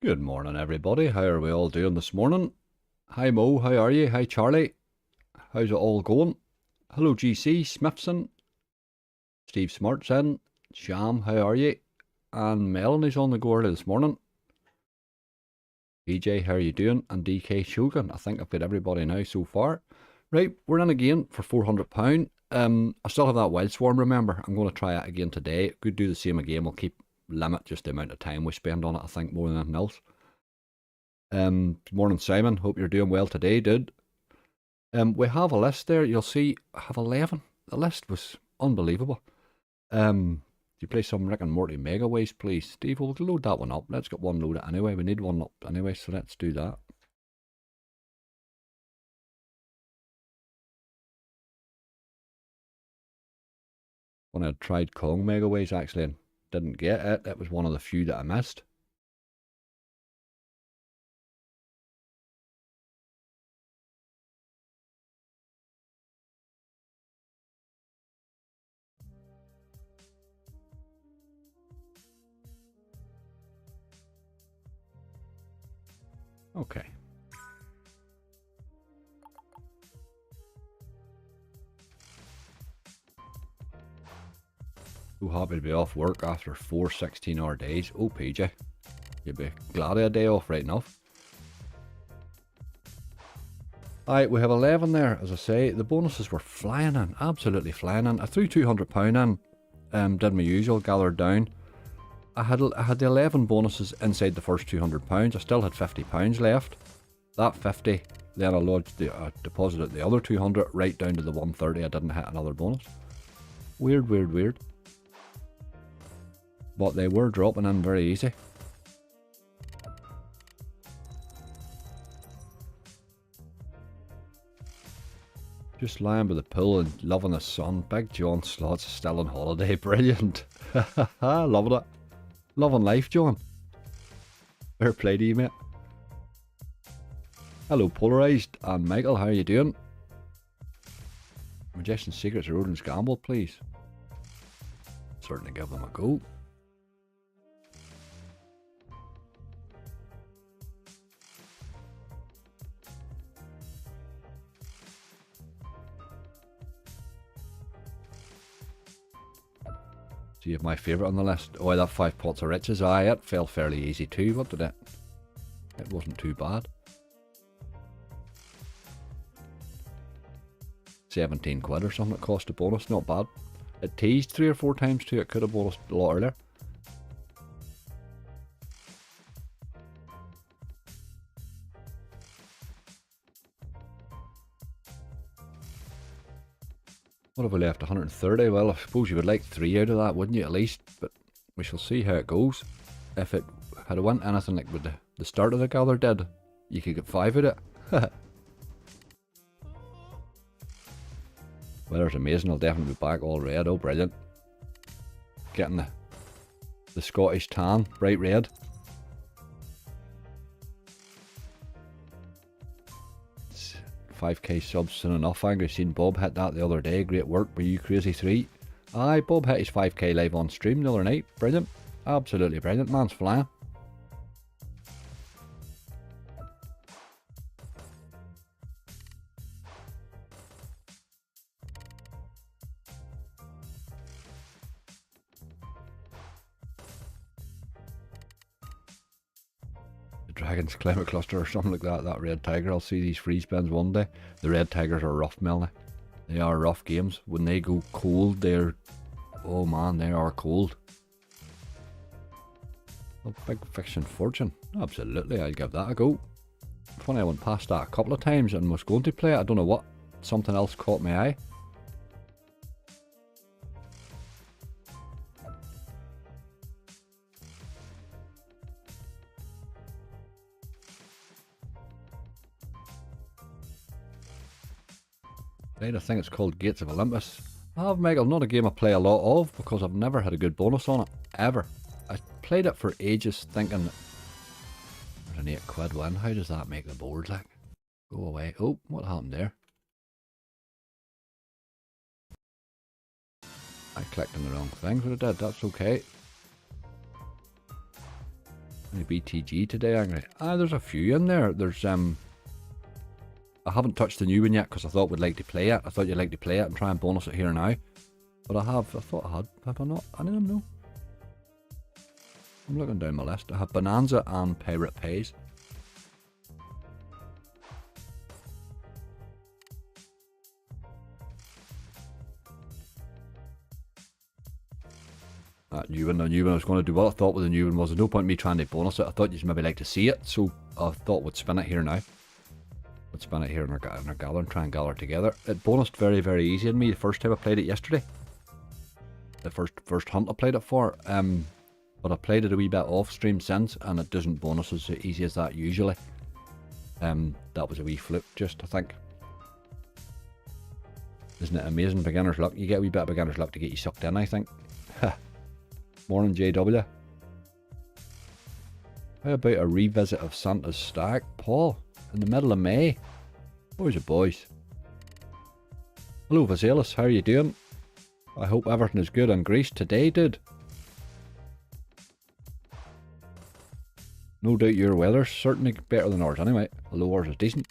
Good morning, everybody. How are we all doing this morning? Hi, Mo. How are you? Hi, Charlie. How's it all going? Hello, GC, Smithson, Steve Smartson, Sham. How are you? And Melanie's on the go early this morning. BJ, how are you doing? And DK Shogun. I think I've got everybody now so far. Right, we're in again for £400. I still have that wild swarm, remember. I'm going to try it again today. Could do the same again. We'll keep limit just the amount of time we spend on it, I think, more than anything else. Good morning, Simon. Hope you're doing well today, dude. We have a list there. You'll see I have 11. The list was unbelievable. Do you play some Rick and Morty Mega Ways, please? Steve, we'll load that one up. Let's get one loaded anyway. We need one up anyway, so let's do that. When I tried Kong Mega Ways, actually, and didn't get it. It was one of the few that I missed. Okay. So happy to be off work after 4 16-hour days. Oh, PJ. You'd be glad of a day off right enough. Alright, we have 11 there, as I say. The bonuses were flying in, absolutely flying in. I threw £200 in, did my usual, gathered down. I had the 11 bonuses inside the first £200. I still had £50 left. That 50, then I lodged the deposited the other 200 right down to the 130. I didn't hit another bonus. Weird, weird, weird. But they were dropping in very easy. Just lying by the pool and loving the sun. Big John Slots is still on holiday. Brilliant. Loving it. Loving life, John. Fair play to you, mate. Hello, Polarized and Michael. How are you doing? Magician's Secrets of Rodin's Gamble, please. Certainly give them a go. Do you have my favourite on the list? Oh, that 5 Pots of Riches. Aye, it fell fairly easy too. What did it? It wasn't too bad. 17 quid or something it cost a bonus. Not bad. It teased 3 or 4 times too. It could have bonused a lot earlier. What have we left? 130? Well, I suppose you would like 3 out of that, wouldn't you, at least? But we shall see how it goes. If it had went anything like with the start of the gather did, you could get 5 out of it. Weather's amazing. I'll definitely be back all red. Oh, brilliant. Getting the Scottish tan, bright red. It's 5k subs soon enough. Angry seen Bob hit that the other day. Great work. Were you crazy 3? Aye, Bob hit his 5k live on stream the other night. Brilliant. Absolutely brilliant. Man's flying. Dragon's Climate Cluster or something like that. That Red Tiger. I'll see these free spins one day. The Red Tigers are rough, Melanie. They are rough games. When they go cold, they're... Oh man, they are cold. A big fiction fortune. Absolutely, I'll give that a go. Funny, I went past that a couple of times and was going to play it. I don't know what. Something else caught my eye. Right, I think it's called Gates of Olympus. I have, Michael, not a game I play a lot of because I've never had a good bonus on it, ever. I played it for ages thinking, there's an 8 quid win, how does that make the board like? Go away. Oh, what happened there? I clicked on the wrong thing, but I did, that's okay. Any BTG today, Angry? There's a few in there. There's I haven't touched the new one yet because I thought we'd like to play it. I thought you'd like to play it and try and bonus it here now. But I thought I had. Have I not? Any of them? No. I'm looking down my list. I have Bonanza and Pirate Pays. That new one, the new one I was going to do. What I thought with the new one was there's no point in me trying to bonus it. I thought you'd maybe like to see it, so I thought we'd spin it here now. We'd spin it here in our gather and try and gather together. It bonused very, very easy in me the first time I played it yesterday. The first hunt I played it for. But I played it a wee bit off stream since, and it doesn't bonus as easy as that usually. That was a wee fluke, just I think. Isn't it amazing? Beginner's luck. You get a wee bit of beginner's luck to get you sucked in, I think. Morning, JW. How about a revisit of Santa's Stack, Paul? In the middle of May. Boys are boys. Hello, Vaselis. How are you doing? I hope everything is good in Greece today, dude. No doubt your weather's certainly better than ours anyway. Although ours is decent.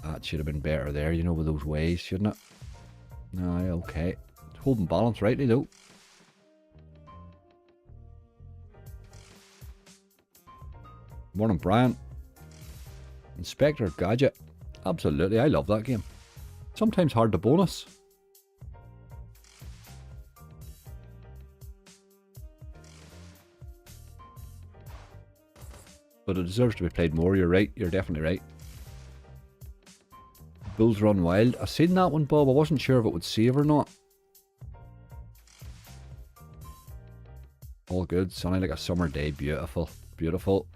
That should have been better there, you know, with those waves, shouldn't it? Aye, okay. It's holding balance rightly though. Morning, Brian. Inspector Gadget. Absolutely, I love that game. Sometimes hard to bonus. But it deserves to be played more, you're right, you're definitely right. Bulls Run Wild. I seen that one, Bob. I wasn't sure if it would save or not. All good. Sunny like a summer day. Beautiful. Beautiful.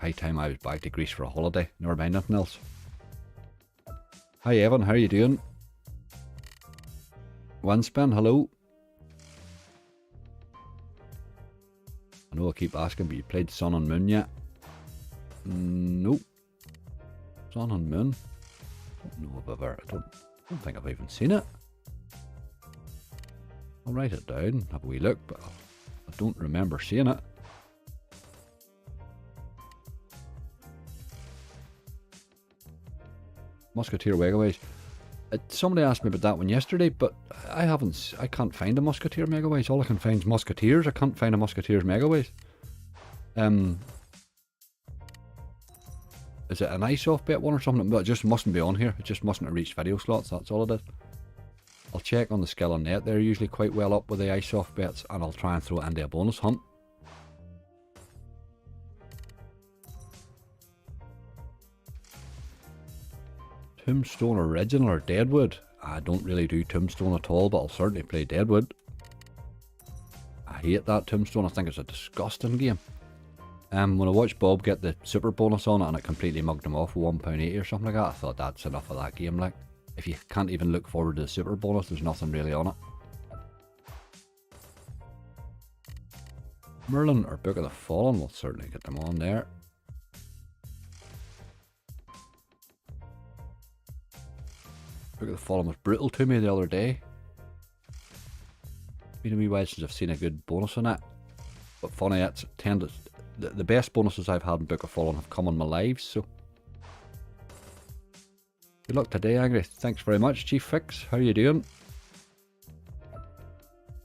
High time I was back to Greece for a holiday. Never mind nothing else. Hi Evan, how are you doing? Winspin, hello. I know I keep asking, but you played Sun and Moon yet? Nope. Sun and Moon? I don't know if I've ever. I don't think I've even seen it. I'll write it down, have a wee look, but I don't remember seeing it. Musketeer Megaways. Somebody asked me about that one yesterday, but I can't find a Musketeer Megaways. All I can find is Musketeers. I can't find a Musketeers Megaways. Is it an ISOF bet one or something? But it just mustn't be on here. It just mustn't have reached video slots. That's all it is. I'll check on the skill on net. They're usually quite well up with the ISOF bets, and I'll try and throw it into a bonus hunt. Tombstone Original or Deadwood? I don't really do Tombstone at all, but I'll certainly play Deadwood. I hate that Tombstone. I think it's a disgusting game. When I watched Bob get the super bonus on it and it completely mugged him off with £1.80 or something like that, I thought that's enough of that game. Like, if you can't even look forward to the super bonus, there's nothing really on it. Merlin or Book of the Fallen, we'll certainly get them on there. Book of the Fallen was brutal to me the other day. Been a wee while since I've seen a good bonus on it. But funny, it's tended. The best bonuses I've had in Book of Fallen have come on my lives, so. Good luck today, Angry. Thanks very much, Chief Fix. How are you doing?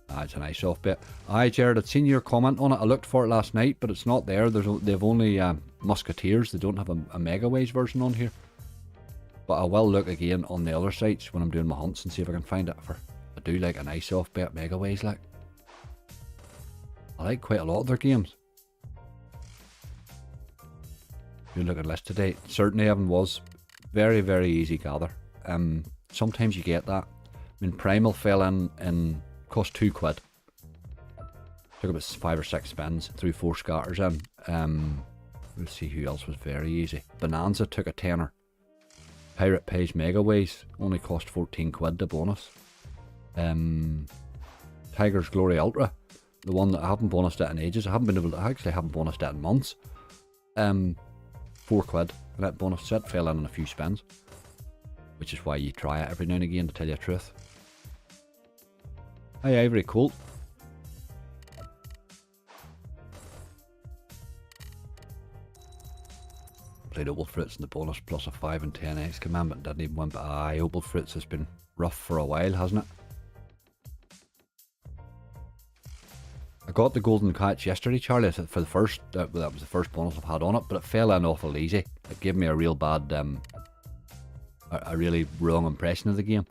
It's a nice off bit. Aye, Jared, I'd seen your comment on it. I looked for it last night, but it's not there. They've only Musketeers. They don't have a Megaways version on here. But I will look again on the other sites when I'm doing my hunts and see if I can find it. I do like a nice off bet Megaways, like. I like quite a lot of their games. Good looking list today. Certainly Evan was very, very easy gather. Sometimes you get that. I mean, Primal fell in cost £2. Took about 5 or 6 spins, threw 4 scatters in. We'll see who else was very easy. Bonanza took a tenner. Pirate Pays Megaways only cost £14 to bonus. Tiger's Glory Ultra, the one that I haven't bonused it in ages. I haven't bonused it in months. £4 and that bonus set fell in a few spins. which is why you try it every now and again, to tell you the truth. Hi Ivory Colt. Played Opal Fruits in the bonus plus a 5 and 10x commandment, didn't even win, but aye, Opal Fruits has been rough for a while, hasn't it? I got the golden catch yesterday, Charlie, for the first, that was the first bonus I've had on it, but it fell in awful easy. It gave me a real bad, a really wrong impression of the game.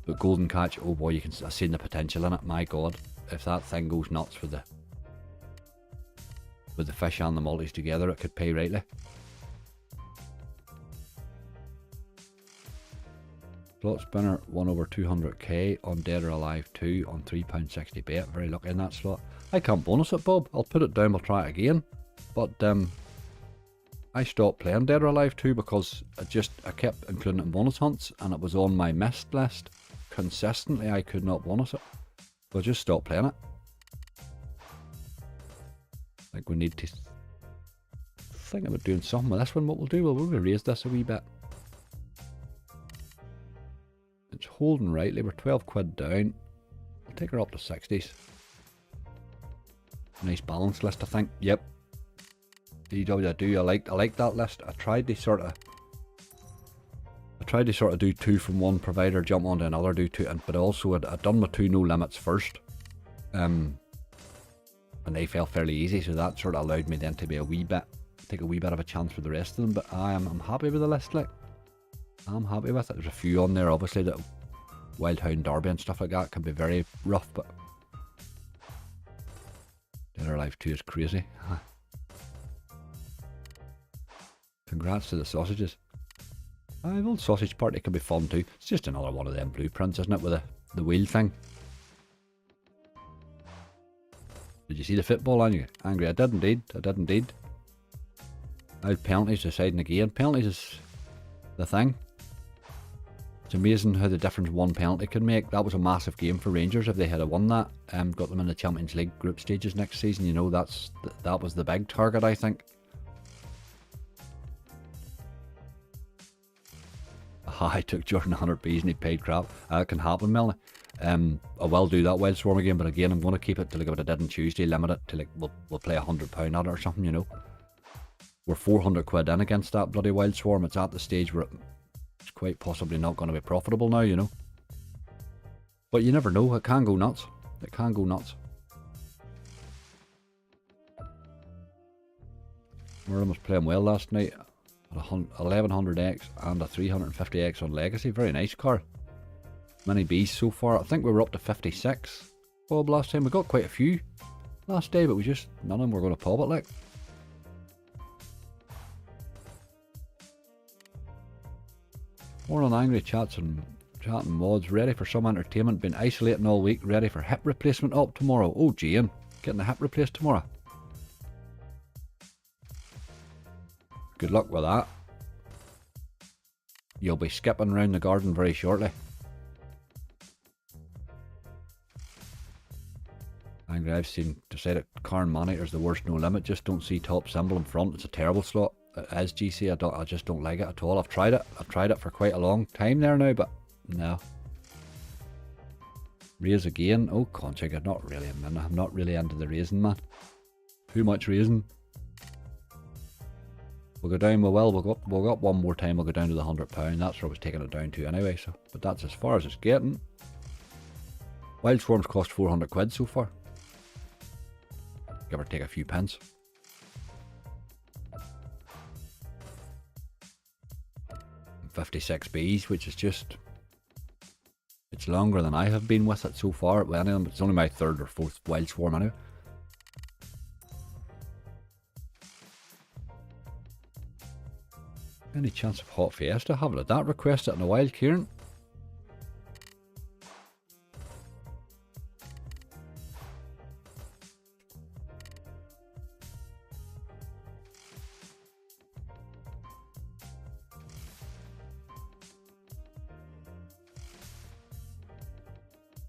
But golden catch, oh boy, I've seen the potential in it, my god. If that thing goes nuts with the fish and the multis together, it could pay rightly. Slot spinner 1 over 200k on Dead or Alive 2 on £3.60 bet. Very lucky in that slot. I can't bonus it, Bob. I'll put it down, we'll try it again. But I stopped playing Dead or Alive 2 because I kept including it in bonus hunts and it was on my missed list. Consistently I could not bonus it. So I just stopped playing it. I think we need to think about doing something with this one. What we'll do, we'll raise this a wee bit. It's holding rightly, we're 12 quid down. I'll take her up to 60s. Nice balanced list, I think. Yep. DW, I do. I like that list. I tried to sort of do 2 from one provider, jump onto another, do 2, but also I'd done my 2 no limits first. And they fell fairly easy, so that sort of allowed me then to be take a wee bit of a chance for the rest of them. But I'm happy with the list, like. I'm happy with it. There's a few on there, obviously, that Wildhound Derby and stuff like that can be very rough, but Dead or Alive 2 is crazy. Congrats to the sausages. The old sausage party can be fun too. It's just another one of them blueprints, isn't it, with the wheel thing. Did you see the football on you? Angry? I did indeed. Now penalties deciding again. Penalties is the thing. It's amazing how the difference one penalty can make. That was a massive game for Rangers if they had won that. Got them in the Champions League group stages next season. You know, that was the big target, I think. I took Jordan 100 Bs and he paid crap. That can happen, Melanie. I will do that Wildswarm again, but again, I'm going to keep it to like what I did on Tuesday, limit it to like, we'll play £100 at it or something, you know. We're 400 quid in against that bloody Wildswarm. It's at the stage where it's quite possibly not going to be profitable now, you know. But you never know, it can go nuts. It can go nuts. Merlin was playing well last night. 1100x and a 350x on Legacy. Very nice car. Many Bs so far. I think we were up to 56. Bob, last time we got quite a few last day, but none of them were going to pop it like. More on angry chats and chatting mods. Ready for some entertainment. Been isolating all week. Ready for hip replacement up tomorrow. Oh, Jane, getting the hip replaced tomorrow. Good luck with that. You'll be skipping around the garden very shortly. Angry, I've decided Carn Monitor's the worst no limit. Just don't see top symbol in front. It's a terrible slot. As GC, I just don't like it at all. I've tried it for quite a long time there now, but no. Raise again. Oh, config, I'm not really into the raising, man. Too much raising. We'll go down, we'll go up one more time, we'll go down to the £100. That's where I was taking it down to anyway, so, but that's as far as it's getting. Wildswarm's cost 400 quid so far. Give or take a few pence. And 56 Bs, which is just, it's longer than I have been with it so far. Well, anyway, it's only my 3rd or 4th Wildswarm anyway. Any chance of Hot Fiesta? Haven't had that requested in a while, Kieran.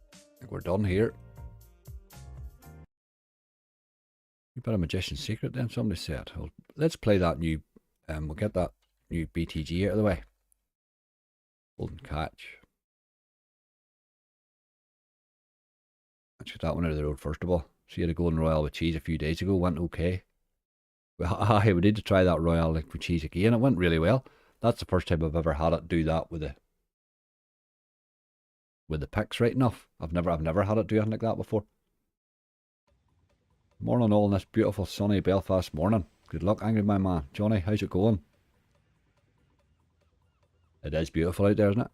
I think we're done here. You bet a Magician's Secret then, somebody said. Well, let's play that new, we'll get that new BTG out of the way. Hold and catch. Let's get that one out of the road first of all. See, the golden royal with cheese a few days ago went okay. Well, we need to try that royal with cheese again. It went really well. That's the first time I've ever had it do that with the picks right enough. I've never had it do anything like that before. Morning all on this beautiful sunny Belfast morning. Good luck, Angry My Man. Johnny, how's it going? It is beautiful out there, isn't it?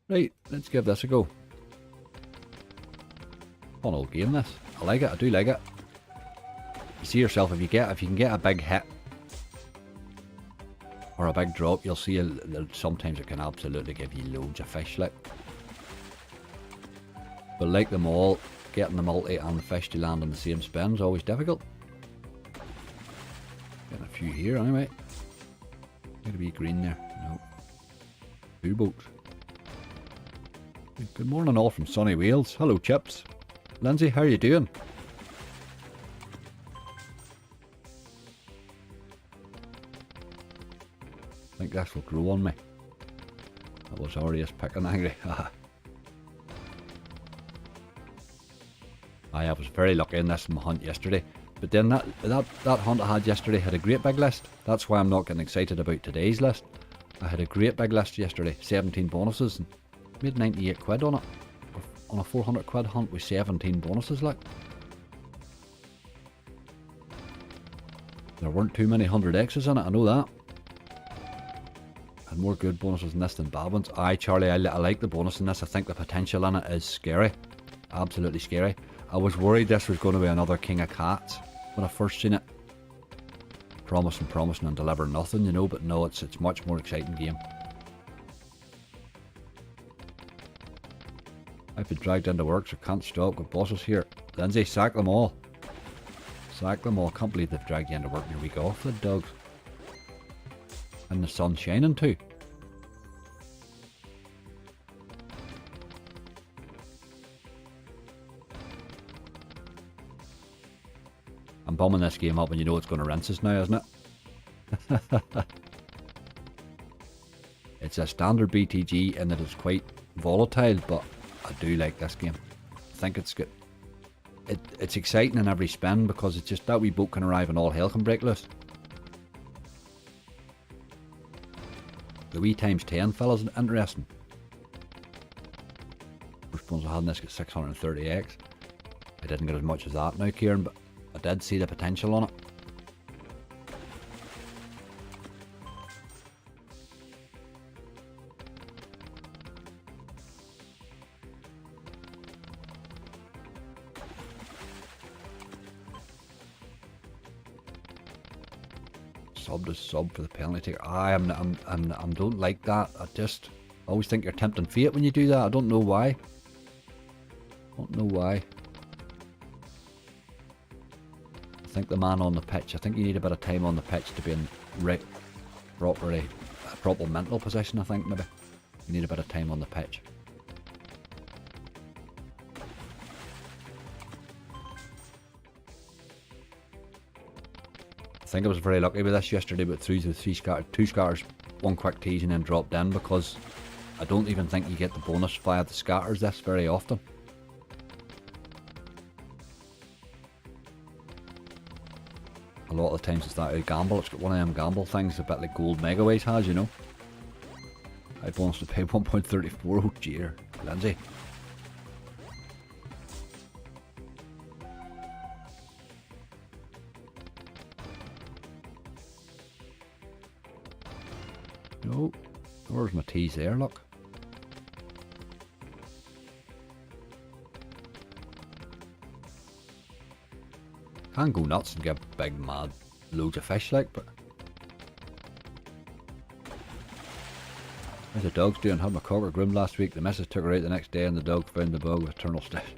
Right, let's give this a go. Fun old game this. I like it, I do like it. You see yourself, if you can get a big hit or a big drop, you'll see sometimes it can absolutely give you loads of fish like. But like them all, getting the multi and the fish to land on the same spin is always difficult. Getting a few here anyway. Need to be green there. No. 2 boats. Good morning all from sunny Wales. Hello Chips. Lindsay, how are you doing? I think this will grow on me. That was Arius picking Angry. I was very lucky in this in my hunt yesterday. But then that hunt I had yesterday had a great big list. That's why I'm not getting excited about today's list. I had a great big list yesterday. 17 bonuses and made 98 quid on it. On a 400 quid hunt with 17 bonuses like. There weren't too many 100x's in it, I know that. And more good bonuses in this than bad ones. Aye Charlie, I like the bonus in this. I think the potential in it is scary. Absolutely scary. I was worried this was going to be another King of Cats when I first seen it. Promising and delivering nothing, you know, but no, it's much more exciting game. I've been dragged into work, so can't stop. Got bosses here. Lindsay, sack them all. Sack them all. Can't believe they've dragged you into work your week off, the dogs. And the sun's shining too. I'm bumming this game up and you know it's going to rinse us now, isn't it? It's a standard BTG in that it's quite volatile, but I do like this game. I think it's good. It's exciting in every spin because it's just that wee boat can arrive and all hell can break loose. The wee times 10 fella's interesting. First ones I had in this got 630x. I didn't get as much as that now, Kieran, but I did see the potential on it. Sub for the penalty taker. I don't like that. I always think you're tempting fate when you do that. I don't know why. I think the man on the pitch, I think you need a bit of time on the pitch to be in proper mental position, I think maybe. You need a bit of time on the pitch. I think I was very lucky with this yesterday, but through the two scatters, one quick tease and then dropped in, because I don't even think you get the bonus via the scatters this very often. A lot of the times it's that gamble, it's got one of them gamble things, a bit like Gold Megaways has, you know. I bonus to pay 1.34, oh dear, Lindsay. No, where's my teas there, look. Can go nuts and get big mad loads of fish like, but how's the dogs doing? Had my cocker groomed last week. The missus took her out the next day and the dog found the bug with eternal stiff.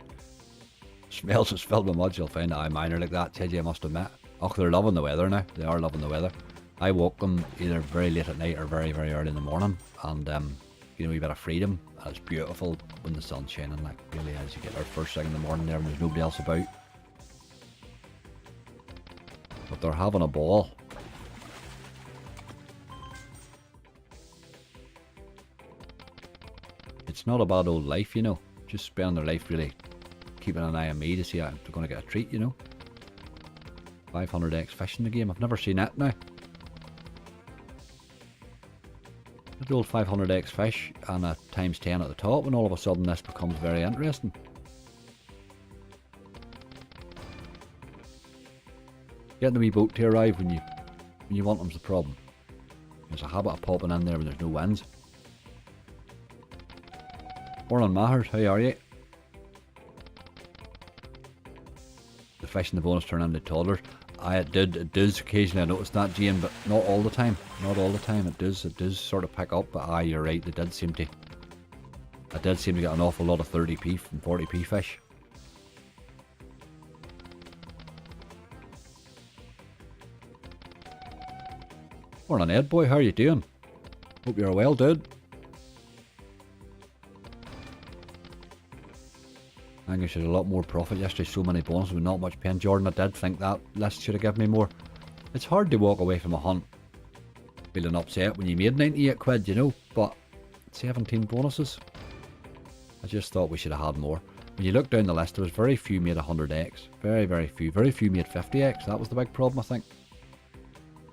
Smells it's filled with mud. You'll find that I minor like that, TJ, I must admit. Oh, they're loving the weather now. They are loving the weather. I walk them either very late at night or very, very early in the morning, and you know, a bit of freedom. It's beautiful when the sun's shining, like really as you get there first thing in the morning there and there's nobody else about. But they're having a ball. It's not a bad old life, you know. Just spending their life really keeping an eye on me to see if they're going to get a treat, you know. 500x fish in the game. I've never seen that now. The old 500x fish and a times 10 at the top, and all of a sudden this becomes very interesting. Getting the wee boat to arrive when you want them's the problem. There's a habit of popping in there when there's no winds. Morning Mahers, how are you? The fish in the bonus turn into toddlers. It does occasionally, I noticed that, Jane, but not all the time. Not all the time. It does sort of pick up, but you're right, I did seem to get an awful lot of 30p and 40p fish. Morning Ed boy, how are you doing? Hope you're well, dude. I think I should have a lot more profit yesterday, so many bonuses with not much pen. Jordan, I did think that list should have given me more. It's hard to walk away from a hunt feeling upset when you made 98 quid, you know, but 17 bonuses. I just thought we should have had more. When you look down the list, there was very few made 100x. Very, very few. Very few made 50x. That was the big problem, I think.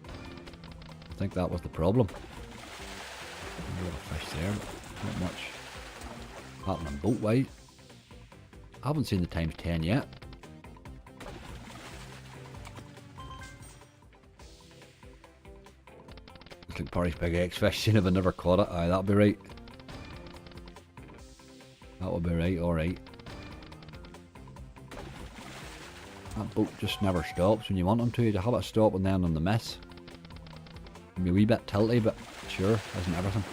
I think that was the problem. A lot of fish there, but not much happening boat-wise. I haven't seen the times 10 yet. Looks like Parry's big X fish, seen if I never caught it. Aye, that'll be right. That will be right, alright. That boat just never stops when you want them to. They have it stop and then on the miss. Can be a wee bit tilty, but sure, isn't everything.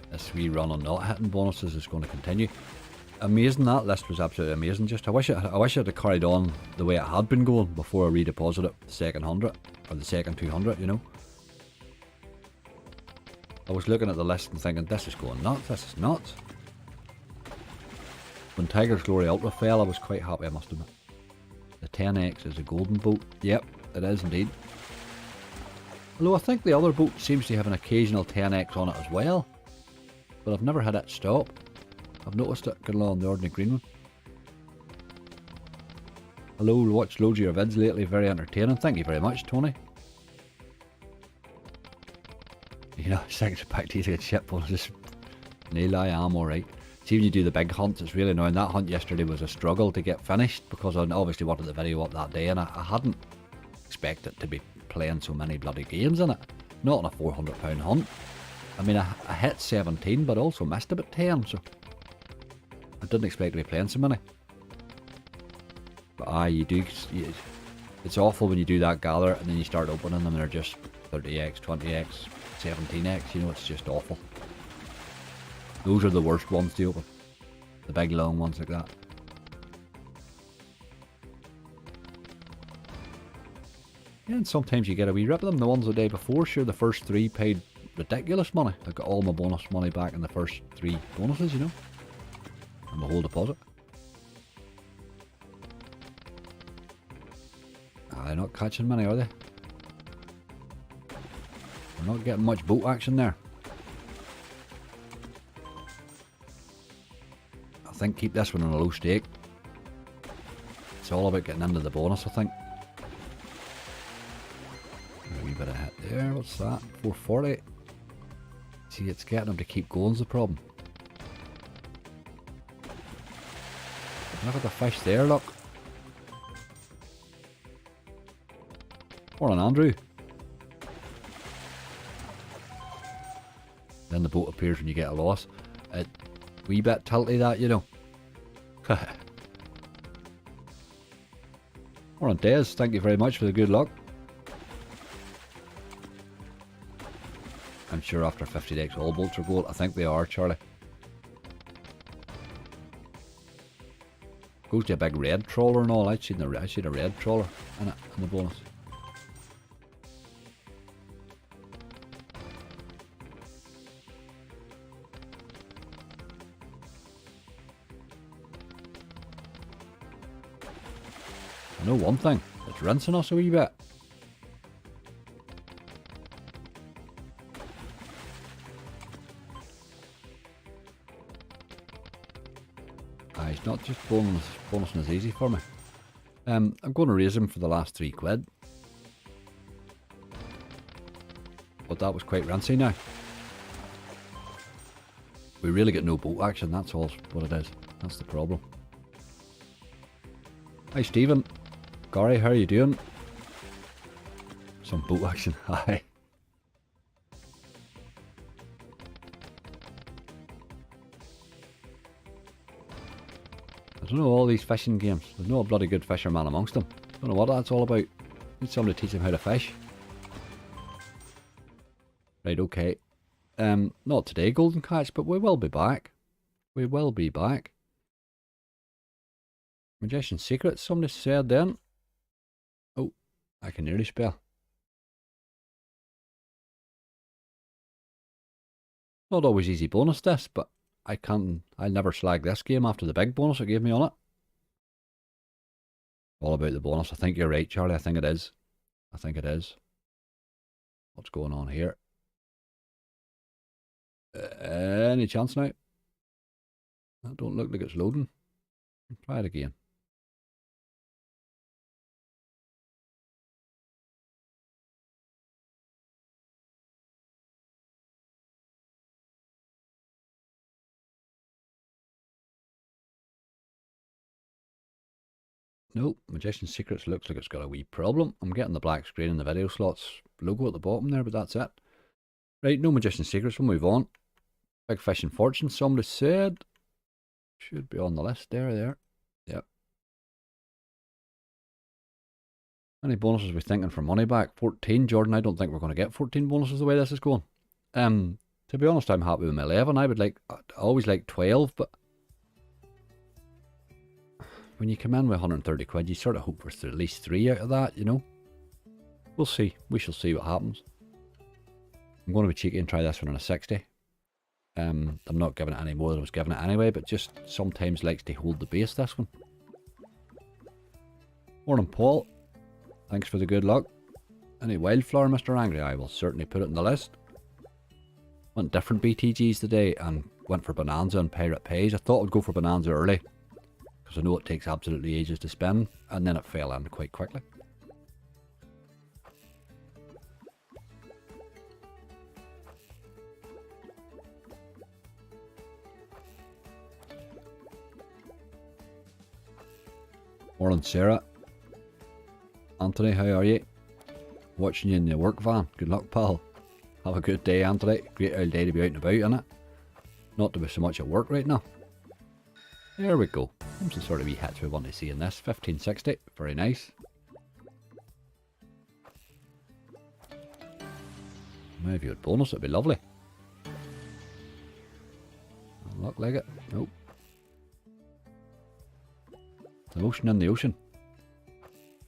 This wee run on not hitting bonuses is going to continue. Amazing, that list was absolutely amazing. Just I wish it had carried on the way it had been going before I redeposited it the second 100 or the second 200, you know. I was looking at the list and thinking, this is going nuts, this is nuts. When Tiger's Glory Ultra fell, I was quite happy, I must admit. The 10x is a golden boat. Yep, it is indeed. Although I think the other boat seems to have an occasional 10x on it as well. But I've never had it stop. I've noticed it going along the ordinary green one. Hello, watched loads of your vids lately, very entertaining. Thank you very much, Tony. You know, second back to get shit bonuses. Neil, I am alright. See, when you do the big hunts, it's really annoying. That hunt yesterday was a struggle to get finished because I obviously wanted the video up that day and I hadn't expected to be playing so many bloody games in it. Not on a £400 hunt. I mean, I hit 17 but also missed about 10, so I didn't expect to be playing so many. But it's awful when you do that gather and then you start opening them and they're just 30x, 20x, 17x, you know, it's just awful. Those are the worst ones to open. The big long ones like that. Yeah, and sometimes you get a wee rip of them. The ones the day before, sure, the first three paid ridiculous money. I got all my bonus money back in the first three bonuses, you know. And my whole deposit. They're not catching many, are they? We're not getting much boat action there. I think keep this one on a low stake. It's all about getting into the bonus, I think. A wee bit of hit there, what's that? 440. See, it's getting them to keep going's the problem. Look at the fish there, look. Morning, Andrew. Then the boat appears when you get a loss. Wee bit tilty that, you know. Morning, Des. Thank you very much for the good luck. I'm sure after 50 decks all bolts are gold. I think they are, Charlie. Goes to a big red trawler and all. I'd seen a red trawler in it in the bonus. know one thing, it's rinsing us a wee bit. He's not just bonusing as easy for me. I'm going to raise him for the last 3 quid. But that was quite rincy now. We really get no boat action, that's all what it is. That's the problem. Hi Stephen. Gary, how are you doing? Some boat action, hi. I don't know all these fishing games. There's no bloody good fisherman amongst them. Don't know what that's all about. Need somebody to teach them how to fish. Right, okay. Not today, Golden Catch, but we will be back. We will be back. Magician's Secret, somebody said then. Oh, I can nearly spell. Not always easy bonus this, but I'll never slag this game after the big bonus it gave me on it. All about the bonus. I think you're right, Charlie. I think it is. I think it is. What's going on here? Any chance now? That don't look like it's loading. Try it again. Nope, Magician's Secrets looks like it's got a wee problem. I'm getting the black screen and the Videoslots logo at the bottom there, but that's it. Right, no Magician's Secrets, we'll move on. Big Fish and Fortune, somebody said. Should be on the list there. Yep. Any bonuses we're thinking for money back? 14, Jordan, I don't think we're going to get 14 bonuses the way this is going. To be honest, I'm happy with my 11. I always like 12, but when you come in with 130 quid, you sort of hope for at least 3 out of that, you know. We'll see. We shall see what happens. I'm going to be cheeky and try this one on a 60. I'm not giving it any more than I was giving it anyway, but just sometimes likes to hold the base, this one. Morning, Paul. Thanks for the good luck. Any Wildflower, Mr. Angry? I will certainly put it in the list. Went different BTGs today and went for Bonanza and Pirate Pays. I thought I'd go for Bonanza early, because I know it takes absolutely ages to spin, and then it fell in quite quickly. Morning, Sarah. Anthony, how are you? Watching you in the work van. Good luck, pal. Have a good day, Anthony. Great old day to be out and about, innit? Not to be so much at work right now. There we go. Some sort of wee hits we want to see in this. 1560. Very nice. Now if you had bonus, it'd be lovely. Doesn't look like it. Nope. The ocean in the ocean.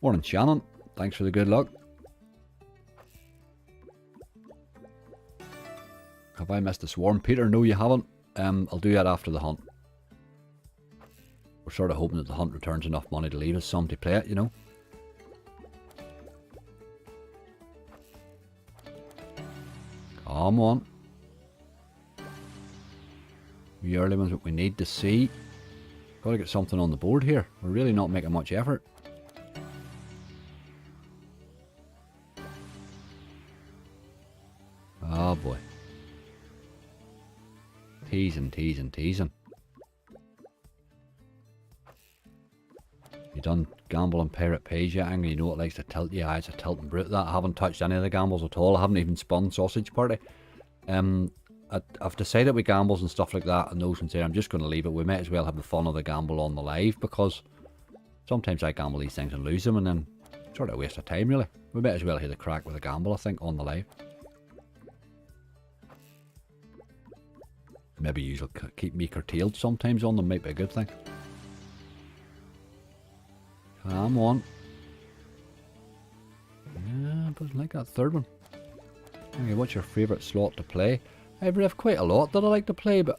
Morning, Shannon. Thanks for the good luck. Have I missed a swarm, Peter? No, you haven't. I'll do that after the hunt. We're sort of hoping that the hunt returns enough money to leave us some to play it, you know. Come on. The early ones that we need to see. Got to get something on the board here. We're really not making much effort. Oh boy. Teasing. You done gamble on Pirate Pays yet, Angry? You know it likes to tilt you. It's a tilting brute that. I haven't touched any of the gambles at all. I haven't even spun Sausage Party. I've decided with gambles and stuff like that and those ones there, I'm just going to leave it. We might as well have the fun of the gamble on the live, because sometimes I gamble these things and lose them, and then sort of a waste of time really. We might as well hear the crack with a gamble, I think, on the live. Maybe you'll keep me curtailed sometimes on them, might be a good thing. Come on. Yeah, but I like that third one. Okay, what's your favourite slot to play? I have quite a lot that I like to play, but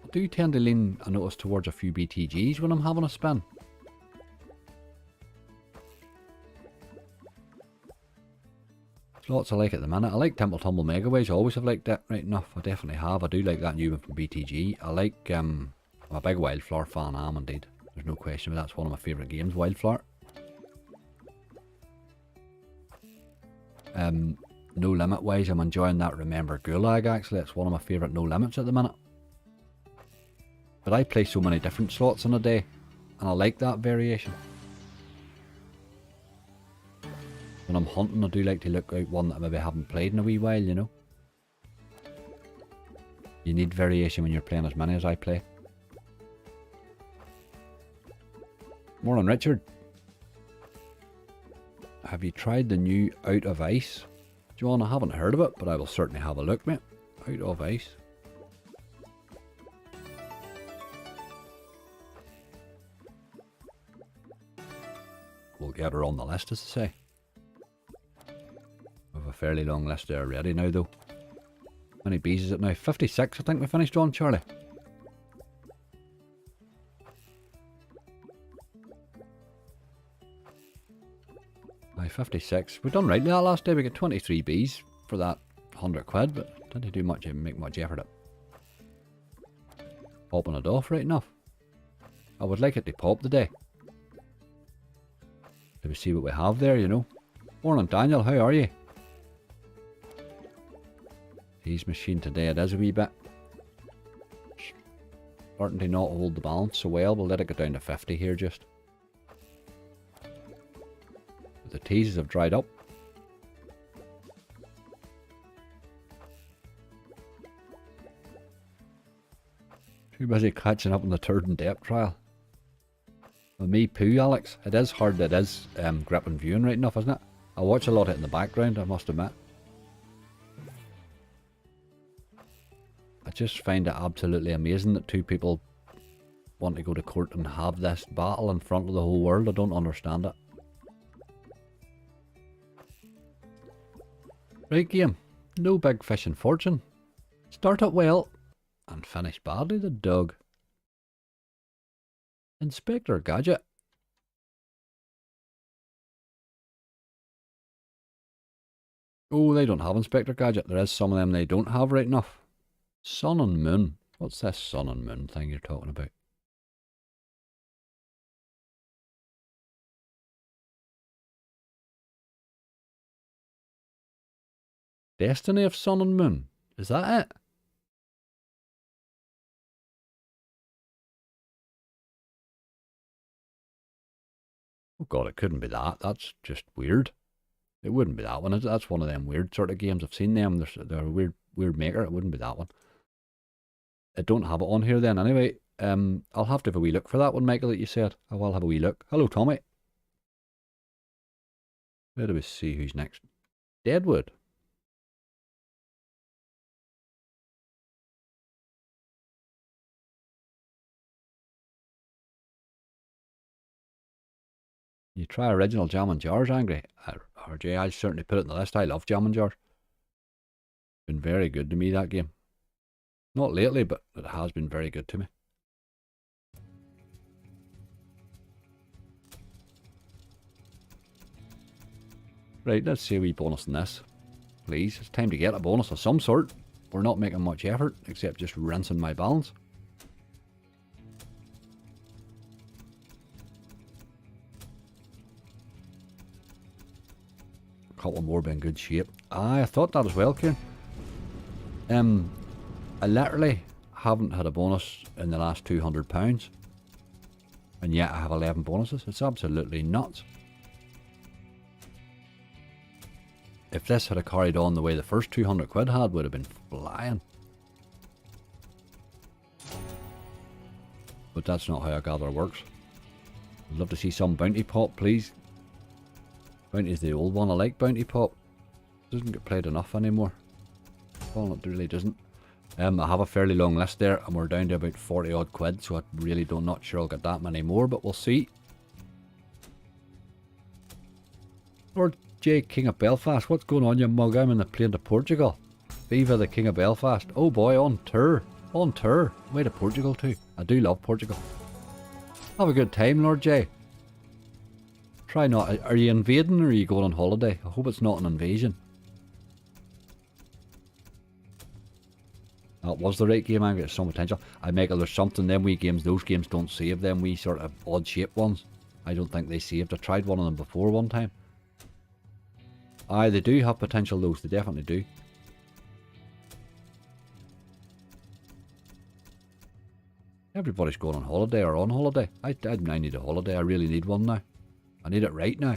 I do tend to lean, I notice, towards a few BTGs when I'm having a spin. slots I like at the minute. I like Temple Tumble Megaways. I always have liked that, right enough. I definitely have. I do like that new one from BTG. I like, I'm a big Wildflower fan, I am indeed. There's no question, but that's one of my favourite games, Wildflower. No Limit wise, I'm enjoying that Remember Gulag actually. It's one of my favourite No Limits at the minute. But I play so many different slots in a day, and I like that variation. When I'm hunting, I do like to look out one that I maybe haven't played in a wee while, you know. You need variation when you're playing as many as I play. Morning, Richard. Have you tried the new Out of Ice? John, I haven't heard of it, but I will certainly have a look, mate. Out of Ice. We'll get her on the list, as I say. We have a fairly long list there already now, though. How many bees is it now? 56, I think we finished on, Charlie. Aye, 56. We've done right that last day. We got 23 bees for that 100 quid, but didn't do much, make much effort at popping it off right enough. I would like it to pop today. Let me see what we have there, you know. Morning, Daniel. How are you? His machine today, it is a wee bit. Starting to not hold the balance so well. We'll let it go down to 50 here just. The teases have dried up. Too busy catching up on the turd and depth trial. Well, me poo, Alex. It is hard, it is grip and viewing right enough, isn't it? I watch a lot of it in the background, I must admit. I just find it absolutely amazing that two people want to go to court and have this battle in front of the whole world. I don't understand it. Right, game. No big fish in fortune. Start up well and finish badly, the dog. Inspector Gadget. Oh, they don't have Inspector Gadget. There is some of them they don't have right enough. Sun and Moon. What's this Sun and Moon thing you're talking about? Destiny of Sun and Moon. Is that it? Oh god, it couldn't be that. That's just weird. It wouldn't be that one. That's one of them weird sort of games. I've seen them. They're a weird maker. It wouldn't be that one. I don't have it on here then. Anyway, I'll have to have a wee look for that one, Michael, that you said. I will have a wee look. Hello, Tommy. Where do we see who's next? Deadwood. You try original jam and jars, Angry? RJ, I'll certainly put it in the list. I love jam and jars. Been very good to me, that game. Not lately, but it has been very good to me. Right, let's see a wee bonus in this. Please, it's time to get a bonus of some sort. We're not making much effort, except just rinsing my balance. A couple more be in good shape. I thought that as well, Kieran. I literally haven't had a bonus in the last £200. And yet I have 11 bonuses. It's absolutely nuts. If this had carried on the way the first 200 quid had, would have been flying. But that's not how I gather it works. I'd love to see some Bounty Pop, please. Bounty is the old one. I like Bounty Pop. Doesn't get played enough anymore. Well, it really doesn't. I have a fairly long list there, and we're down to about 40 odd quid, so I really not sure I'll get that many more, but we'll see. Lord J, King of Belfast, what's going on, you mug? I'm in the plane to Portugal. Viva the King of Belfast. Oh boy, on tour. On tour. Way to Portugal too. I do love Portugal. Have a good time, Lord J. Try not. Are you invading or are you going on holiday? I hope it's not an invasion. That was the right game. I get some potential. I make there's something. Them wee games, those games don't save. Them wee sort of odd shaped ones. I don't think they saved. I tried one of them before one time. Aye, they do have potential. Those they definitely do. Everybody's going on holiday or on holiday. I need a holiday. I really need one now. I need it right now.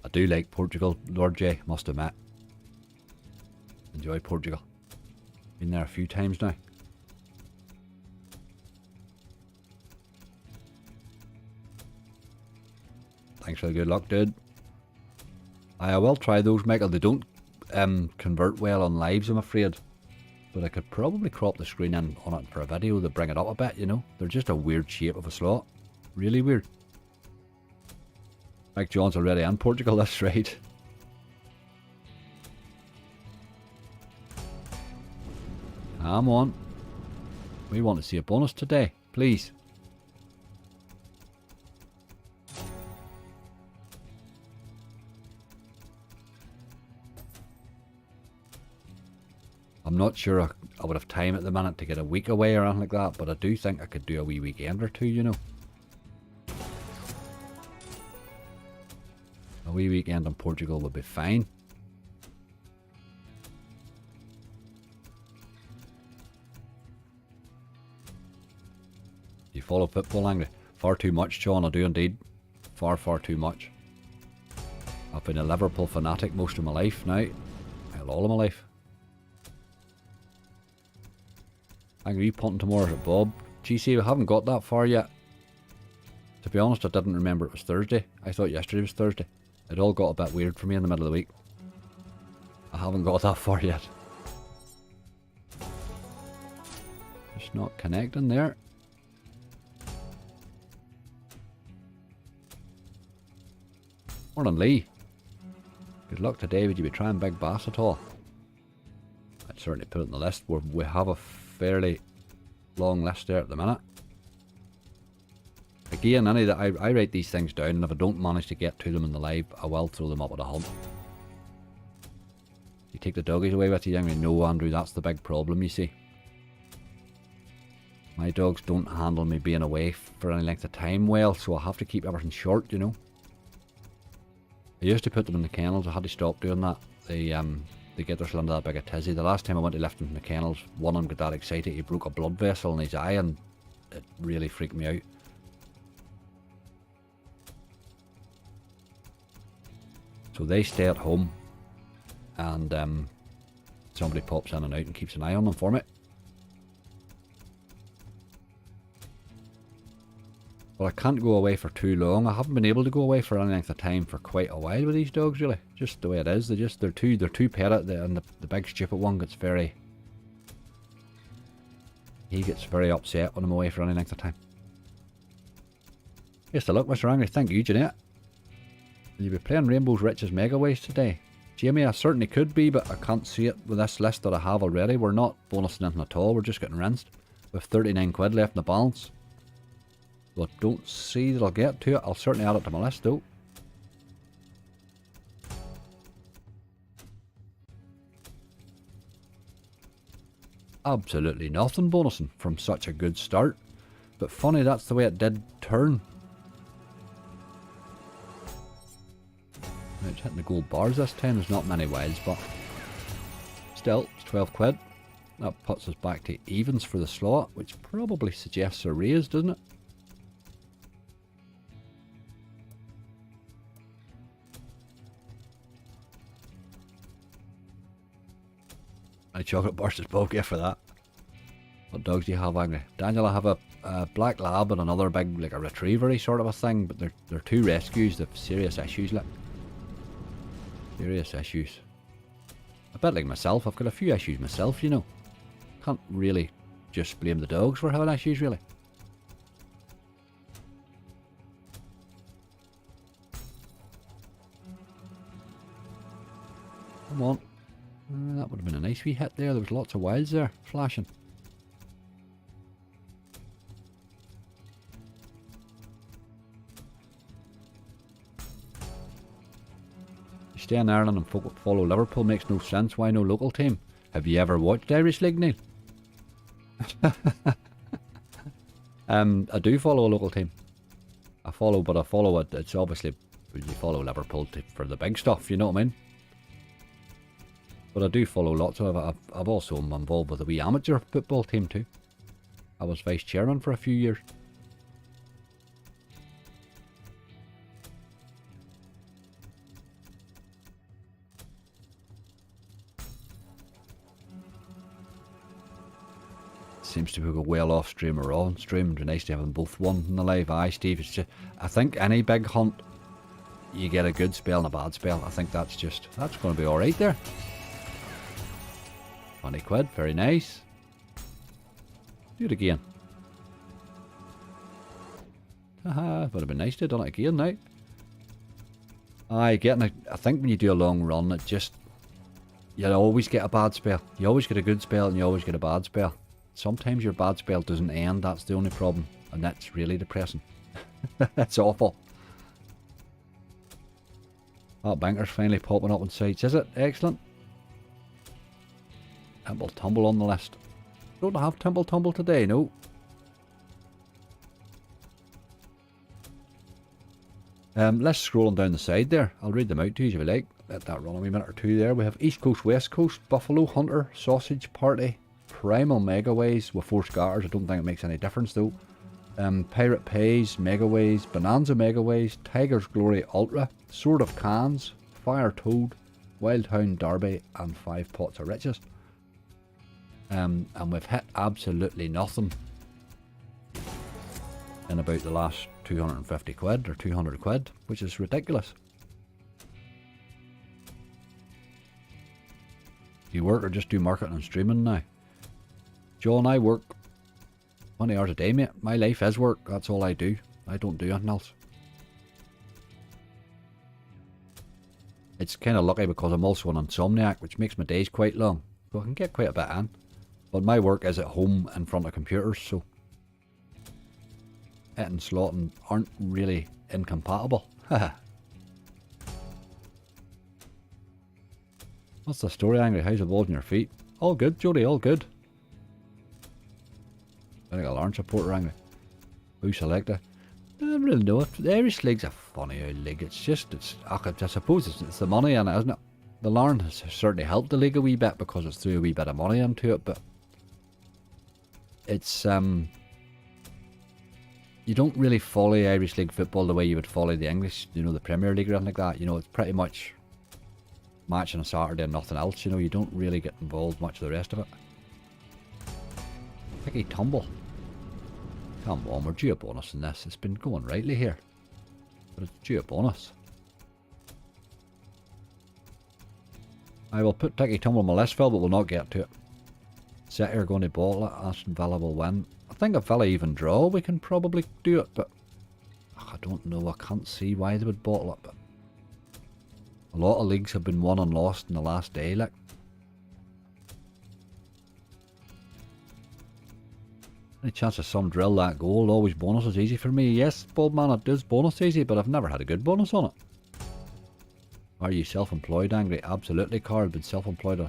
I do like Portugal, Lord J, must admit. Enjoy Portugal. Been there a few times now. Thanks for the good luck, dude. I will try those, Michael. They don't convert well on lives, I'm afraid. But I could probably crop the screen in on it for a video to bring it up a bit, you know. They're just a weird shape of a slot. Really weird. Mike John's already in Portugal, that's right. Come on. We want to see a bonus today, please. I'm not sure I would have time at the minute to get a week away or anything like that, but I do think I could do a wee weekend or two, you know. A wee weekend in Portugal would be fine. Do you follow football, Angry? Far too much, John, I do indeed. Far, far too much. I've been a Liverpool fanatic most of my life now. Well, all of my life. Angry, you punting tomorrow at Bob? GC, we haven't got that far yet. To be honest, I didn't remember it was Thursday. I thought yesterday was Thursday. It all got a bit weird for me in the middle of the week. I haven't got that far yet. Just not connecting there. Morning, Lee. Good luck today. Would you be trying Big Bass at all? I'd certainly put it on the list. We have a fairly long list there at the minute. Again, I write these things down, and if I don't manage to get to them in the live, I will throw them up at a hunt. You take the doggies away with you, Angry? No, Andrew, that's the big problem, you see. My dogs don't handle me being away for any length of time well, so I have to keep everything short, you know. I used to put them in the kennels. I had to stop doing that. They get their into that big a tizzy. The last time I went to lift them from the kennels, one of them got that excited, he broke a blood vessel in his eye, and it really freaked me out. So they stay at home, and somebody pops in and out and keeps an eye on them for me. But I can't go away for too long. I haven't been able to go away for any length of time for quite a while with these dogs, really. Just the way it is. They're too petite, and the big stupid one gets very... He gets very upset when I'm away for any length of time. Yes, to look, Mr. Angry. Thank you, Jeanette. Will you be playing Rainbow's Richest Megaways today? Jamie, I certainly could be, but I can't see it with this list that I have already. We're not bonusing anything at all. We're just getting rinsed. With 39 quid left in the balance. Well, I don't see that I'll get to it. I'll certainly add it to my list, though. Absolutely nothing bonusing from such a good start. But funny, that's the way it did turn. It's hitting the gold bars this time. There's not many wilds, but still, it's 12 quid. That puts us back to evens for the slot, which probably suggests a raise, doesn't it? My chocolate burst is bulky for that. What dogs do you have, Angry? Daniel, I have a black lab and another big, like a retriever-y sort of a thing, but they're two rescues. They have serious issues, like. Serious issues. A bit like myself, I've got a few issues myself, you know. Can't really just blame the dogs for having issues, really. Come on. That would have been a nice wee hit there. There was lots of wilds there, flashing. Stay in Ireland and follow Liverpool makes no sense. Why no local team? Have you ever watched Irish League, Neil? I do follow a local team. I follow it. It's obviously you follow Liverpool for the big stuff. You know what I mean? But I do follow lots of it. I've also am involved with a wee amateur football team too. I was vice chairman for a few years. Seems to go well off stream or on stream. It'd be nice to have them both won in the live. Aye, Steve. It's just, I think any big hunt, you get a good spell and a bad spell. I think that's going to be all right there. 20 quid, very nice. Do it again. Haha, would have been nice to have done it again now. Aye, I think when you do a long run, you always get a bad spell. You always get a good spell and you always get a bad spell. Sometimes your bad spell doesn't end, that's the only problem. And that's really depressing. It's awful. Oh, banker's finally popping up on sites, is it? Excellent. Temple Tumble on the list. Don't have Temple Tumble today, no. Let's scrolling down the side there. I'll read them out to you if you like. Let that run a wee minute or two there. We have East Coast, West Coast, Buffalo, Hunter, Sausage Party, Primal Megaways with 4 scatters. I don't think it makes any difference though. Pirate Pays, Megaways, Bonanza Megaways, Tiger's Glory Ultra, Sword of Cans, Fire Toad, Wild Hound Derby, and 5 Pots of Riches. And we've hit absolutely nothing in about the last 250 quid or 200 quid, which is ridiculous. Do you work or just do marketing and streaming now? John, I work 20 hours a day, mate. My life is work. That's all I do. I don't do anything else. It's kind of lucky because I'm also an insomniac, which makes my days quite long. So I can get quite a bit in. But my work is at home in front of computers, so it and slotting aren't really incompatible. What's the story, Angry? How's the balls on your feet? All good, Jody, all good. I think a Larn supporter, Angry. Who selected? I don't really know it. The Irish League's a funny old league. I suppose it's the money in it, isn't it? The Larn has certainly helped the league a wee bit because it's threw a wee bit of money into it, but it's you don't really follow Irish League football the way you would follow the English, the Premier League or anything like that. It's pretty much match on a Saturday and nothing else. You don't really get involved much of the rest of it. Picky Tumble. Come on, we're due a bonus in this. It's been going rightly here, but it's due a bonus. I will put Ticky Tumble on my list, Phil, but we'll not get to it. City are going to bottle it. Aston Villa will win. I think if Villa even draw, we can probably do it, but I don't know. I can't see why they would bottle it, but a lot of leagues have been won and lost in the last day, like. Any chance of some drill that goal? Always bonus is easy for me. Yes, Baldman, it does bonus easy, but I've never had a good bonus on it. Are you self-employed, Angry? Absolutely, Carl. Been self-employed.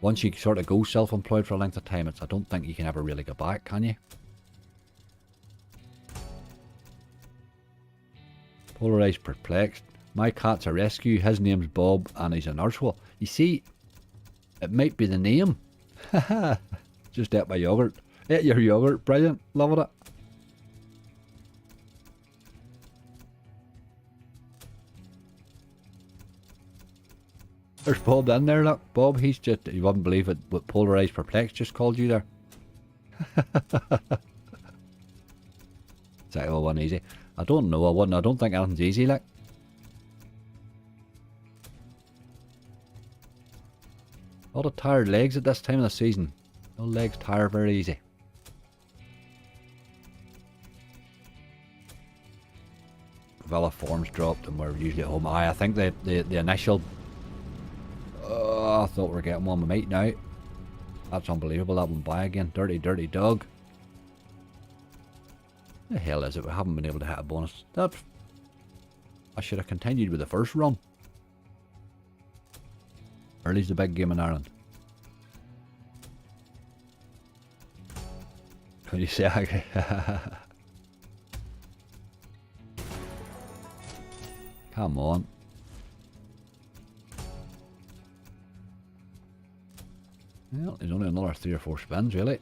Once you sort of go self-employed for a length of time, I don't think you can ever really go back, can you? Polarised, perplexed. My cat's a rescue. His name's Bob, and he's a nursewell. You see, it might be the name. Haha. Just ate my yogurt. Ate your yogurt. Brilliant. Loving it. There's Bob in there, look. Bob, he's just, you wouldn't believe it, what Polarised Perplexed just called you there. Exactly, one easy. I don't know, I don't think anything's easy, like. A lot of tired legs at this time of the season. No legs tire very easy. Villa form's dropped and we're usually at home. I think the initial... I thought we were getting one. We might now. That's unbelievable. That one by again. Dirty, dirty dog. The hell is it? We haven't been able to hit a bonus. I should have continued with the first run. Early's the big game in Ireland. Can you say Come on. Well, there's only another 3 or 4 spins, really.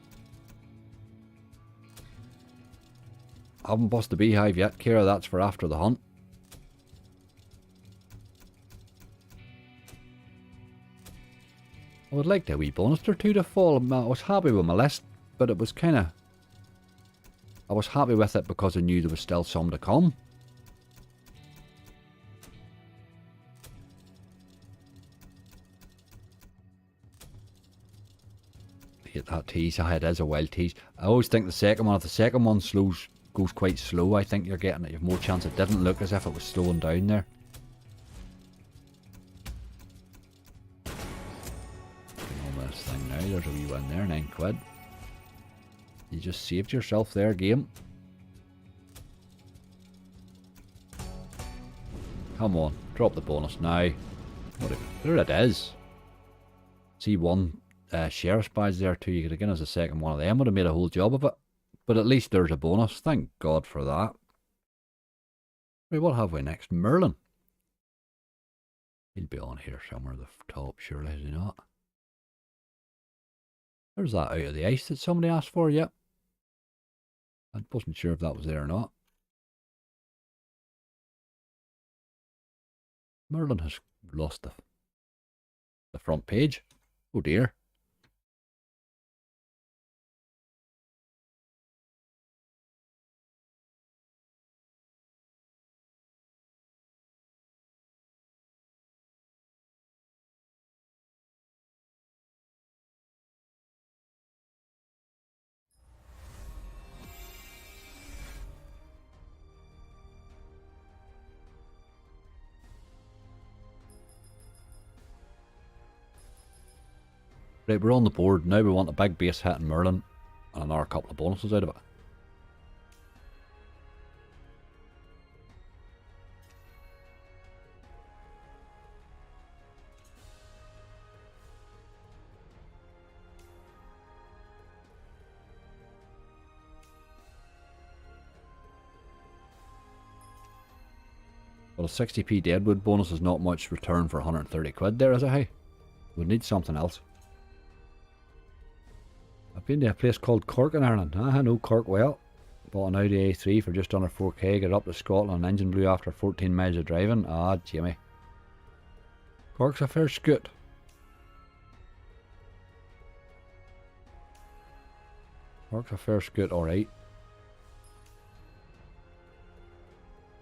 Haven't bust the beehive yet, Kira. That's for after the hunt. I would like a wee bonus or 2 to fall. I was happy with my list, but it was kind of... I was happy with it because I knew there was still some to come. Hit that tease. It is a wild tease. I always think the second one, if the second one goes quite slow, I think you're getting it. You have more chance. It didn't look as if it was slowing down there. This thing now. There's a wee win there, 9 quid. You just saved yourself there, game. Come on, drop the bonus now. There it is. See 1 sheriff's badge there too. You could have given us a second one of them. Would have made a whole job of it. But at least there's a bonus. Thank God for that. Right, what have we next? Merlin. He'll be on here somewhere at the top, surely, is he not? There's that out of the ice that somebody asked for, yep. I wasn't sure if that was there or not. Merlin has lost the front page. Oh dear. Right, we're on the board. Now we want a big base hit in Merlin and another couple of bonuses out of it. Well, a 60p Deadwood bonus is not much return for 130 quid there, is it, hey? We'd need something else. I've been to a place called Cork in Ireland. I know Cork well. Bought an Audi A3 for just under 4k, got up to Scotland, engine blew after 14 miles of driving. Ah, Jimmy. Cork's a fair scoot. Cork's a fair scoot, alright.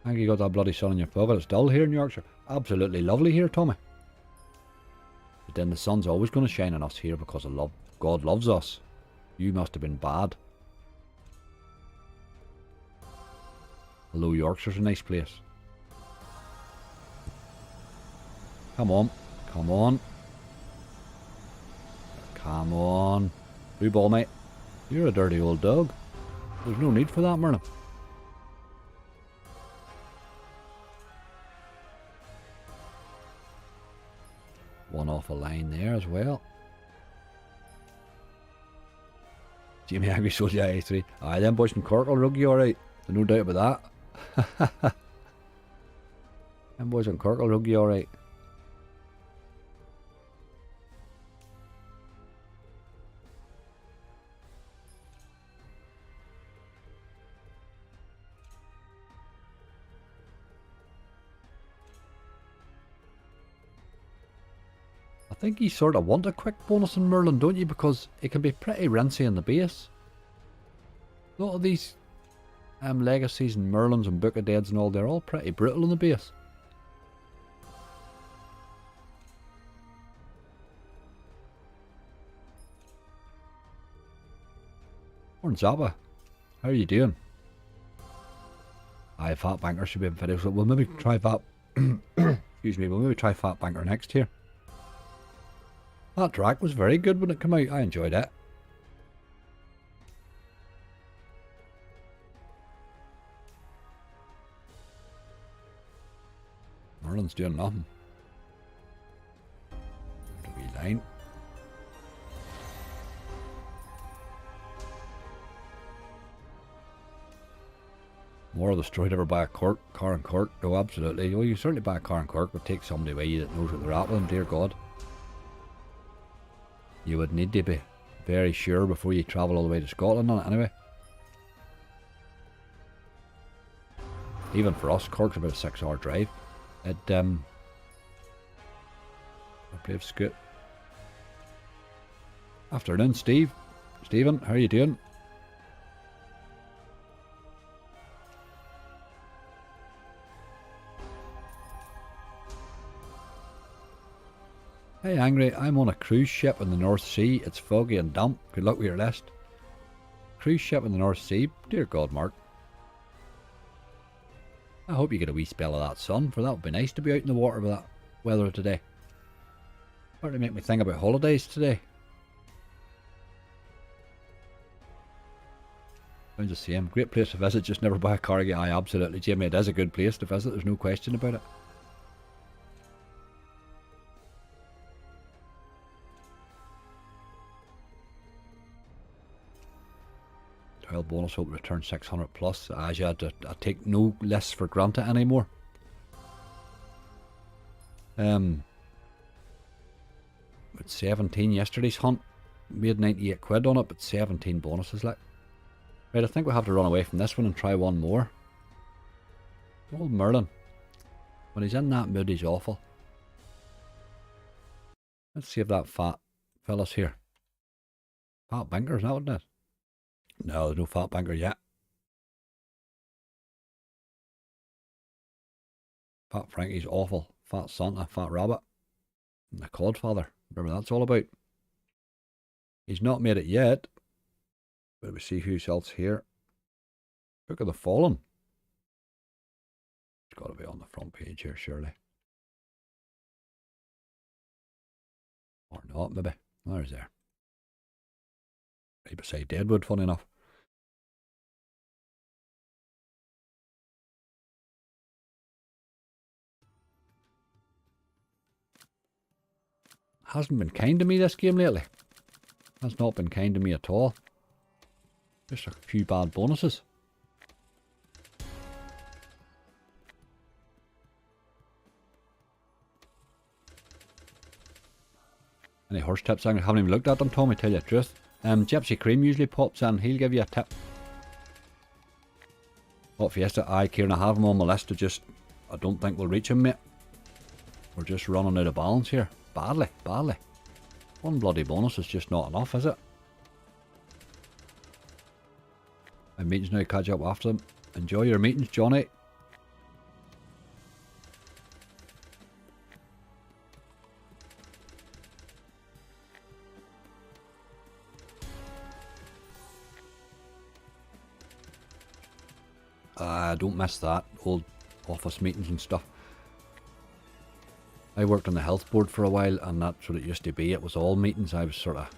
I think you got that bloody sun in your pocket. It's dull here in Yorkshire. Absolutely lovely here, Tommy. But then the sun's always going to shine on us here because of love. God loves us. You must have been bad. Hello, Yorkshire's a nice place. Come on. Come on. Come on. Blue ball, mate. You're a dirty old dog. There's no need for that, Merlin. One off a line there as well. Jamie Aggie sold you A3. Aye, them boys from Cork will rug you alright. There's no doubt about that. Them boys from Cork will rug you alright. I think you sort of want a quick bonus in Merlin, don't you? Because it can be pretty rinsy in the base. A lot of these legacies and Merlins and Book of Deads and all, they're all pretty brutal in the base. Morning, Zappa. How are you doing? Aye, Fat Banker should be in video, so we'll maybe try Fat... Excuse me, we'll maybe try Fat Banker next here. That track was very good when it came out. I enjoyed it. Merlin's doing nothing. 9. More of the story to ever buy a car in Cork. Oh, absolutely. Well, you certainly buy a car in Cork, but take somebody with you that knows what they're at with them, dear God. You would need to be very sure before you travel all the way to Scotland on it anyway. Even for us, Cork's about a 6-hour drive. I believe Scoot. Afternoon, Steve. Stephen, how are you doing? Hey Angry, I'm on a cruise ship in the North Sea. It's foggy and damp. Good luck with your list. Cruise ship in the North Sea? Dear God, Mark. I hope you get a wee spell of that sun, for that would be nice to be out in the water with that weather today. Starting to make me think about holidays today. Sounds the same. Great place to visit, just never buy a car again. Aye, absolutely, Jamie. It is a good place to visit, there's no question about it. 12 bonus, hope return 600 plus. As you had to, I take no lists for granted anymore. With 17 yesterday's hunt, made 98 quid on it, but 17 bonuses like. Right, I think we'll have to run away from this one and try one more. Old Merlin. When he's in that mood, he's awful. Let's see if that fat fella's here. Fat banker, is that what it is? No, there's no fat banker yet. Fat Frankie's awful. Fat Santa, Fat Rabbit. And the Codfather. Remember that's all about. He's not made it yet. But we see who's else here. Book of the Fallen. It's got to be on the front page here, surely. Or not, maybe. There's there. Right beside Deadwood, funny enough. Hasn't been kind to me this game lately. Has not been kind to me at all. Just a few bad bonuses. Any horse tips? I haven't even looked at them, Tommy, tell you the truth. Gypsy Cream usually pops in. He'll give you a tip. Hot Fiesta, aye, Kieran, I have him on my list to just... I don't think we'll reach him, mate. We're just running out of balance here. Badly, badly. One bloody bonus is just not enough, is it? My meetings now, catch up after them. Enjoy your meetings, Johnny. Don't miss that. Old office meetings and stuff. I worked on the health board for a while, and that's what it used to be. It was all meetings. I was sort of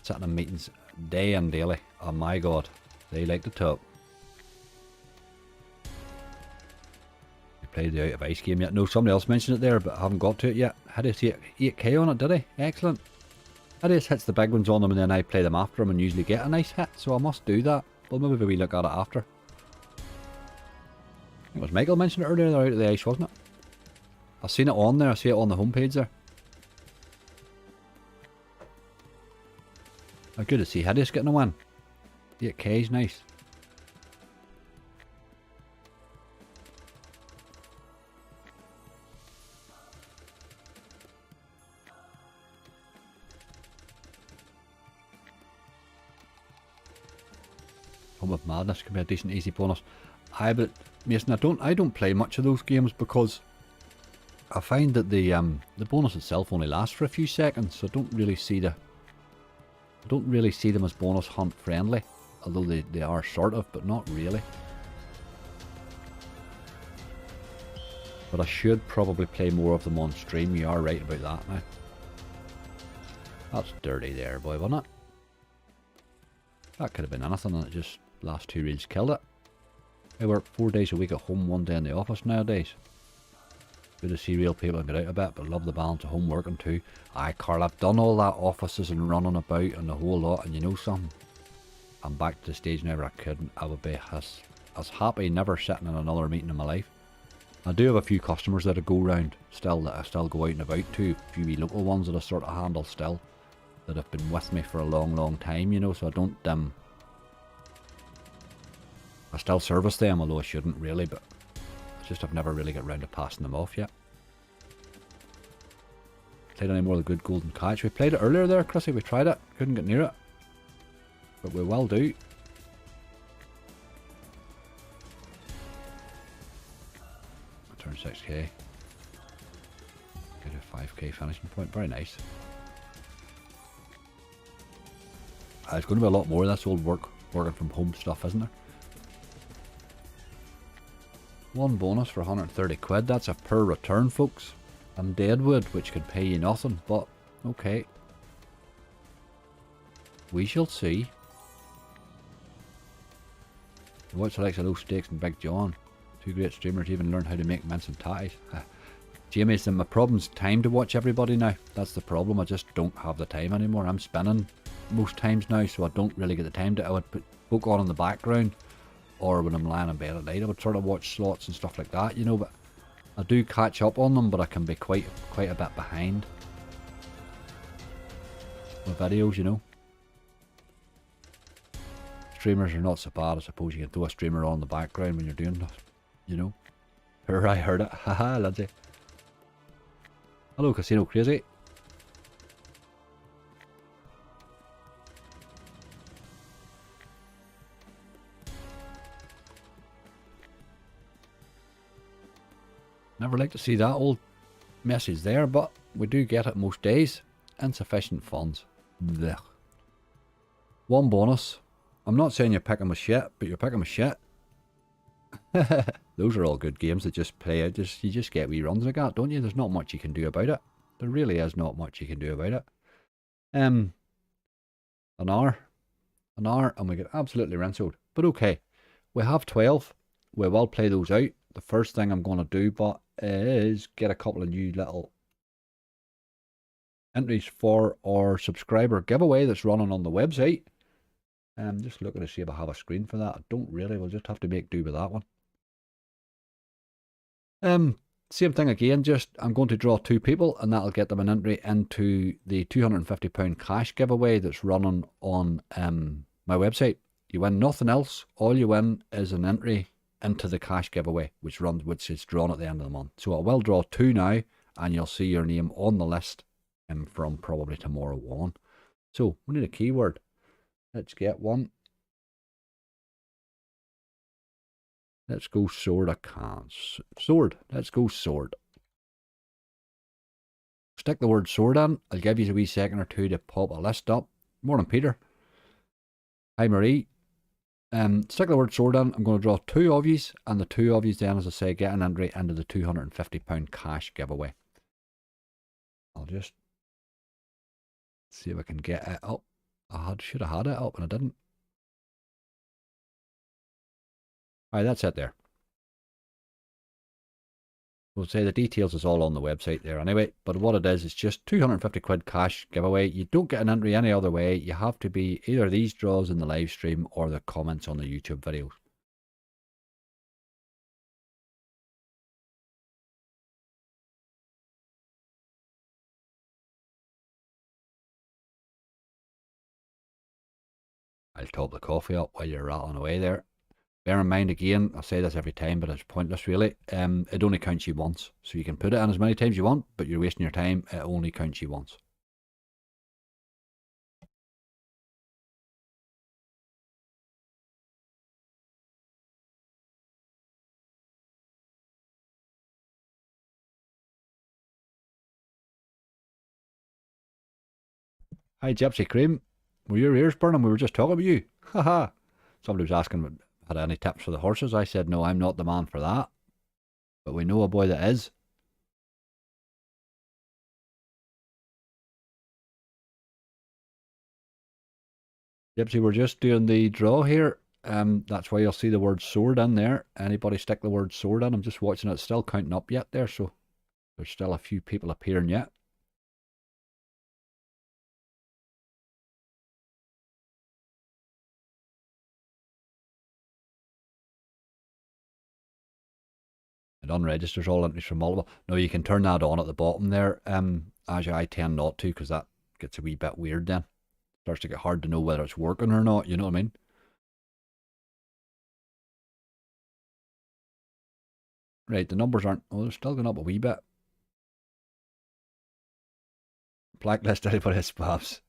sitting in meetings day and daily. Oh my God, they like to talk. You played the Out of Ice game yet? No, somebody else mentioned it there, but I haven't got to it yet. Had to see 8k on it, did he? Excellent. Hideous hits the big ones on them, and then I play them after them and usually get a nice hit, so I must do that. But maybe we look at it after. I think it was Michael mentioned it earlier, they're Out of the Ice, wasn't it? I've seen it on there, I see it on the homepage there. Oh, good to see Hideous getting a win. 8k is nice. Home of Madness could be a decent easy bonus. Aye, but Mason, I don't play much of those games because I find that the bonus itself only lasts for a few seconds, so I don't really see them as bonus hunt friendly, although they are sort of, but not really. But I should probably play more of them on stream. You are right about that now. That's dirty there, boy, wasn't it? That could have been anything, and it just last 2 reels killed it. I work 4 days a week at home, 1 day in the office nowadays. Good to see real people and get out a bit, but love the balance of home working too. Aye, Carl, I've done all that offices and running about and the whole lot, and you know something? I'm back to the stage now where I couldn't. I would be as happy never sitting in another meeting in my life. I do have a few customers that I go round still, that I still go out and about to. A few wee local ones that I sort of handle still, that have been with me for a long, long time, you know, so I don't, I still service them, although I shouldn't really, but it's just I've never really got round to passing them off yet. Played any more of the good golden catch? We played it earlier there, Chrissy, we tried it, couldn't get near it. But we will do. I turned 6k. Get a 5k finishing point, very nice. There's going to be a lot more of this old working from home stuff, isn't there? One bonus for 130 quid, that's a per return, folks. And Deadwood, which could pay you nothing, but okay. We shall see. Watch the likes of Low Stakes and Big John. Two great streamers even learn how to make mince and tatties. Jamie's my problem's time to watch everybody now. That's the problem, I just don't have the time anymore. I'm spinning most times now, so I don't really get the time to. I would put folk on in the background, or when I'm lying in bed at night I would sort of watch slots and stuff like that, you know, but I do catch up on them, but I can be quite a bit behind with videos, you know. Streamers are not so bad, I suppose. You can throw a streamer on the background when you're doing that, you know. Here, I heard it. Haha, Lindsay. Hello, Casino Crazy. Never like to see that old message there, but we do get it most days. Insufficient funds. Blech. One bonus. I'm not saying you're picking my shit, but you're picking my shit. Those are all good games that just play out. You just get wee runs like that, don't you? There's not much you can do about it. There really is not much you can do about it. An hour, and we get absolutely rinsed. But okay, we have 12. We will play those out. The first thing I'm going to do, but is get a couple of new little entries for our subscriber giveaway that's running on the website. I'm just looking to see if I have a screen for that. I don't really. We'll just have to make do with that one. Same thing again. Just I'm going to draw 2 people, and that'll get them an entry into the £250 cash giveaway that's running on my website. You win nothing else. All you win is an entry into the cash giveaway, which is drawn at the end of the month. So I will draw 2 now, and you'll see your name on the list from probably tomorrow on. So we need a keyword. Let's get one. Let's go sword. I can't. Sword. Let's go sword. Stick the word sword in. I'll give you a wee second or two to pop a list up. Morning, Peter. Hi, Marie. Stick the word sword in. I'm going to draw 2 of yous, and the 2 of yous then, as I say, get an entry into the £250 cash giveaway. I'll just see if I can get it up. Should have had it up, and I didn't. Alright, that's it there. We'll say the details is all on the website there anyway, but what it is, it's just 250 quid cash giveaway. You don't get an entry any other way. You have to be either these draws in the live stream or the comments on the YouTube videos. I'll top the coffee up while you're rattling away there. Bear in mind again, I say this every time, but it's pointless really. It only counts you once. So you can put it in as many times you want, but you're wasting your time. It only counts you once. Hi Gypsy Cream. Were your ears burning? We were just talking about you. Haha. Somebody was asking, had any tips for the horses? I said, no, I'm not the man for that. But we know a boy that is. Gypsy, we're just doing the draw here. That's why you'll see the word sword in there. Anybody stick the word sword in? I'm just watching it. It's still counting up yet there, so There's still a few people appearing yet. It unregisters all entries from multiple. No, you can turn that on at the bottom there. As I tend not to, because that gets a wee bit weird then. Starts to get hard to know whether it's working or not, you know what I mean? Right, the numbers aren't... Oh, they're still going up a wee bit. Blacklist anybody that spams.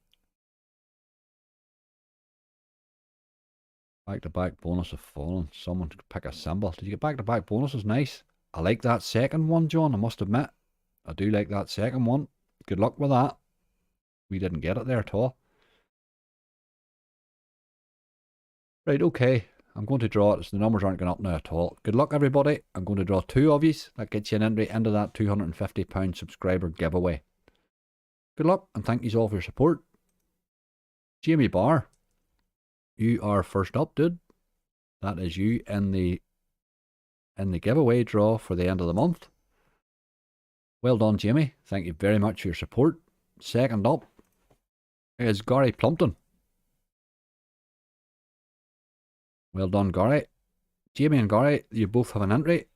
Back-to-back bonus have fallen. Someone could pick a symbol. Did you get back-to-back bonuses? Nice. I like that second one, John, I must admit. I do like that second one. Good luck with that. We didn't get it there at all. Right, okay. I'm going to draw it. So the numbers aren't going up now at all. Good luck, everybody. I'm going to draw 2 of yous. That gets you an entry into that £250 subscriber giveaway. Good luck, and thank you all for your support. Jamie Barr, you are first up, dude. That is you in the giveaway draw for the end of the month. Well done, Jamie. Thank you very much for your support. Second up is Gary Plumpton. Well done, Gary. Jamie and Gary, you both have an entry.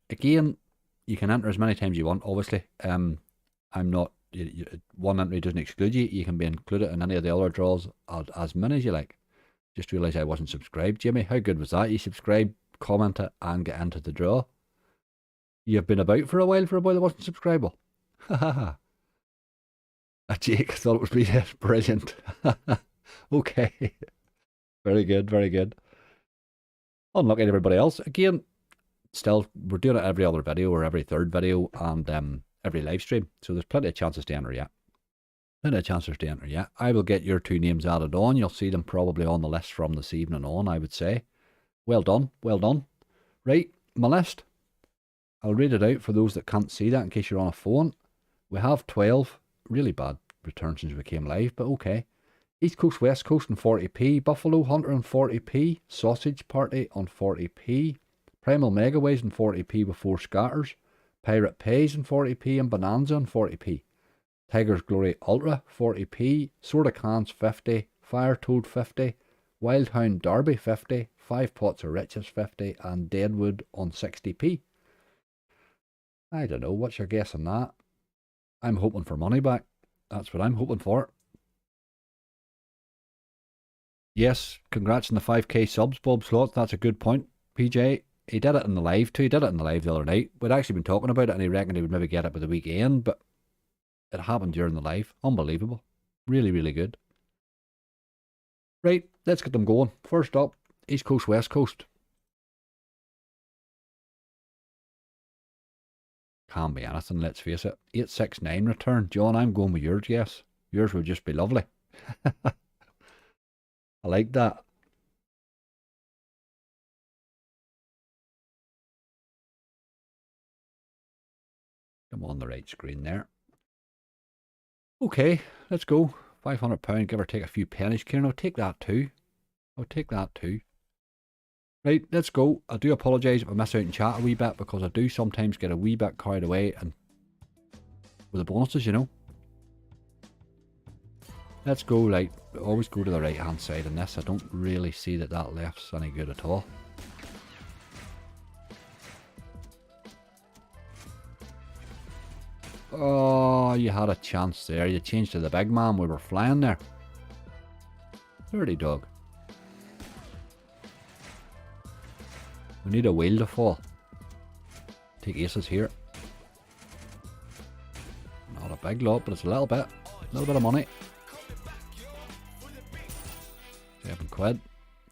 Again, you can enter as many times you want, obviously. I'm not... one entry doesn't exclude you. You can be included in any of the other draws as many as you like. Just realised I wasn't subscribed. Jamie, how good was that? You subscribe, comment it, and get into the draw. You've been about for a while for a boy that wasn't subscribable. Ha ha ha. Jake, I thought it was really brilliant. Okay. Very good, very good. Unlucky to everybody else. Again, still, we're doing it every other video or every third video and every live stream. So there's plenty of chances to enter yet. Plenty of chances to enter yet. I will get your 2 names added on. You'll see them probably on the list from this evening on, I would say. Well done, well done. Right, my list. I'll read it out for those that can't see that in case you're on a phone. We have 12. Really bad return since we came live, but okay. East Coast, West Coast on 40p. Buffalo Hunter on 40p. Sausage Party on 40p. Primal Megaways on 40p before scatters. Pirate Pays on 40p and Bonanza on 40p. Tiger's Glory Ultra 40p. Sorta Cans 50. Fire Toad 50. Wildhound Derby 50. 5 Pots of Riches 50. And Deadwood on 60p. I don't know, what's your guess on that? I'm hoping for money back. That's what I'm hoping for. Yes, congrats on the 5k subs, Bob Slots. That's a good point. PJ, he did it in the live too. He did it in the live the other night. We'd actually been talking about it and he reckoned he would maybe get it by the weekend, but it happened during the live. Unbelievable. Really, really good. Right, let's get them going. First up, East Coast, West Coast. Can't be anything, let's face it. 869 return. John, I'm going with yours, yes. Yours would just be lovely. I like that. I'm on the right screen there. Okay, let's go. £500, give or take a few pennies. Kieran, I'll take that too. I'll take that too. Right, let's go. I do apologise if I miss out in chat a wee bit because I do sometimes get a wee bit carried away and with the bonuses, you know. Let's go, like, always go to the right hand side in this. I don't really see that left's any good at all. Oh, you had a chance there. You changed to the big man. We were flying there. Dirty dog. We need a wheel to fall. Take aces here. Not a big lot, but it's a little bit. A little bit of money. £7.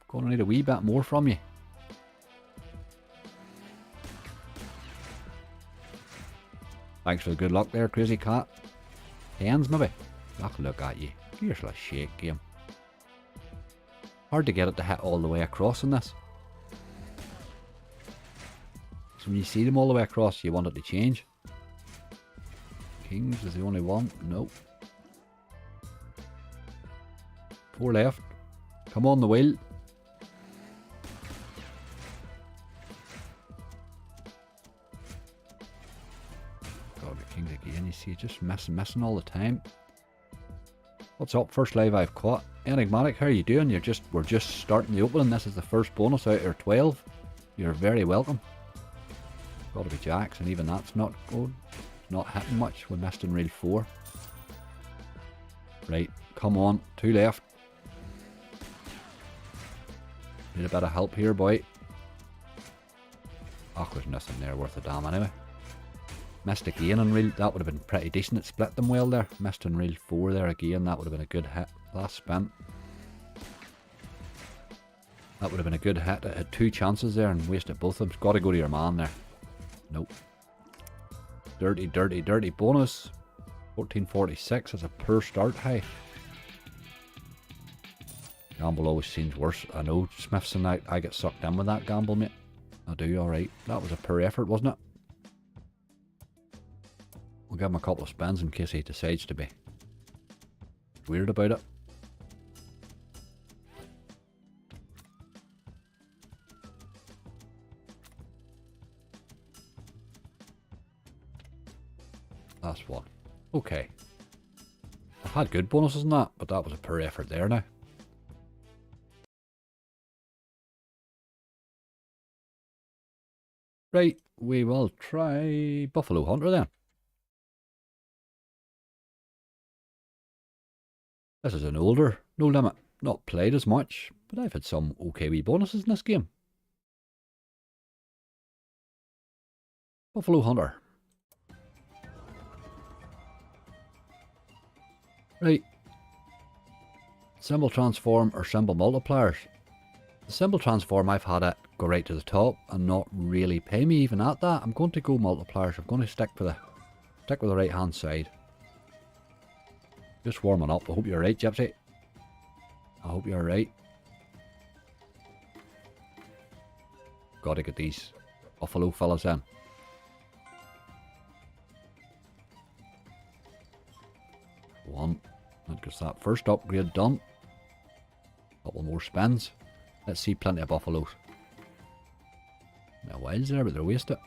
Gonna need a wee bit more from you. Thanks for the good luck there, Crazy Cat. Hands maybe. Look at you. You're a shake game. Hard to get it to hit all the way across in this. So when you see them all the way across, you want it to change. Kings is the only one. Nope. 4 left. Come on the wheel. God, the just missing all the time. What's up? First live I've caught. Enigmatic, how are you doing? We're just starting the opening. This is the first bonus out of 12. You're very welcome. Got to be jacks, and even that's not good. It's not hitting much. We missed in reel 4. Right, come on. 2 left. Need a bit of help here, boy. Oh, there's nothing there worth a damn anyway. Missed again in reel. That would have been pretty decent. It split them well there. Missed in reel 4 there again. That would have been a good hit. Last spin. That would have been a good hit. It had 2 chances there and wasted both of them. Got to go to your man there. Nope. Dirty bonus. 1446 is a poor start. Hey. Gamble always seems worse. I know, Smithson, I get sucked in with that gamble, mate. I do, alright. That was a poor effort, wasn't it? We'll give him a couple of spins in case he decides to be weird about it. Last one. Okay. I've had good bonuses in that, but that was a poor effort there now. Right, we will try Buffalo Hunter then. This is an older, no limit, not played as much, but I've had some okay wee bonuses in this game. Buffalo Hunter. Right. Symbol transform or symbol multipliers. The symbol transform, I've had it go right to the top and not really pay me even at that. I'm going to go multipliers. I'm going to stick with the right hand side. Just warming up. I hope you're right, Gypsy. I hope you're right. Gotta get these Buffalo fellas in. One. That gets that first upgrade done. Couple more spins. Let's see, plenty of Buffaloes. No wilds there, but they're wasted.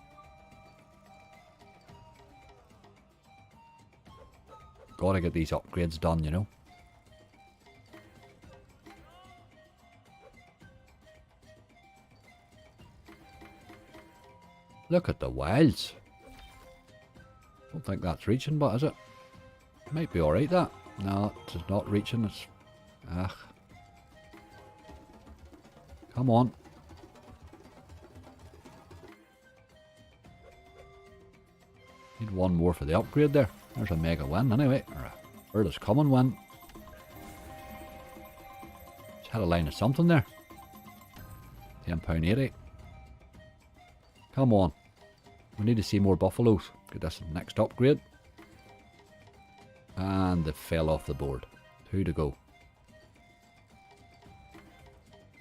Gotta get these upgrades done, you know. Look at the wilds. Don't think that's reaching, but is it? Might be alright, that. No, it's not reaching. It's... Ugh. Come on. Need one more for the upgrade there. There's a mega win anyway. Or a furthest common win. Just had a line of something there. £10.80. Come on. We need to see more Buffaloes. Get this next upgrade. And they fell off the board. 2 to go.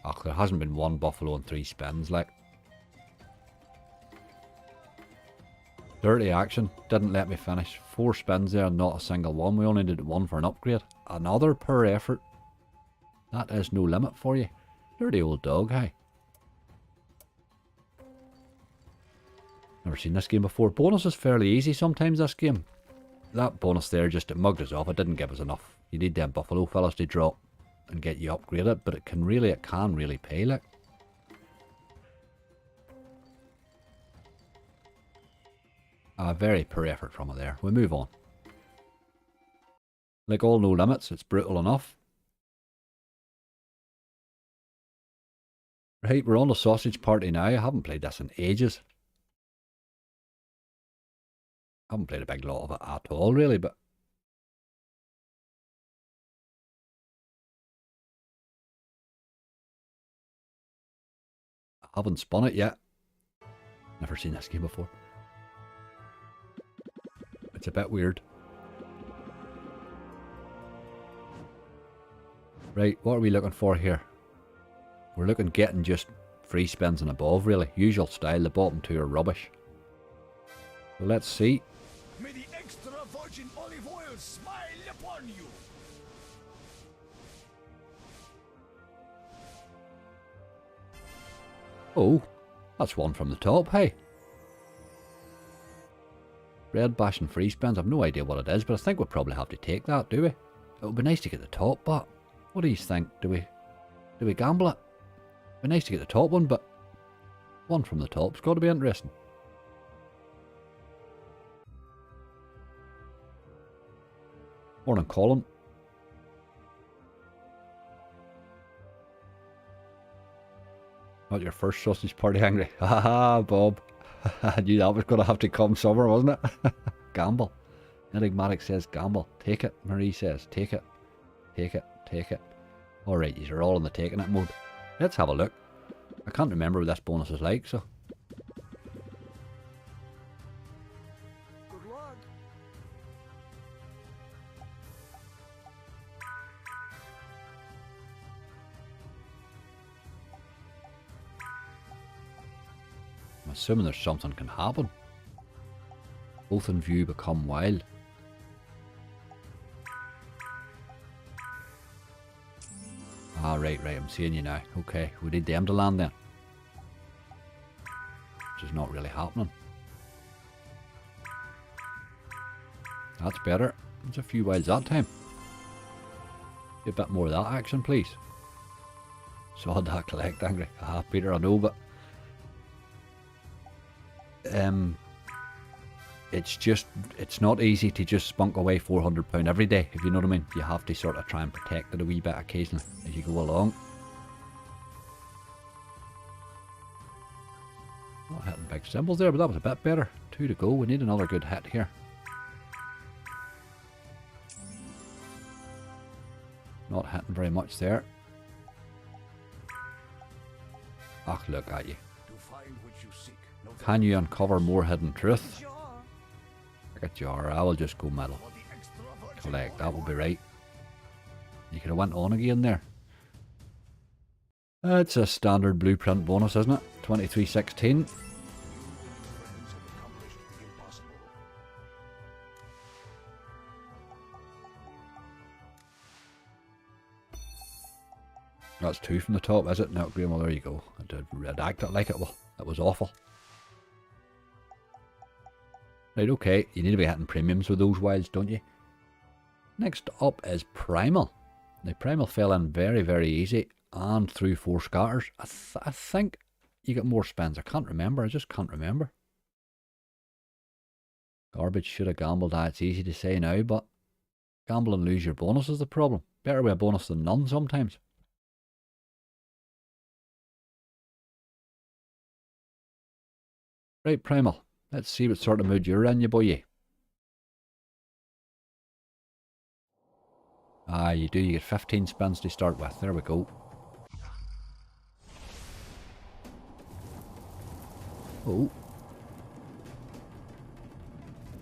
Oh, there hasn't been one Buffalo in 3 spins, like. Dirty action. Didn't let me finish. 4 spins there, not a single one. We only did 1 for an upgrade. Another poor effort. That is no limit for you. Dirty old dog, hey. Never seen this game before. Bonus is fairly easy sometimes, this game. That bonus there just it mugged us off. It didn't give us enough. You need them Buffalo fellas to drop and get you upgraded, but it can really pay, like. A very poor effort from it there. We move on. Like all no limits, it's brutal enough. Right, we're on the sausage party now. I haven't played this in ages. I haven't played a big lot of it at all, really, but I haven't spun it yet. Never seen this game before. It's a bit weird. Right, what are we looking for here? We're looking getting just free spins and above, really. Usual style, the bottom 2 are rubbish. So let's see. May the extra virgin olive oil smile upon you. Oh, that's one from the top, hey. Red bashing free spins. I've no idea what it is, but I think we'll probably have to take that, do we? It would be nice to get the top, but what do you think? Do we gamble it? It'd be nice to get the top one, but one from the top's got to be interesting. Morning, Colin. Not your first sausage party, angry. Haha, Bob. I knew that was going to have to come somewhere, wasn't it? Gamble. Enigmatic says gamble. Take it. Marie says take it. Take it. Take it. Alright, these are all in the taking it mode. Let's have a look. I can't remember what this bonus is like, so. Good luck. I'm assuming there's something can happen. Both in view become wild. Ah, right, I'm seeing you now. Okay, we need them to land then. Which is not really happening. That's better. There's a few wilds that time. A bit more of that action, please. Saw that collect, angry. Ah, Peter, I know, but it's not easy to just spunk away £400 every day, if you know what I mean. You have to sort of try and protect it a wee bit occasionally as you go along. Not hitting big symbols there, but that was a bit better. 2 to go. We need another good hit here. Not hitting very much there. Ach, look at you. To find what you seek. No Can you uncover more hidden truth? jar. Like a jar. I will just go middle. For the extra virgin Collect. That olive will be oil. right. You could have went on again there. It's a standard blueprint bonus, isn't it? 2316. Friends have accomplished the impossible. That's 2 from the top, is it? No, Graham, well, there you go. I did redact it like it. Well, that was awful. Right, okay. You need to be hitting premiums with those wilds, don't you? Next up is Primal. Now, Primal fell in very, very easy and through 4 scatters. I think you get more spins. I can't remember. I just can't remember. Garbage, should have gambled. It's easy to say now, but gamble and lose your bonus is the problem. Better with a bonus than none sometimes. Right, Primal. Let's see what sort of mood you're in, you boy. Ah, you do. You get 15 spins to start with. There we go. Oh.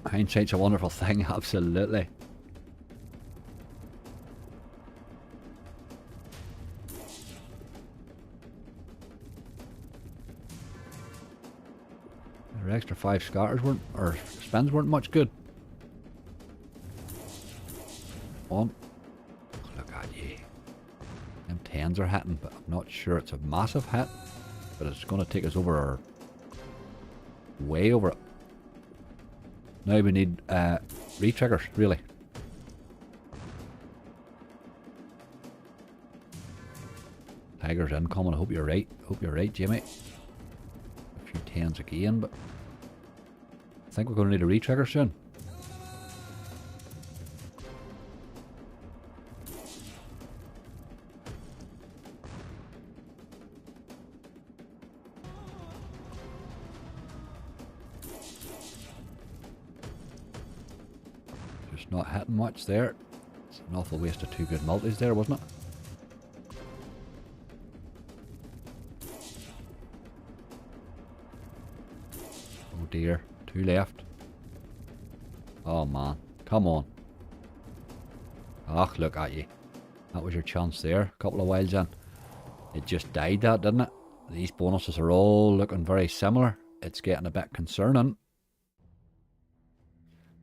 Hindsight's a wonderful thing, absolutely. Their extra 5 scatters weren't, or spins weren't much good. On. Look at you. Them 10s are hitting, but I'm not sure it's a massive hit. But it's going to take us over our... way over it. Now we need re-triggers, really. Tiger's incoming. I hope you're right. Hope you're right, Jimmy. A few 10s again, but I think we're going to need a re-trigger soon. Just not hitting much there. It's an awful waste of 2 good multis there, wasn't it? Oh dear, 2 left. Oh man, come on. Ach, look at you. That was your chance there, a couple of wilds in. It just died that, didn't it? These bonuses are all looking very similar. It's getting a bit concerning.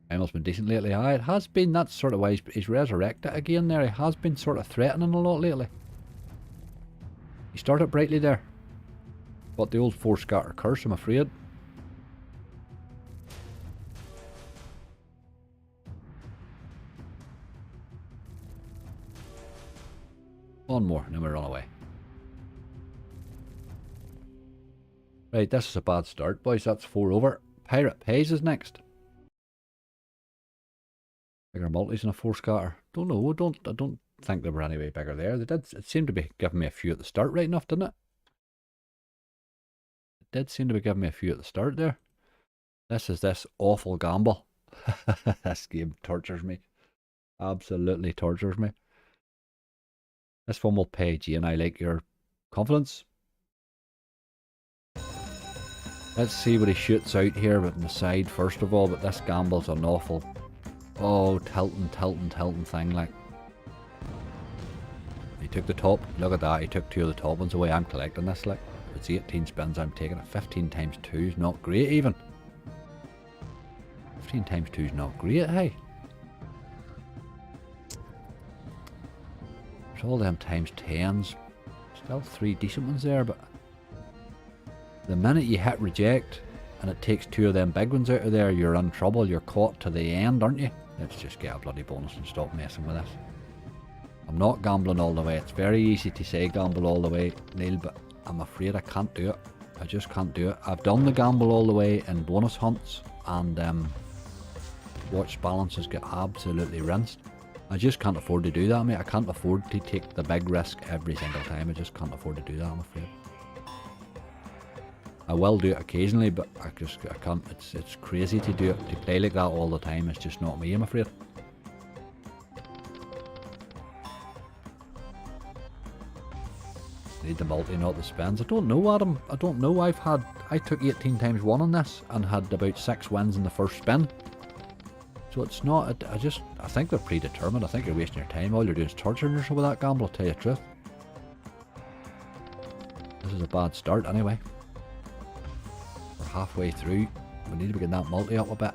Primal's been decent lately. Aye, it has been. That's sort of why he's resurrected again there. He has been sort of threatening a lot lately. He started brightly there. But the old 4 scatter curse, I'm afraid. One more, and then we run away. Right, this is a bad start, boys. That's 4 over. Pirate Pays is next. Bigger multis and a 4 scatter. Don't know. I don't think they were any way bigger there. They did. It seemed to be giving me a few at the start, right enough, didn't it? It did seem to be giving me a few at the start there. This is this awful gamble. This game tortures me. Absolutely tortures me. This one will pay Jane. I like your confidence. Let's see what he shoots out here with the side first of all, but this gamble's an awful, tilting thing like. He took the top, look at that, he took 2 of the top ones away. I'm collecting this like. If it's 18 spins, I'm taking it. 15 times 2 is not great even. 15 times 2 is not great, hey. There's all them times 10s. Still 3 decent ones there, but the minute you hit reject and it takes 2 of them big ones out of there, you're in trouble. You're caught to the end, aren't you? Let's just get a bloody bonus and stop messing with this. I'm not gambling all the way. It's very easy to say gamble all the way, Neil, but I'm afraid I can't do it. I just can't do it. I've done the gamble all the way in bonus hunts and watch balances get absolutely rinsed. I just can't afford to do that, mate. I can't afford to take the big risk every single time. I just can't afford to do that, I'm afraid. I will do it occasionally, but I can't. It's crazy to do it. To play like that all the time, it's just not me, I'm afraid. Need the multi, not the spins. I don't know, Adam. I don't know. I took 18 times 1 on this and had about 6 wins in the first spin. So it's not, I think they're predetermined. I think you're wasting your time. All you're doing is torturing yourself with that gamble, I'll tell you the truth. This is a bad start anyway. We're halfway through. We need to be getting that multi up a bit.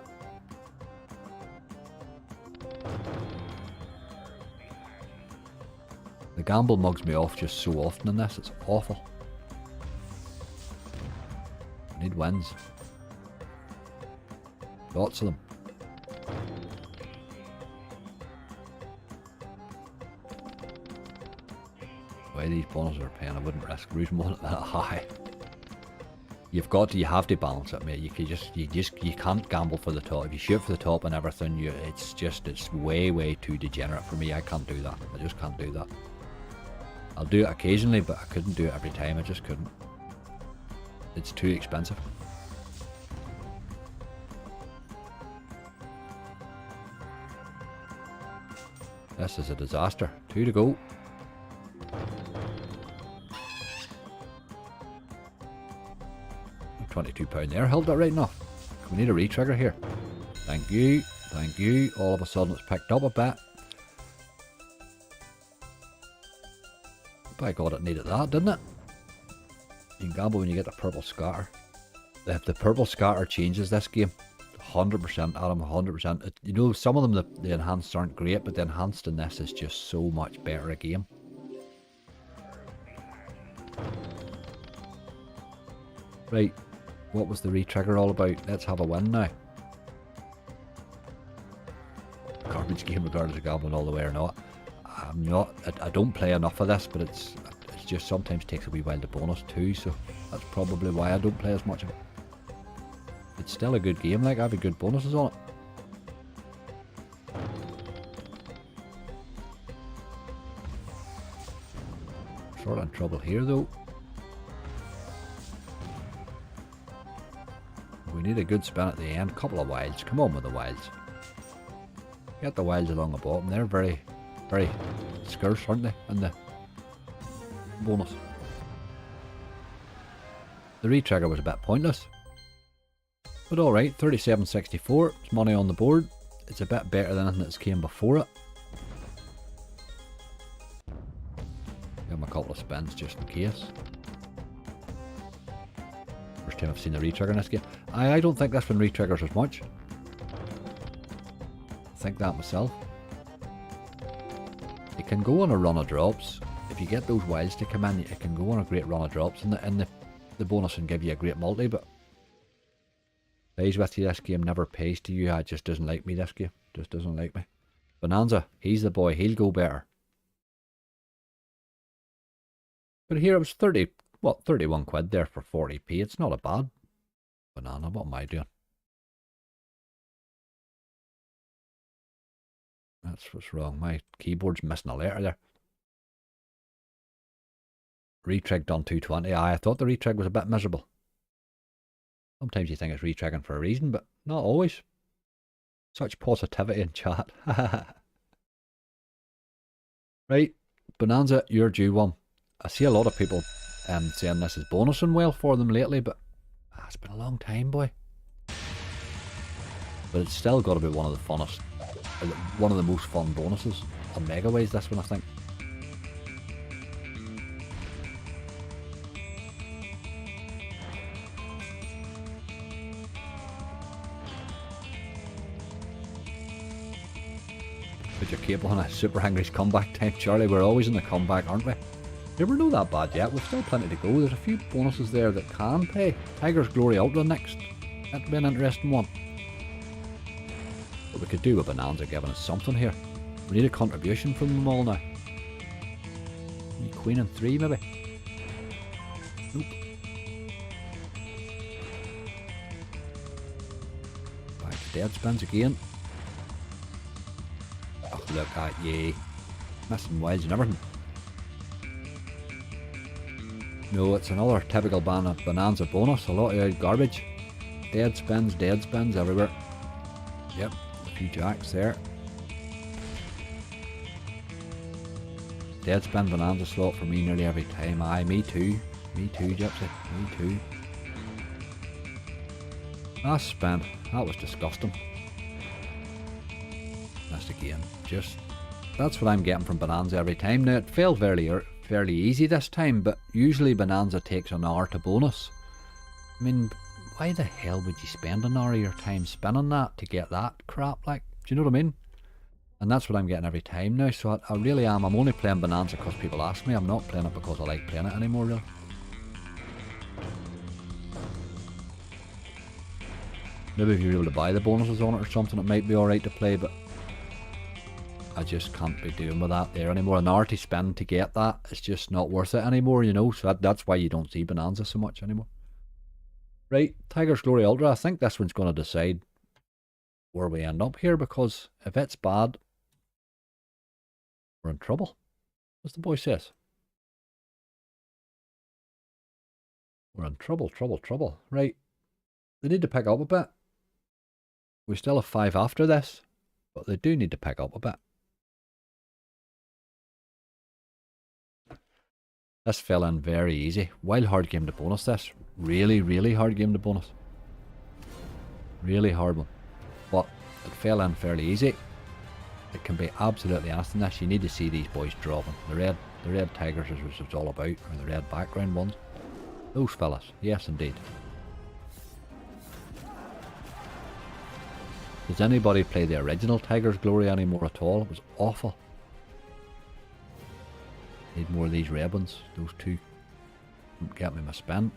The gamble mugs me off just so often in this, it's awful. I need wins. Lots of them. The way these bonuses are paying, I wouldn't risk losing one at that high. You have to balance it, mate. You can't gamble for the top. If you shoot for the top and everything, it's way too degenerate for me. I can't do that. I just can't do that. I'll do it occasionally, but I couldn't do it every time. I just couldn't. It's too expensive. This is a disaster. 2 to go. £22 there. Held that right enough. We need a re-trigger here. Thank you. Thank you. All of a sudden it's picked up a bit. By God, it needed that, didn't it? You can gamble when you get the purple scatter. If the purple scatter changes this game, 100%, Adam, 100%. You know, some of them, the enhanced aren't great, but the enhanced in this is just so much better a game. Right, what was the re-trigger all about? Let's have a win now. Garbage game regardless of gambling all the way or not. I don't play enough of this, but it's just sometimes takes a wee while to bonus too, so that's probably why I don't play as much of it. It's still a good game, like I have good bonuses on it. Sort of in trouble here though. We need a good spin at the end, couple of wilds, come on with the wilds. Get the wilds along the bottom, they're very scarce, aren't they, in the bonus. The re-trigger was a bit pointless. But alright, 37.64, it's money on the board. It's a bit better than anything that's came before it. Give him a couple of spins just in case. First time I've seen the re-trigger in this game. I don't think this one re-triggers as much. I think that myself. It can go on a run of drops. If you get those wilds to come in, it can go on a great run of drops in the bonus and give you a great multi, but plays with you, this game never pays to you. It just doesn't like me, this game. Just doesn't like me. Bonanza, he's the boy, he'll go better. But here it was 30, what, 31 quid there for 40p. It's not a bad banana. What am I doing? That's what's wrong. My keyboard's missing a letter there. Retrig done 220. I thought the retrig was a bit miserable. Sometimes you think it's retrigging for a reason, but not always. Such positivity in chat. Right, Bonanza, you're due one. I see a lot of people saying this is bonusing well for them lately, but it's been a long time, boy. But it's still got to be one of the funnest, one of the most fun bonuses on Megaways, this one, I think. Put your cable on a Super Hungry's comeback time, Charlie. We're always in the comeback, aren't we? Yeah, we're not that bad yet. We've still plenty to go. There's a few bonuses there that can pay. Tiger's Glory Ultra next. That'd be an interesting one. But we could do a Bonanza giving us something here. We need a contribution from them all now. Queen and 3 maybe. Nope. Back to dead spins again. Oh, look at you. Missing wilds and everything. No, it's another typical Bonanza bonus. A lot of garbage. Dead spins everywhere. Yep, a few jacks there. Dead spin Bonanza slot for me nearly every time. Aye, me too. Me too, Gypsy. Me too. Last spin. That was disgusting. Missed again. Just, that's what I'm getting from Bonanza every time. Now, it felt fairly easy this time, but usually Bonanza takes an hour to bonus. I mean, why the hell would you spend an hour of your time spinning that to get that crap? Like, do you know what I mean? And that's what I'm getting every time now, so I really am. I'm only playing Bonanza because people ask me. I'm not playing it because I like playing it anymore, really. Maybe if you're able to buy the bonuses on it or something, it might be alright to play, but I just can't be doing with that there anymore. An hour to spend to get that, it's just not worth it anymore, you know, so that's why you don't see Bonanza so much anymore. Right, Tiger's Glory Ultra, I think this one's going to decide where we end up here, because if it's bad, we're in trouble. As the boy says. We're in trouble. Right, they need to pick up a bit. We still have 5 after this, but they do need to pick up a bit. This fell in very easy. Wild hard game to bonus this. Really hard game to bonus. Really hard one. But it fell in fairly easy. It can be absolutely anything this. You need to see these boys dropping. The red tigers is what it's all about, or the red background ones. Those fellas, yes indeed. Does anybody play the original Tiger's Glory anymore at all? It was awful. Need more of these red ones. Those two don't get me my spin.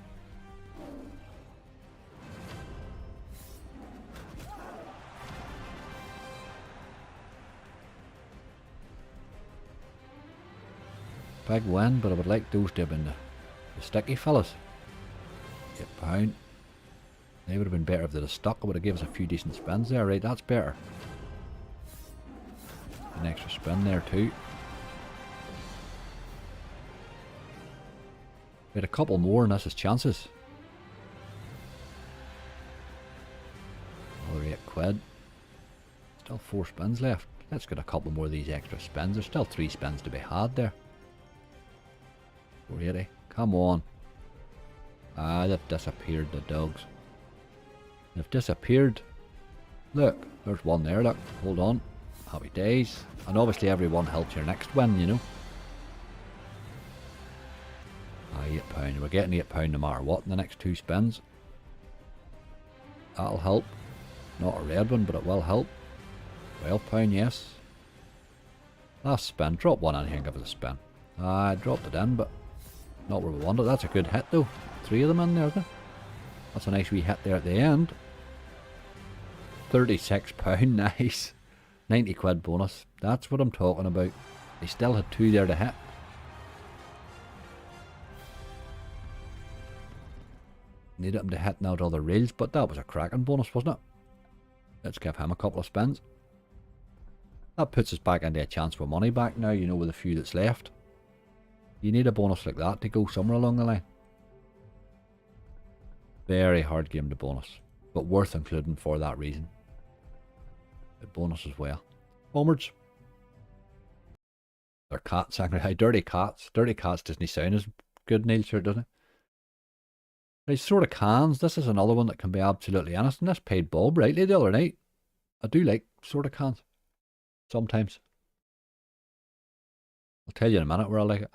Big win, but I would like those to have been the sticky fellas. £8. They would have been better if they'd have stuck. It would have given us a few decent spins there. Right, that's better. An extra spin there too. We had a couple more and this is chances. Another £8. Still 4 spins left. Let's get a couple more of these extra spins. There's still 3 spins to be had there. 480. Come on. Ah, they've disappeared, the dogs. They've disappeared. Look, there's one there, look. Hold on. Happy days. And obviously everyone helps your next win, you know. Ah, £8. We're getting £8 no matter what in the next 2 spins. That'll help. Not a red one, but it will help. £12, yes. Last spin. Drop one in here and give it a spin. Ah, I dropped it in, but not where we wanted. That's a good hit though. 3 of them in there, isn't it? That's a nice wee hit there at the end. £36, nice. 90 quid bonus. That's what I'm talking about. They still had 2 there to hit. Needed him to hit out other reels, but that was a cracking bonus, wasn't it? Let's give him a couple of spins. That puts us back into a chance for money back now, you know, with a few that's left. You need a bonus like that to go somewhere along the line. Very hard game to bonus, but worth including for that reason. The bonus as well. Onwards. They're cats, angry. Hey, dirty cats. Dirty cats doesn't sound as good, Neil, sure, doesn't it? Right, sort of cans. This is another one that can be absolutely honest. And this paid Bob rightly the other night. I do like sort of cans. Sometimes. I'll tell you in a minute where I like it.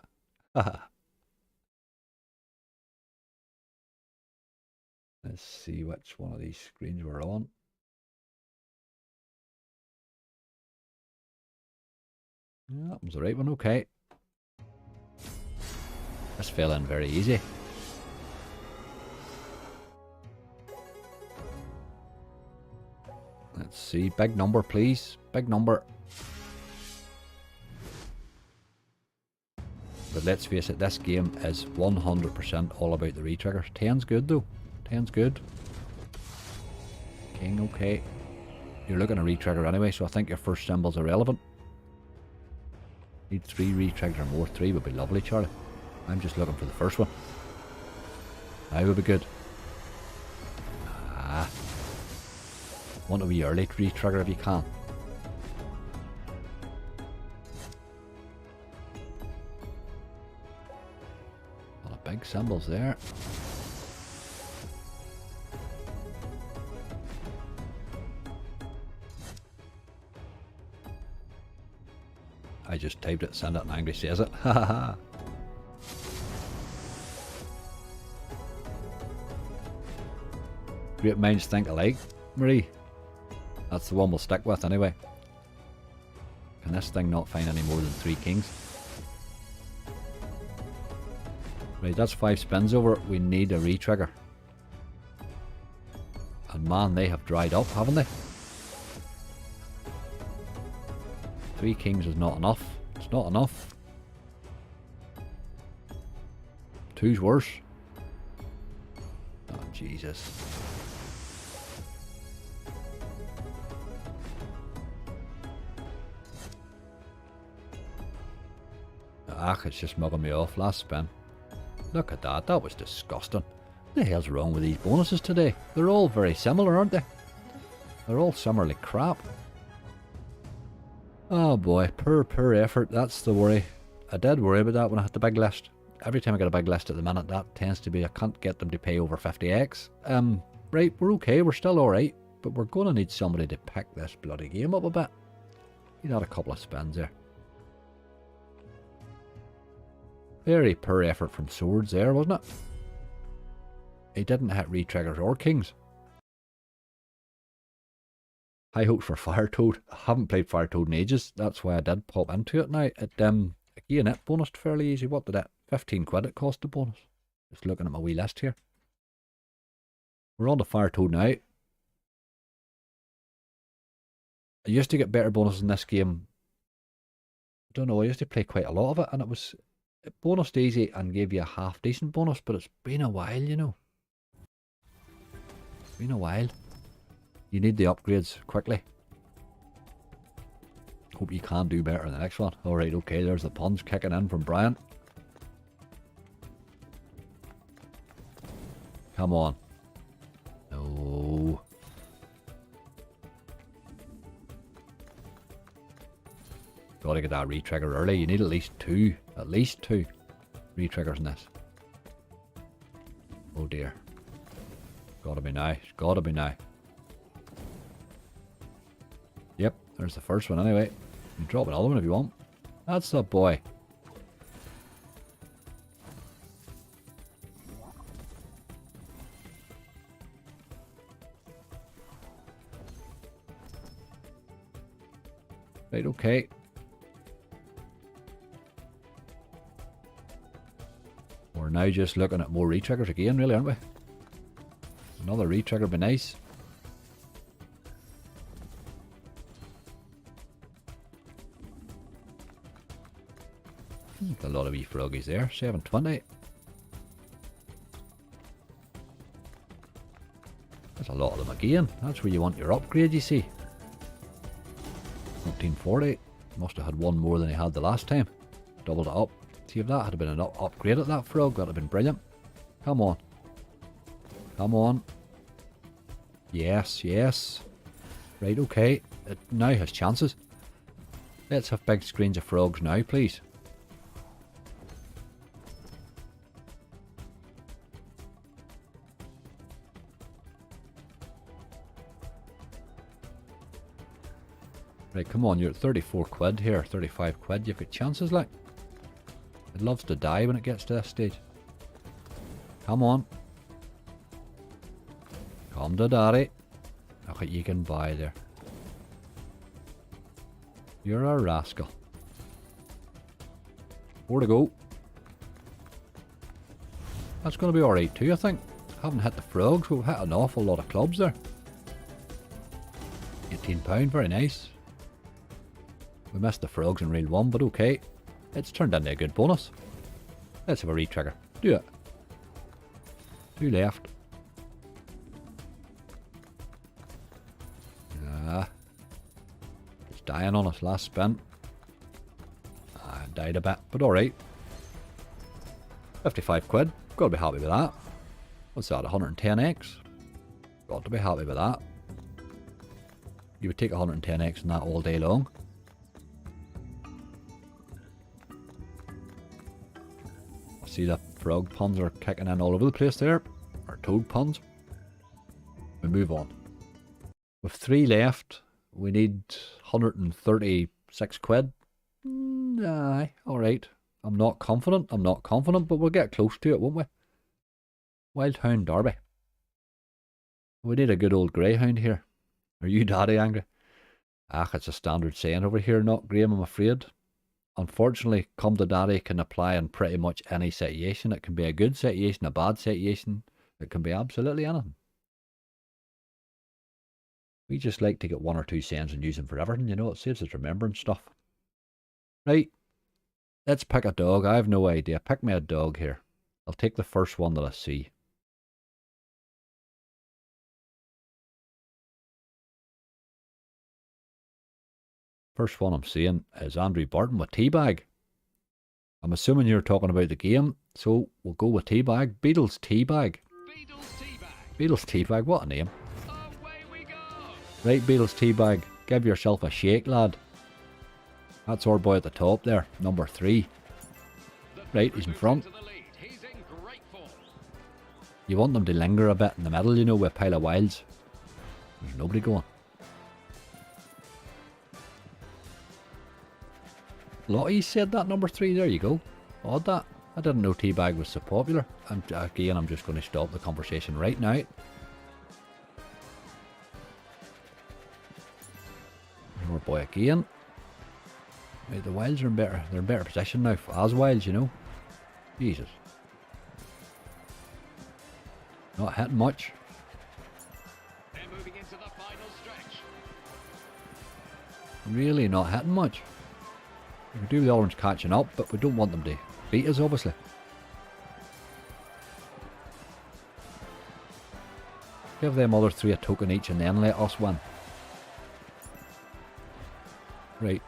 Let's see which one of these screens we're on. Yeah, that was the right one, okay. This fell in very easy. Let's see, big number please, big number. But let's face it, this game is 100% all about the re-triggers. 10's good though, 10's good. King, okay. You're looking at re-trigger anyway, so I think your first symbol's irrelevant. Need 3 re-triggers or more. 3 would be lovely, Charlie. I'm just looking for the first one. That would be good. Ah. Want a wee early re-trigger if you can. A lot of big symbols there. I just typed it, send it, and Angry says it. Ha ha ha. Great minds think alike, Marie. That's the one we'll stick with anyway. Can this thing not find any more than 3 kings? Right, that's 5 spins over. We need a re-trigger. And man, they have dried up, haven't they? 3 kings is not enough. It's not enough. 2's worse. Oh, Jesus. Ah, it's just mugging me off last spin. Look at that, that was disgusting. What the hell's wrong with these bonuses today? They're all very similar, aren't they? They're all similarly crap. Oh boy, poor effort, that's the worry. I did worry about that when I had the big list. Every time I get a big list at the minute, that tends to be I can't get them to pay over 50x. Right, we're okay, we're still alright, but we're going to need somebody to pick this bloody game up a bit. He had a couple of spins there. Very poor effort from Swords there, wasn't it? He didn't hit re-triggers or kings. High hopes for Fire Toad. I haven't played Fire Toad in ages. That's why I did pop into it now. Again, it bonused fairly easy. What did it? 15 quid it cost the bonus. Just looking at my wee list here. We're on to Fire Toad now. I used to get better bonuses in this game. I don't know, I used to play quite a lot of it, and it bonused easy and gave you a half decent bonus, but it's been a while, you know. It's been a while. You need the upgrades quickly. Hope you can do better in the next one. Alright, okay, there's the puns kicking in from Brian. Come on. No. Gotta get that re-trigger early. You need at least 2 re-triggers in this. Oh dear. Gotta be now. It's gotta be now. Yep, there's the first one anyway. You can drop another one if you want. That's the boy. Right, okay. We're now just looking at more re-triggers again, really, aren't we? Another re-trigger would be nice. A lot of wee froggies there. 720. There's a lot of them again. That's where you want your upgrade, you see. 1940. Must have had one more than he had the last time. Doubled it up. See if that had been an upgrade at that frog, that would have been brilliant. Come on. Come on. Yes, yes. Right, okay. It now has chances. Let's have big screens of frogs now, please. Right, come on, you're at 34 quid here, 35 quid. You've got chances, like. It loves to die when it gets to this stage. Come on. Come to daddy. Look what you can buy there. You're a rascal. 4 to go. That's going to be alright too, I think. Haven't hit the frogs, we've hit an awful lot of clubs there. £18, very nice. We missed the frogs in reel 1, but okay. It's turned into a good bonus. Let's have a re-trigger. Do it. 2 left. It's dying on us last spin. Died a bit, but alright. 55 quid. Got to be happy with that. What's that, 110x? Got to be happy with that. You would take 110x in that all day long. I see the frog puns are kicking in all over the place there. Or toad puns. We move on. With 3 left, we need 136 quid. Aye, alright. I'm not confident, but we'll get close to it, won't we? Wildhound Derby. We need a good old greyhound here. Are you daddy angry? It's a standard saying over here, not Graham, I'm afraid. Unfortunately, come to daddy can apply in pretty much any situation. It can be a good situation, a bad situation. It can be absolutely anything. We just like to get 1 or 2 sayings and use them for everything, you know, it saves us remembering stuff. Right, let's pick a dog. I have no idea. Pick me a dog here. I'll take the first one that I see. First one I'm seeing is Andrew Barton with Teabag. I'm assuming you're talking about the game, so we'll go with Teabag. Beatles Teabag. Beatles Teabag, what a name. Away we go. Right, Beatles Teabag, give yourself a shake, lad. That's our boy at the top there, number 3. Right, he's in front. You want them to linger a bit in the middle, you know, with a pile of wilds. There's nobody going. Lottie said that, number 3, there you go. Odd that. I didn't know Teabag was so popular. And again, I'm just going to stop the conversation right now. Our boy again. Right, the wilds are in better. They're in better position now as wilds, you know. Jesus. Not hitting much. They're moving into the final stretch. Really not hitting much. We can do the other ones catching up, but we don't want them to beat us, obviously. Give them other 3 a token each and then let us win. Right.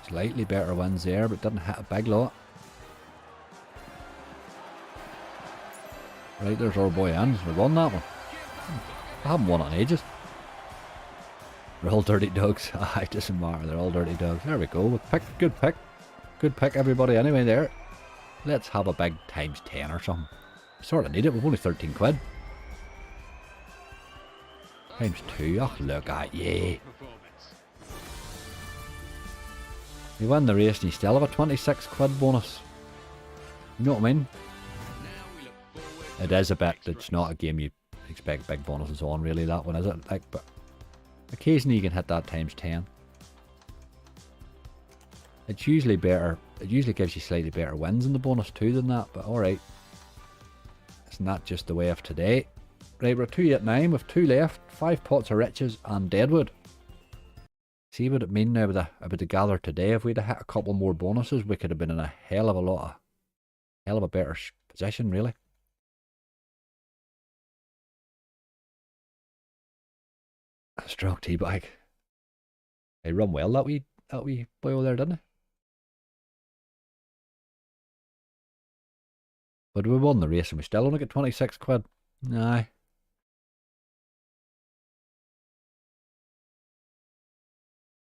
Slightly better wins there, but didn't hit a big lot. Right, there's our boy in. We won that one. I haven't won it in ages. They're all dirty dogs. It doesn't matter, they're all dirty dogs. There we go. Good pick. Good pick, everybody, anyway, there. Let's have a big times 10 or something. Sort of need it, we've only 13 quid. Times 2, oh look at you. You win the race and you still have a 26 quid bonus. You know what I mean? It is a bit, it's not a game you expect big bonuses on really, that one, is it? Like, but occasionally you can hit that times 10. It's usually better, it usually gives you slightly better wins in the bonus too than that, but alright. It's not just the way of today. Right, we're at 289 with 2 left, 5 pots of riches and Deadwood. See what it mean now about the gather today. If we'd have hit a couple more bonuses, we could have been in a hell of a better position, really. Struck tea bag. He run well that wee boy over there, didn't he? But we won the race and we still only get 26 quid. Aye.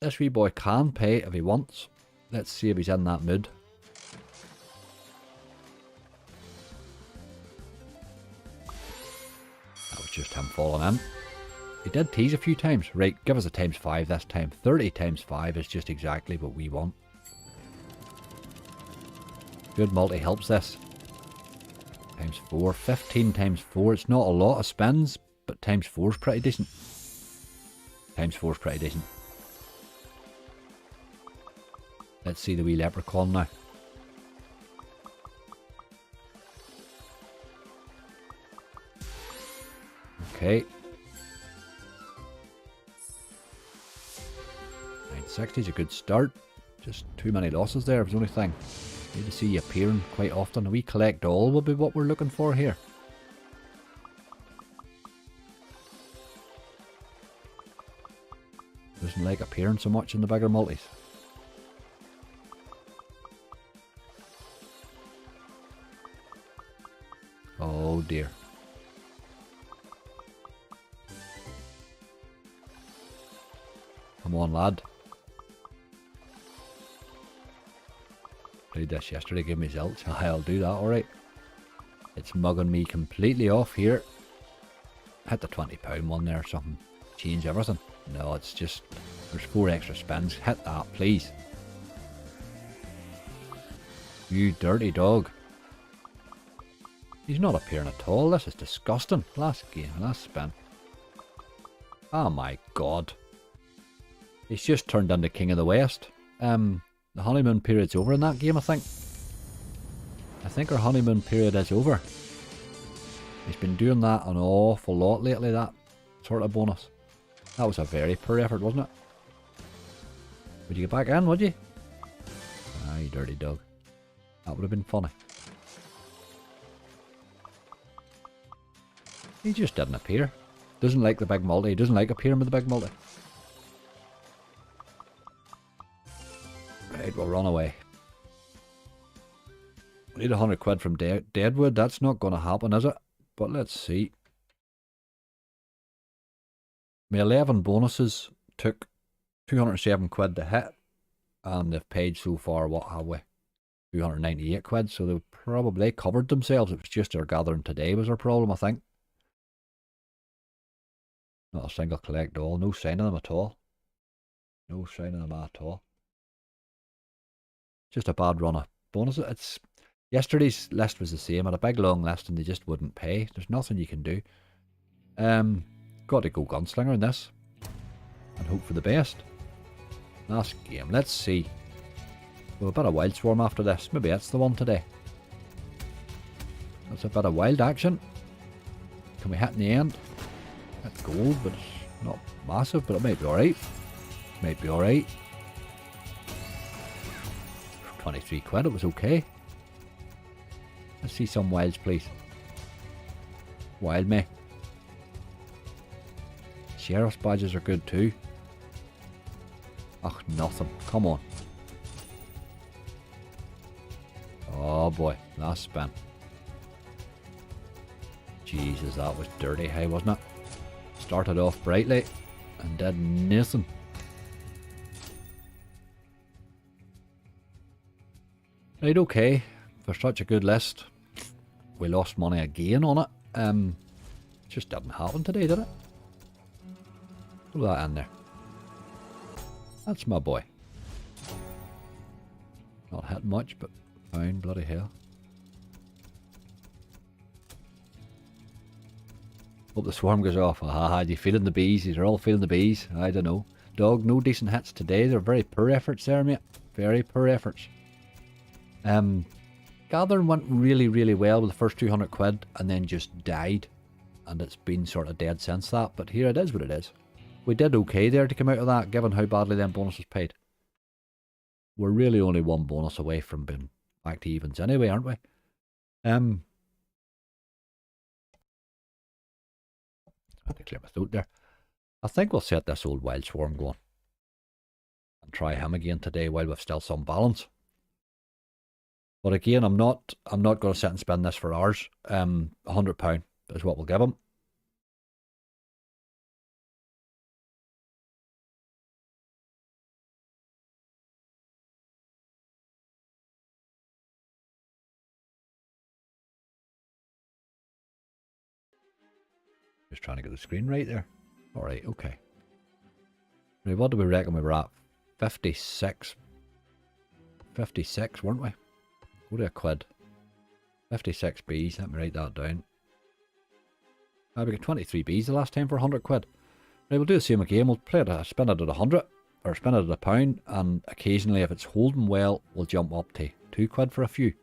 This wee boy can pay if he wants. Let's see if he's in that mood. That was just him falling in. He did tease a few times. Right, give us a times 5 this time. 30 times 5 is just exactly what we want. Good multi helps this. Times 4. 15 times 4. It's not a lot of spins, but times 4 is pretty decent. Times 4 is pretty decent. Let's see the wee leprechaun now. Okay. 960 is a good start. Just too many losses there was the only thing. Need to see you appearing quite often. A wee collect all will be what we're looking for here. Doesn't like appearing so much in the bigger multis. Oh dear. Come on, lad. Played this yesterday, give me zilch. I'll do that, alright. It's mugging me completely off here. Hit the £20 one there or something. Change everything. No, it's just, there's 4 extra spins. Hit that, please. You dirty dog. He's not appearing at all. This is disgusting. Last game, last spin. Oh my god. He's just turned into King of the West. The honeymoon period's over in that game, I think. I think our honeymoon period is over. He's been doing that an awful lot lately, that sort of bonus. That was a very poor effort, wasn't it? Would you get back in, would you? Ah, you dirty dog. That would have been funny. He just didn't appear. Doesn't like the big multi. He doesn't like appearing with the big multi. Right, we'll run away. We need 100 quid from Deadwood. That's not going to happen, is it? But let's see. My 11 bonuses took 207 quid to hit. And they've paid so far, what have we? 298 quid. So they probably covered themselves. It was just their gathering today was their problem, I think. Not a single collect all. No sign of them at all. No sign of them at all. Just a bad run of bonuses. It's yesterday's list was the same. Had a big long list and they just wouldn't pay. There's nothing you can do. Got to go gunslinger in this and hope for the best. Last game. Let's see. Well, a bit of wild swarm after this. Maybe that's the one today. That's a bit of wild action. Can we hit in the end? It's gold, but it's not massive. But it might be all right. Might be all right. 23 quid, it was okay. Let's see some wilds, please. Wild me. Sheriff's badges are good too. Ugh, nothing. Come on. Oh boy, last spin. Jesus, that was dirty high, wasn't it? Started off brightly and did nothing. Right, okay. For such a good list, we lost money again on it. Just didn't happen today, did it? Put that in there. That's my boy. Not hit much, but fine, bloody hell. Hope the swarm goes off. Ah, you feeling the bees? They're all feeling the bees. I don't know. Dog, no decent hits today. They're very poor efforts there, mate. Very poor efforts. Gathering went really, really well with the first 200 quid and then just died. And it's been sort of dead since that. But here it is what it is. We did okay there to come out of that, given how badly them bonuses paid. We're really only one bonus away from being back to evens anyway, aren't we? I had to clear my throat there. I think we'll set this old wild swarm going and try him again today while we've still some balance. But again, I'm not going to sit and spend this for hours. £100 is what we'll give him. Just trying to get the screen right there. Alright, okay. Right, what do we reckon we were at? 56. 56, weren't we? Go to a quid. 56 Bs, let me write that down. We got 23 Bs the last time for 100 quid. Right, we'll do the same again. We'll play it, spin it at 100, or spin it at £1, and occasionally if it's holding well, we'll jump up to 2 quid for a few.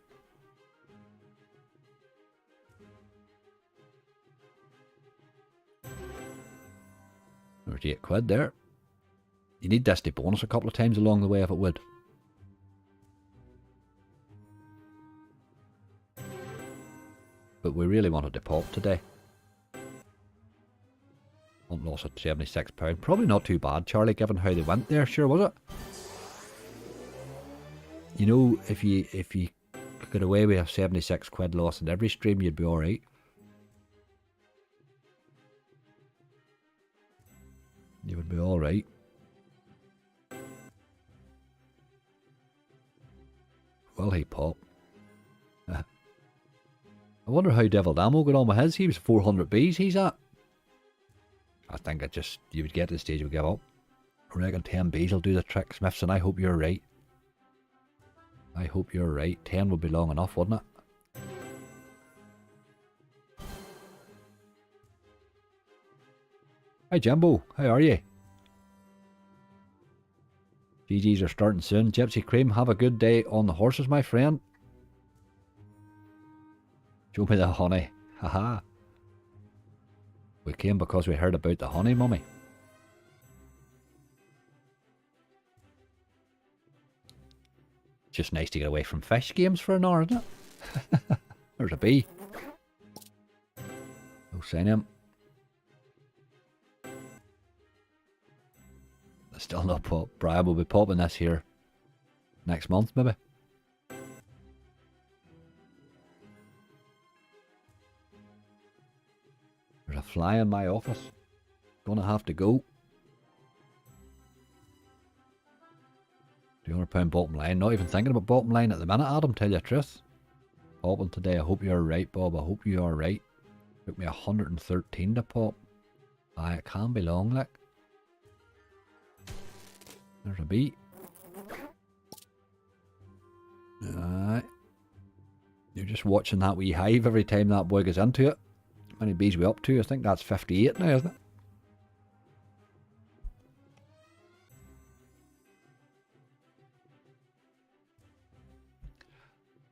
There's 8 quid there. You need this to bonus a couple of times along the way if it would. But we really wanted to pop today. One loss at £76. Probably not too bad, Charlie, given how they went there, sure, was it? You know, if you got away with a 76 quid loss in every stream, you'd be alright. You would be alright. Will he pop? I wonder how Devil Damo got on with his. He was 400 Bs he's at. I think you would get to the stage you would give up. I reckon 10 Bs will do the trick, Smithson. I hope you're right. I hope you're right. 10 would be long enough, wouldn't it? Hi Jimbo, how are you? GGs are starting soon. Gypsy Cream, have a good day on the horses, my friend. Show me the honey. Haha. We came because we heard about the honey, mummy. Just nice to get away from fish games for an hour, isn't it? There's a bee. No sign him. Still not pop. Brian will be popping this here next month, maybe. There's a fly in my office. Gonna have to go. £200 bottom line. Not even thinking about bottom line at the minute, Adam, tell you the truth. Popping today. I hope you're right, Bob. I hope you are right. Took me 113 to pop. Aye, it can be long, like. There's a bee. Aye. You're just watching that wee hive every time that boy goes into it. How many bees we up to? I think that's 58 now, isn't it?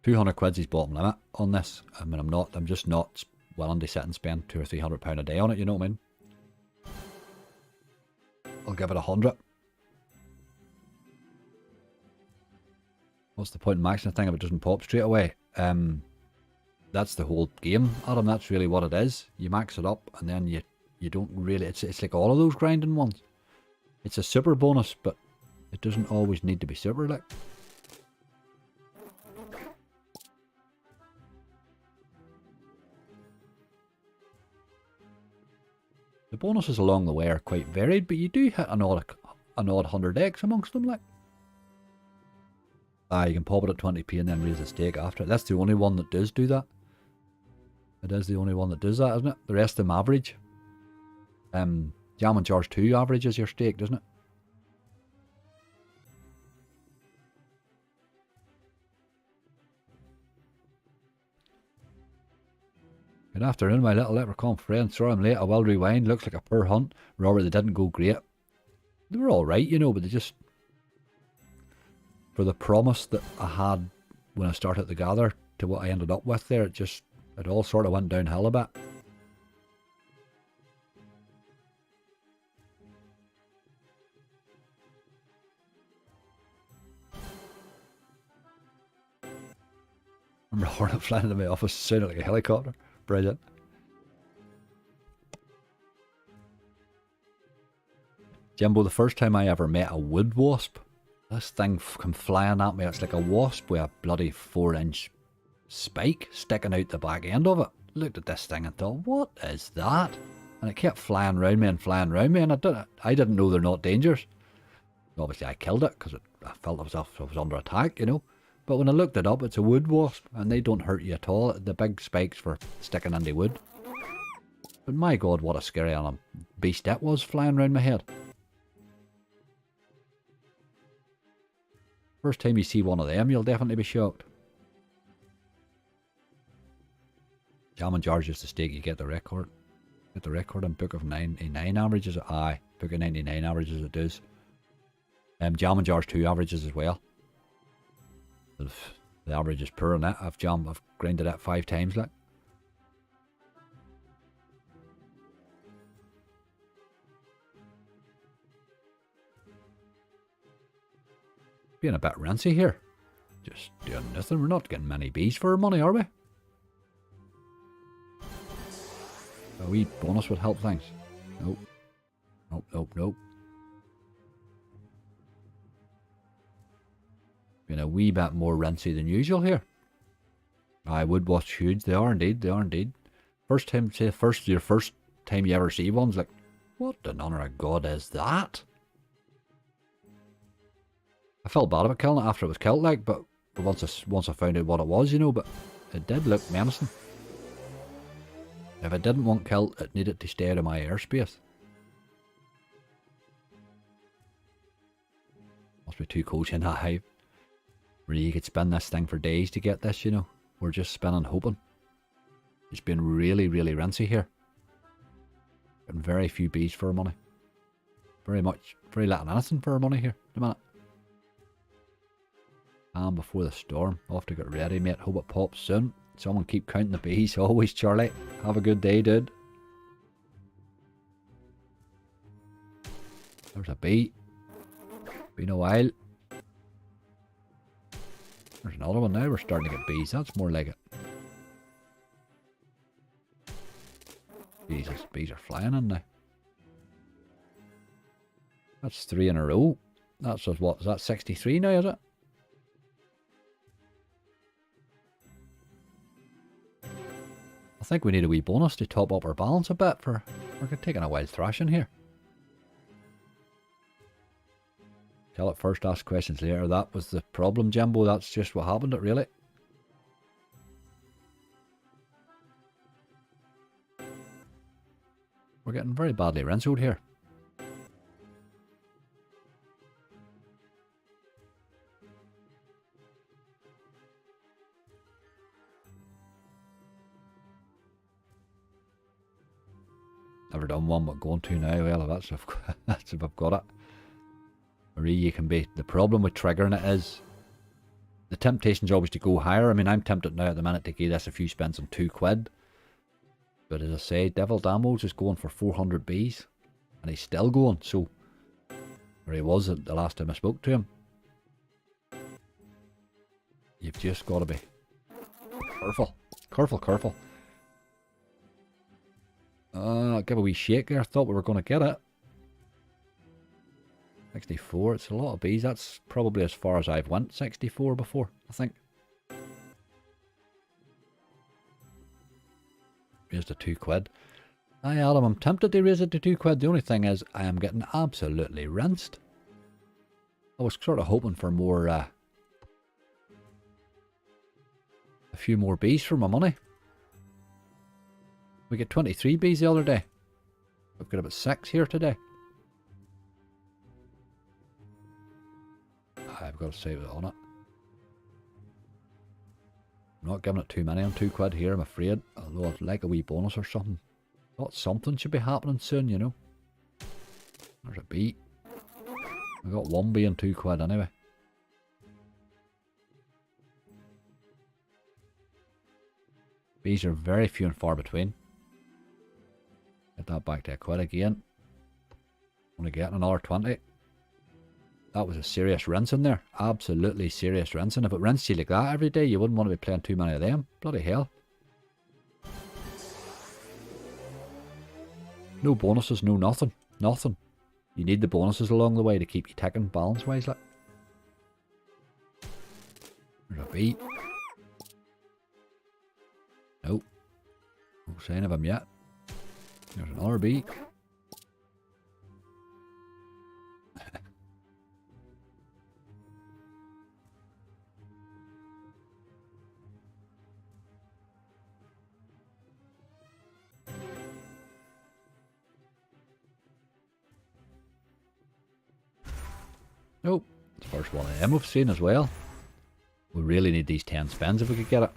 £200 is bottom limit on this. I mean, I'm just not willing to sit and spend £200 or £300 a day on it, you know what I mean? I'll give it 100. What's the point in maxing a thing if it doesn't pop straight away? That's the whole game, Adam. That's really what it is. You max it up and then you don't really... It's like all of those grinding ones. It's a super bonus, but it doesn't always need to be super, like. The bonuses along the way are quite varied, but you do hit an odd 100x amongst them, like. You can pop it at 20p and then raise the stake after it. That's the only one that does do that. It is the only one that does that, isn't it? The rest of them average. Jam and George 2 averages your stake, doesn't it? Good afternoon, my little leprechaun friend. Sorry I'm late. I will rewind. Looks like a poor hunt. Robert, they didn't go great. They were alright, you know, but they just... For the promise that I had when I started the gather to what I ended up with there, it all sort of went downhill a bit. I remember a hornet flying into my office, sounded like a helicopter. Brilliant. Jimbo, the first time I ever met a wood wasp, this thing come flying at me. It's like a wasp with a bloody 4-inch spike sticking out the back end of it. Looked at this thing and thought, what is that? And it kept flying round me and flying round me, and I didn't know they're not dangerous. Obviously I killed it because I felt I was under attack, you know. But when I looked it up, it's a wood wasp, and they don't hurt you at all. The big spikes for sticking into wood. But my god, what a scary beast that was flying round my head. First time you see one of them, you'll definitely be shocked. Jam and jars just a stake, you get the record. Get the record on Book of 99 averages. Aye, Book of 99 averages it does. Jam and jars 2 averages as well. The average is poor on that. I've grinded that 5 times like. Being a bit rancy here. Just doing nothing. We're not getting many bees for our money, are we? A wee bonus would help things. Nope. Nope, nope, nope. Being a wee bit more rincy than usual here. I would watch huge. They are indeed. They are indeed. Your first time you ever see one's like, what in honour of God is that? I felt bad about killing it after it was killed, like, but once I found out what it was, you know, but it did look menacing. If it didn't want killed, it needed to stay out of my airspace. Must be too cold in that hive. Really, you could spin this thing for days to get this, you know. We're just spinning hoping. It's been really, really rincy here. Getting very few bees for our money. Very little anything for our money here. A minute. And before the storm, off to get ready, mate. Hope it pops soon. Someone keep counting the bees. Always, Charlie. Have a good day, dude. There's a bee. Been a while. There's another one now. We're starting to get bees. That's more like it. Jesus, bees are flying in now. That's 3 in a row. That's what? Is that 63 now, is it? I think we need a wee bonus to top up our balance a bit we're taking a wild thrashing here. Tell it first, ask questions later. That was the problem, Jimbo. That's just what happened, it really. We're getting very badly rinsed here. Never done one, but going to now. Well, that's if I've got it. Really, you can be. The problem with triggering it is the temptation's always to go higher. I mean, I'm tempted now at the minute to give this a few spends on £2. But as I say, Devil Damos is going for 400 bees, and he's still going. So, where he was the last time I spoke to him. You've just got to be careful, careful. Give a wee shake there. I thought we were going to get it. 64. It's a lot of bees. That's probably as far as I've went. 64 before, I think. Raised to £2. Aye, Adam, I'm tempted to raise it to £2. The only thing is, I am getting absolutely rinsed. I was sort of hoping for more, a few more bees for my money. We get 23 bees the other day. We've got about 6 here today. I've got to save it on it. I'm not giving it too many on £2 here, I'm afraid. Although I'd like a wee bonus or something. Thought something should be happening soon, you know. There's a bee. I got 1 bee on £2 anyway. Bees are very few and far between. Get that back to £1 again. Only getting another 20. That was a serious rinse in there. Absolutely serious rinsing. If it rinsed you like that every day, you wouldn't want to be playing too many of them. Bloody hell. No bonuses, no nothing. Nothing. You need the bonuses along the way to keep you ticking balance-wise. Like. There's a bee. Nope. No sign of him yet. There's another bee. Nope. It's the first one of them we've seen as well. We really need these 10 spins if we could get it.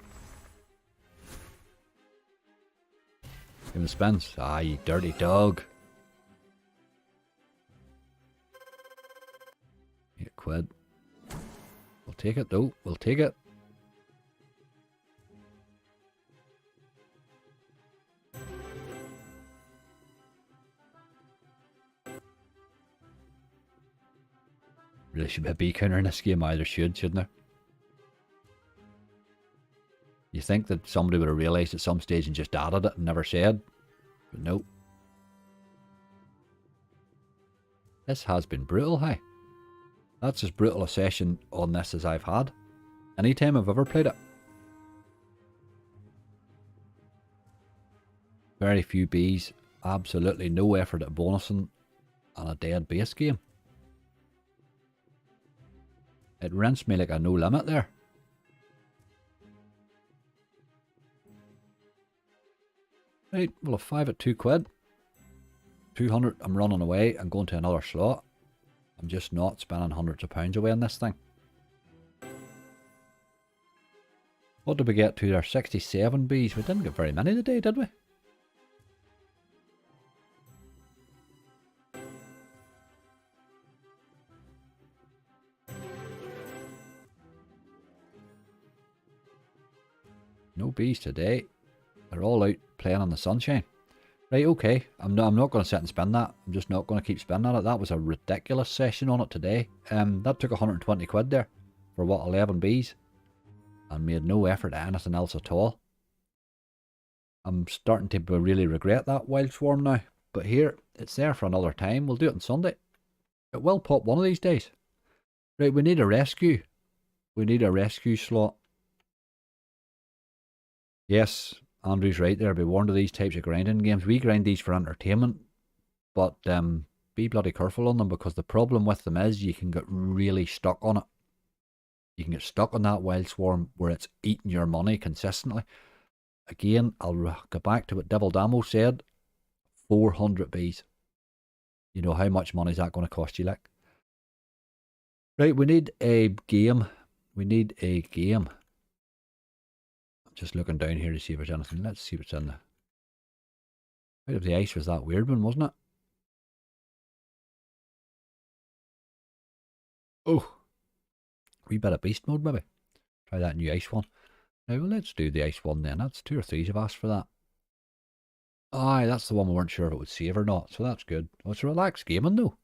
Give him the spins. Ah, you dirty dog. £8. We'll take it though. We'll take it. Really should be a bee counter in this game. Either shouldn't there? You think that somebody would have realised at some stage and just added it and never said. But nope. This has been brutal, hey. That's as brutal a session on this as I've had. Any time I've ever played it. Very few bees. Absolutely no effort at bonusing on a dead base game. It rinsed me like a no limit there. Right, well, a 5 at £2. 200, I'm running away and going to another slot. I'm just not spending hundreds of pounds away on this thing. What did we get to there? 67 bees. We didn't get very many today, did we? No bees today. They're all out playing on the sunshine. Right, okay. I'm not going to sit and spend that. I'm just not going to keep spending it. That was a ridiculous session on it today. That took 120 quid there for what, 11 bees, and made no effort at anything else at all. I'm starting to really regret that wild swarm now. But here, it's there for another time. We'll do it on Sunday. It will pop one of these days. Right, we need a rescue. We need a rescue slot. Yes, Andrew's right there. Be warned of these types of grinding games. We grind these for entertainment, but be bloody careful on them, because the problem with them is you can get really stuck on it. You can get stuck on that wild swarm where it's eating your money consistently. Again, I'll go back to what Devil Damo said. 400 bees. You know how much money is that going to cost you, like? Right, we need a game. We need a game. Just looking down here to see if there's anything. Let's see what's in there. Out of the ice was that weird one, wasn't it? Oh, wee bit of beast mode maybe. Try that new ice one. Now, well, let's do the ice one then. That's 2 or 3 have asked for that. Aye, that's the one we weren't sure if it would save or not, so that's good. Oh, it's a relaxed gaming though.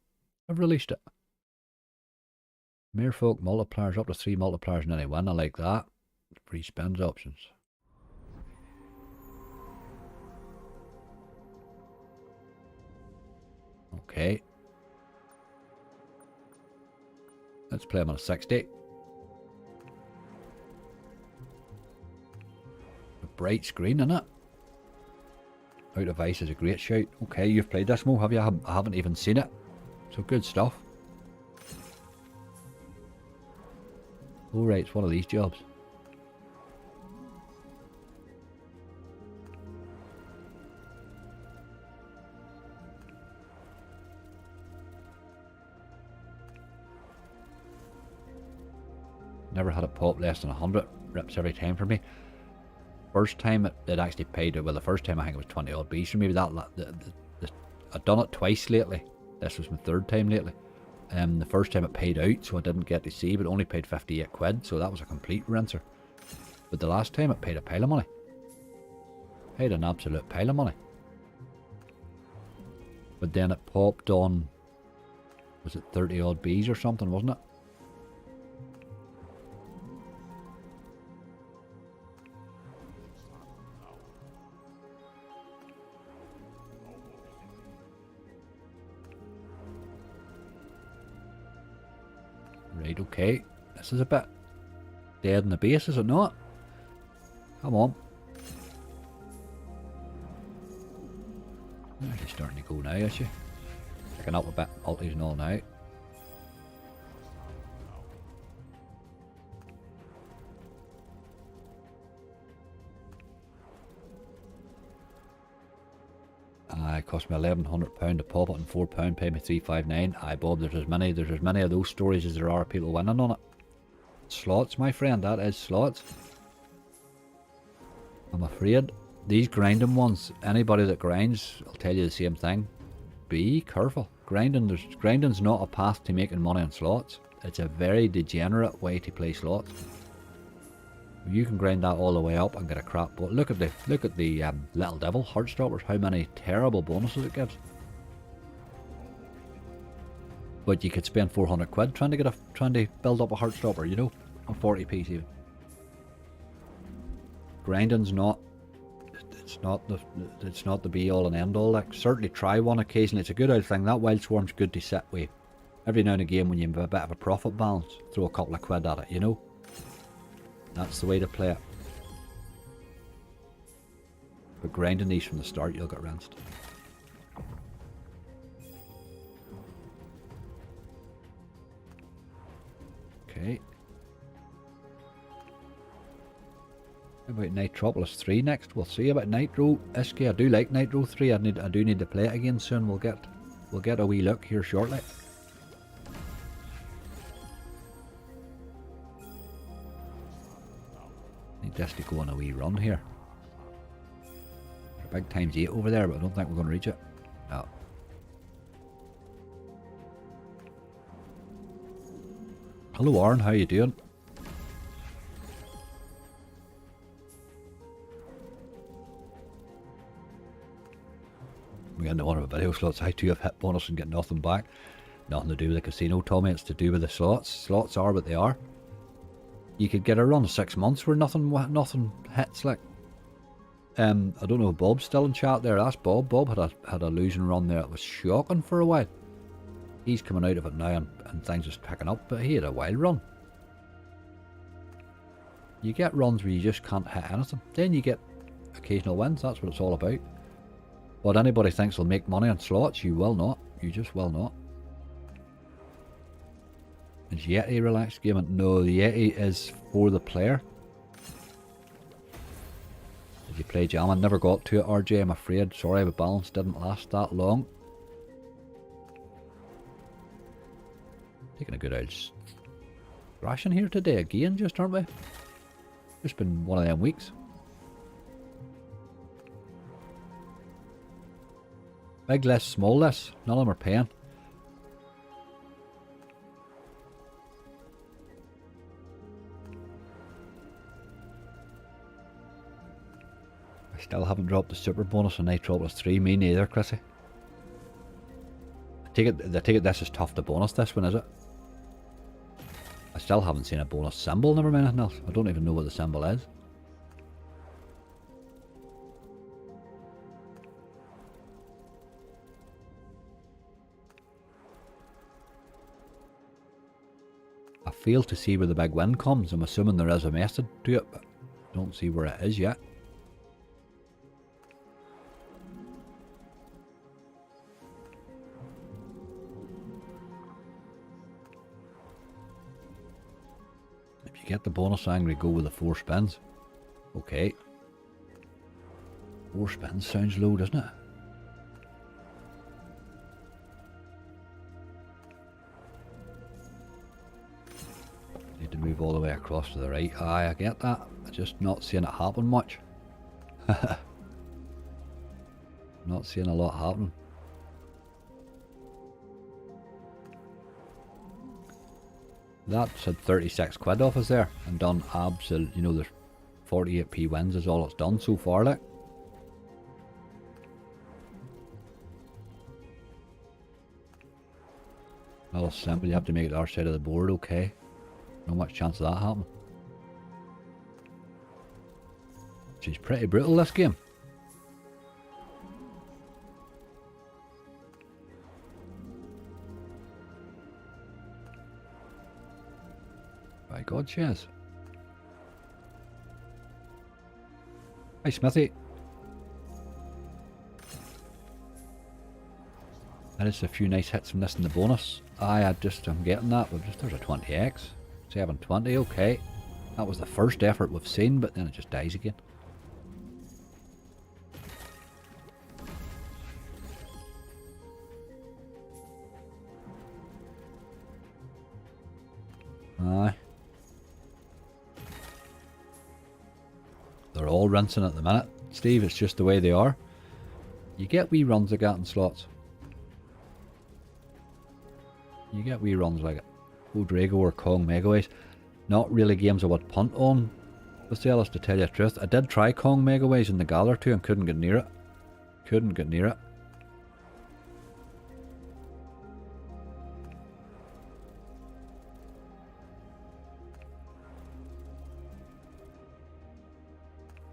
I've released it. Merfolk multipliers, up to 3 multipliers in any win. I like that. Free spins options. Okay. Let's play him on a 60. A bright screen, innit? Out of ice is a great shout. Okay, you've played this, Mo, have you? I haven't even seen it. So good stuff. Alright, it's one of these jobs. Never had a pop less than 100. Rips every time for me. First time it actually paid, well, the first time I think it was 20 odd bees for me. I've done it twice lately. This was my 3rd time lately. The first time it paid out, so I didn't get to see, but only paid 58 quid, so that was a complete rinser. But the last time it paid a pile of money. Paid an absolute pile of money. But then it popped on, was it 30 odd bees or something, wasn't it? Right, okay. This is a bit dead in the base, is it not? Come on. She's starting to go now, is she? Picking up a bit, multis and all now. It cost me £1,100 to pop it and £4 pay me £359. Aye, Bob, there's as many of those stories as there are people winning on it. Slots, my friend, that is slots. I'm afraid these grinding ones, anybody that grinds will tell you the same thing. Be careful. Grinding's not a path to making money on slots. It's a very degenerate way to play slots. You can grind that all the way up and get a crap, but look at the Little Devil Heartstoppers, how many terrible bonuses it gives. But you could spend 400 quid trying to build up a Heartstopper, you know, on 40p even. Grinding's not the be all and end all. Like, certainly try one occasionally. It's a good old thing. That Wild Swarm's good to sit with. Every now and again when you have a bit of a profit balance, throw a couple of quid at it, you know. That's the way to play it. But grinding these from the start, you'll get rinsed. Okay. How about Nitropolis 3 next? We'll see about Nitro Iski. I do like Nitro 3. I do need to play it again soon. We'll get a wee look here shortly. Need this to go on a wee run here. Big times 8 over there, but I don't think we're going to reach it. No. Hello Aaron, how you doing? We got into one of the video slots. I too have hit bonus and get nothing back. Nothing to do with the casino, Tommy. It's to do with the slots. Slots are what they are. You could get a run of 6 months where nothing hits. Like, I don't know if Bob's still in chat there. Ask Bob. Bob had a losing run there. It was shocking for a while. He's coming out of it now and things are picking up, but he had a wild run. You get runs where you just can't hit anything. Then you get occasional wins. That's what it's all about. But anybody thinks they'll make money on slots, you will not. You just will not. Is Yeti relaxed gaming? No, the Yeti is for the player. Did you play Jam? I never got to it, RJ, I'm afraid. Sorry, the balance didn't last that long. Taking a good old ration here today again, just aren't we? It's been one of them weeks. Big less, small less. None of them are paying. I still haven't dropped the super bonus on Nitropolis 3. Me neither, Chrissy. I take it this is tough to bonus this one, is it? I still haven't seen a bonus symbol, never mind anything else. I don't even know what the symbol is. I fail to see where the big win comes. I'm assuming there is a method to it, but I don't see where it is yet. If you get the bonus angry, go with the 4 spins. Okay. 4 spins sounds low, doesn't it? Need to move all the way across to the right. Aye, I get that. I'm just not seeing it happen much. Not seeing a lot happen. That's had 36 quid off us there and done absolute, you know, there's 48p wins is all it's done so far, like. Well, it's simple, you have to make it our side of the board, okay. Not much chance of that happening. She's pretty brutal, this game. God she is. Hi Smithy. That is a few nice hits from this in the bonus. I'm getting that. There's a 20x. 720, okay. That was the first effort we've seen, but then it just dies again. Aye. They're all rinsing at the minute, Steve. It's just the way they are. You get wee runs like that in slots. You get wee runs like it. Drago or Kong Megaways. Not really games I would punt on, Vaselis, to tell you the truth. I did try Kong Megaways in the Galler too and couldn't get near it. Couldn't get near it.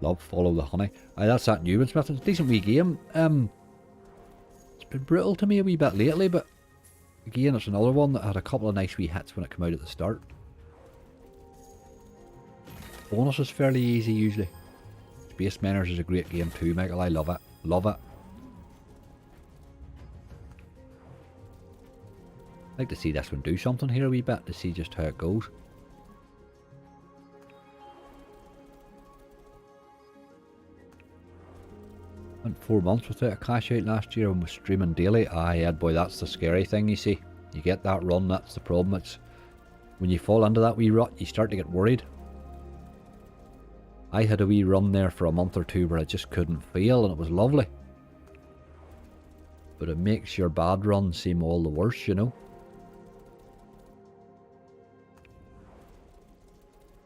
Love Follow the Honey. Aye, that's that new one, Smith. It's a decent wee game. It's been brutal to me a wee bit lately, but again, it's another one that had a couple of nice wee hits when it came out at the start. Bonus is fairly easy usually. Space Miners is a great game too, Michael. I love it. Love it. I'd like to see this one do something here a wee bit to see just how it goes. Went 4 months without a cash out last year and was streaming daily. Aye, Ed boy, that's the scary thing, you see. You get that run, that's the problem. It's when you fall into that wee rut, you start to get worried. I had a wee run there for a month or two where I just couldn't fail and it was lovely. But it makes your bad run seem all the worse, you know.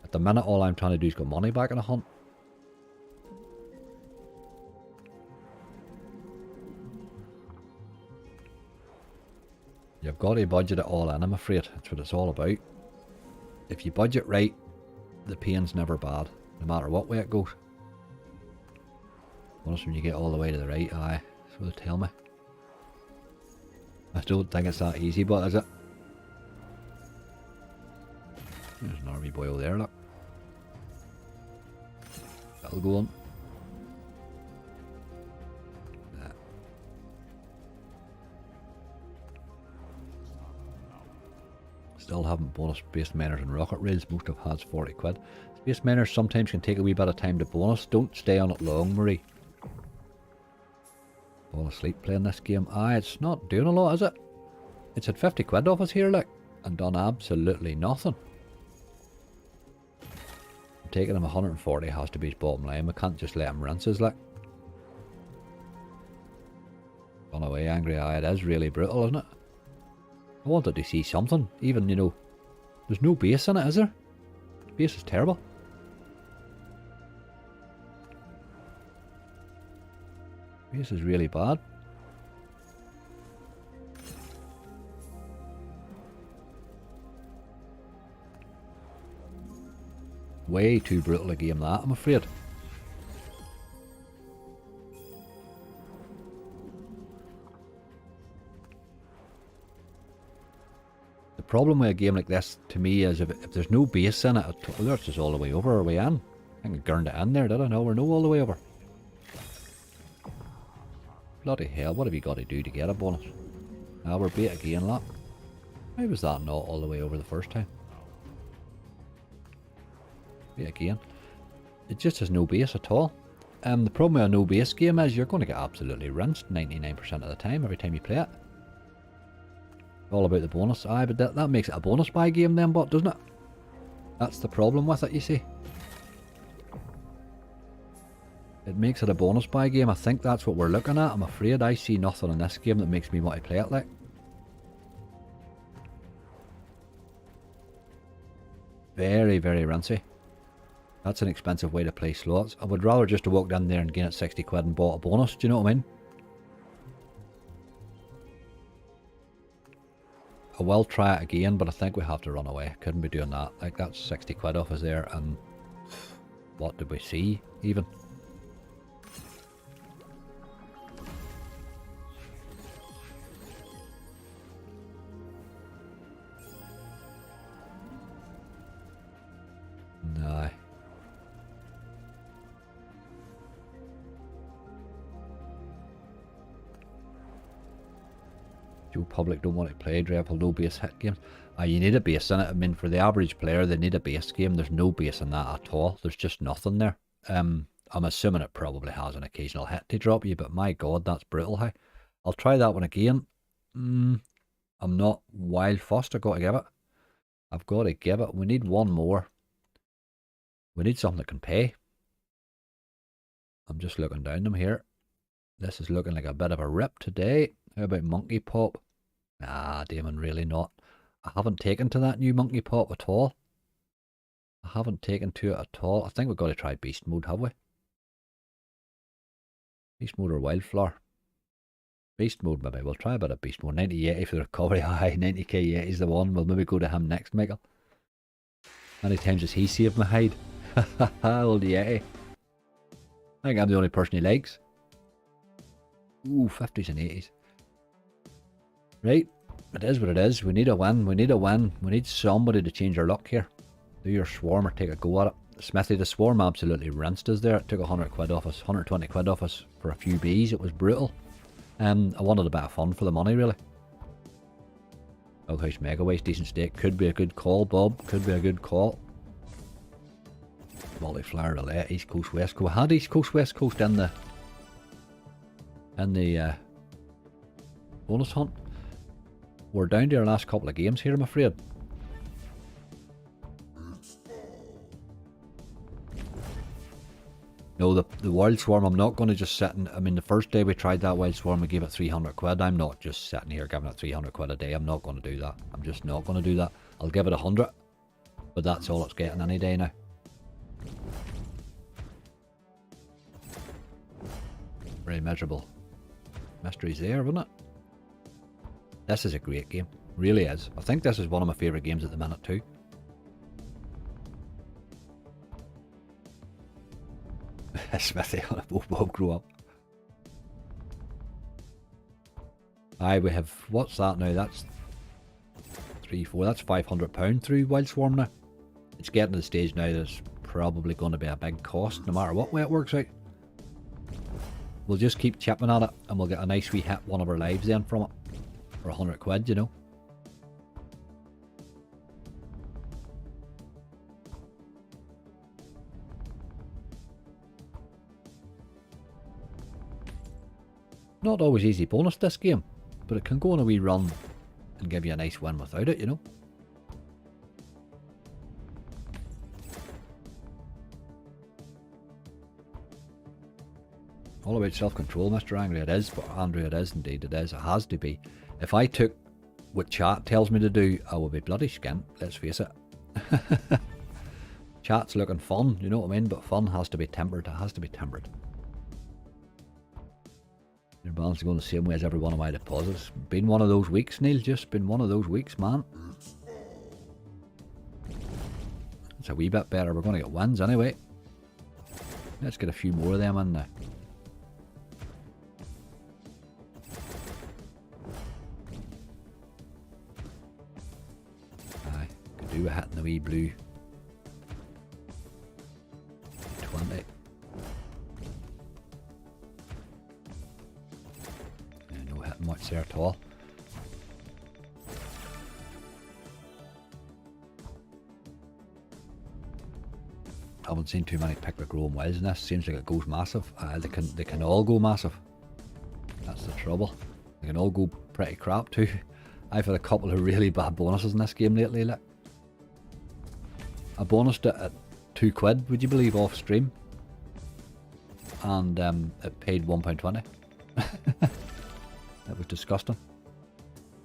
At the minute, all I'm trying to do is get money back in a hunt. You've got to budget it all in, I'm afraid. That's what it's all about. If you budget right, the pain's never bad, no matter what way it goes. Once when you get all the way to the right, aye, that's what they tell me. I don't think it's that easy, but is it? There's an army boy over there, look. That'll go on. Still haven't bonus Space Miners and Rocket Rails. Most of has 40 quid. Space Miners sometimes can take a wee bit of time to bonus. Don't stay on it long, Marie. Fall asleep playing this game. Aye, it's not doing a lot, is it? It's had 50 quid off us here, like, and done absolutely nothing. I'm taking him 140 has to be his bottom line. We can't just let him rinse us, like. Gone away angry. Aye, it is really brutal, isn't it? I wanted to see something, even, you know, there's no base in it, is there? The base is terrible. Base is really bad. Way too brutal a game that, I'm afraid. The problem with a game like this, to me, is if there's no base in it, that's just all the way over or way in. I think I gurned it in there, did I? No, we're no all the way over. Bloody hell, what have you got to do to get a bonus? Now we're bait again, look. Why was that not all the way over the first time? Bait again. It just has no base at all. The problem with a no base game is you're going to get absolutely rinsed 99% of the time every time you play it. All about the bonus. Aye, but that makes it a bonus buy game then, but doesn't it? That's the problem with it, you see. It makes it a bonus buy game. I think that's what we're looking at. I'm afraid I see nothing in this game that makes me want to play it like. Very, very rinsy. That's an expensive way to play slots. I would rather just have walked in there and gained 60 quid and bought a bonus, do you know what I mean? I will try it again, but I think we have to run away. Couldn't be doing that. Like, that's 60 quid off us there, and what did we see, even? Joe Public don't want to play dreadful no base hit games. You need a base in it. I mean, for the average player, they need a base game. There's no base in that at all. There's just nothing there. I'm assuming it probably has an occasional hit to drop you, but my god, that's brutal high. I'll try that one again. I'm not wild fussed. I've got to give it. I've got to give it. We need one more. We need something that can pay. I'm just looking down them here. This is looking like a bit of a rip today. How about Monkey Pop? Nah, Damon, really not. I haven't taken to that new Monkey Pop at all. I haven't taken to it at all. I think we've got to try Beast Mode, have we? Beast Mode or Wildflower? Beast Mode, maybe. We'll try a bit of Beast Mode. 90-80 for the recovery. High 90k 80 is the one. We'll maybe go to him next, Michael. How many times has he saved my hide? Haha, old Yeti. I think I'm the only person he likes. Ooh, 50s and 80s. Right, it is what it is. We need a win. We need a win. We need somebody to change our luck here. Do your swarm or take a go at it. Smithy, the swarm absolutely rinsed us there. It took 100 quid off us, 120 quid off us for a few bees. It was brutal. I wanted a bit of fun for the money, really. Doghouse Mega Waste, decent stake. Could be a good call, Bob. Could be a good call. Multi-flyer relay, East Coast, West Coast. I had East Coast, West Coast in the bonus hunt. We're down to our last couple of games here, I'm afraid. No, the Wild Swarm, I'm not going to just sit in. I mean, the first day we tried that Wild Swarm, we gave it 300 quid. I'm not just sitting here giving it 300 quid a day. I'm not going to do that. I'm just not going to do that. I'll give it 100, but that's all it's getting any day now. Very miserable mysteries there, wasn't it? This is a great game. Really is. I think this is one of my favourite games at the minute too. Smithy on a bob grow up. Aye, we have, what's that now? That's 3, 4, that's £500 through Wild Swarm now. It's getting to the stage now that it's probably going to be a big cost no matter what way it works out. We'll just keep chipping at it and we'll get a nice wee hit one of our lives then from it. For 100 quid, you know. Not always easy bonus this game, but it can go on a wee run and give you a nice win without it, you know. All about self-control, Mr. Angry. It is, but Andrew, it is indeed. It is. It has to be. If I took what chat tells me to do, I will be bloody skint. Let's face it. Chat's looking fun, you know what I mean? But fun has to be tempered. It has to be tempered. Your balance is going the same way as every one of my deposits. Been one of those weeks, Neil. Just been one of those weeks, man. It's a wee bit better. We're going to get wins anyway. Let's get a few more of them in there. Aye, could do a hit in the wee blue. 20. Yeah, no hitting much there at all. I haven't seen too many Pickwick Rowan Wells in this. Seems like it goes massive. They can all go massive. That's the trouble. They can all go pretty crap too. I've had a couple of really bad bonuses in this game lately. Look. I bonused it at 2 quid, would you believe, off stream. And it paid £1.20. It was disgusting.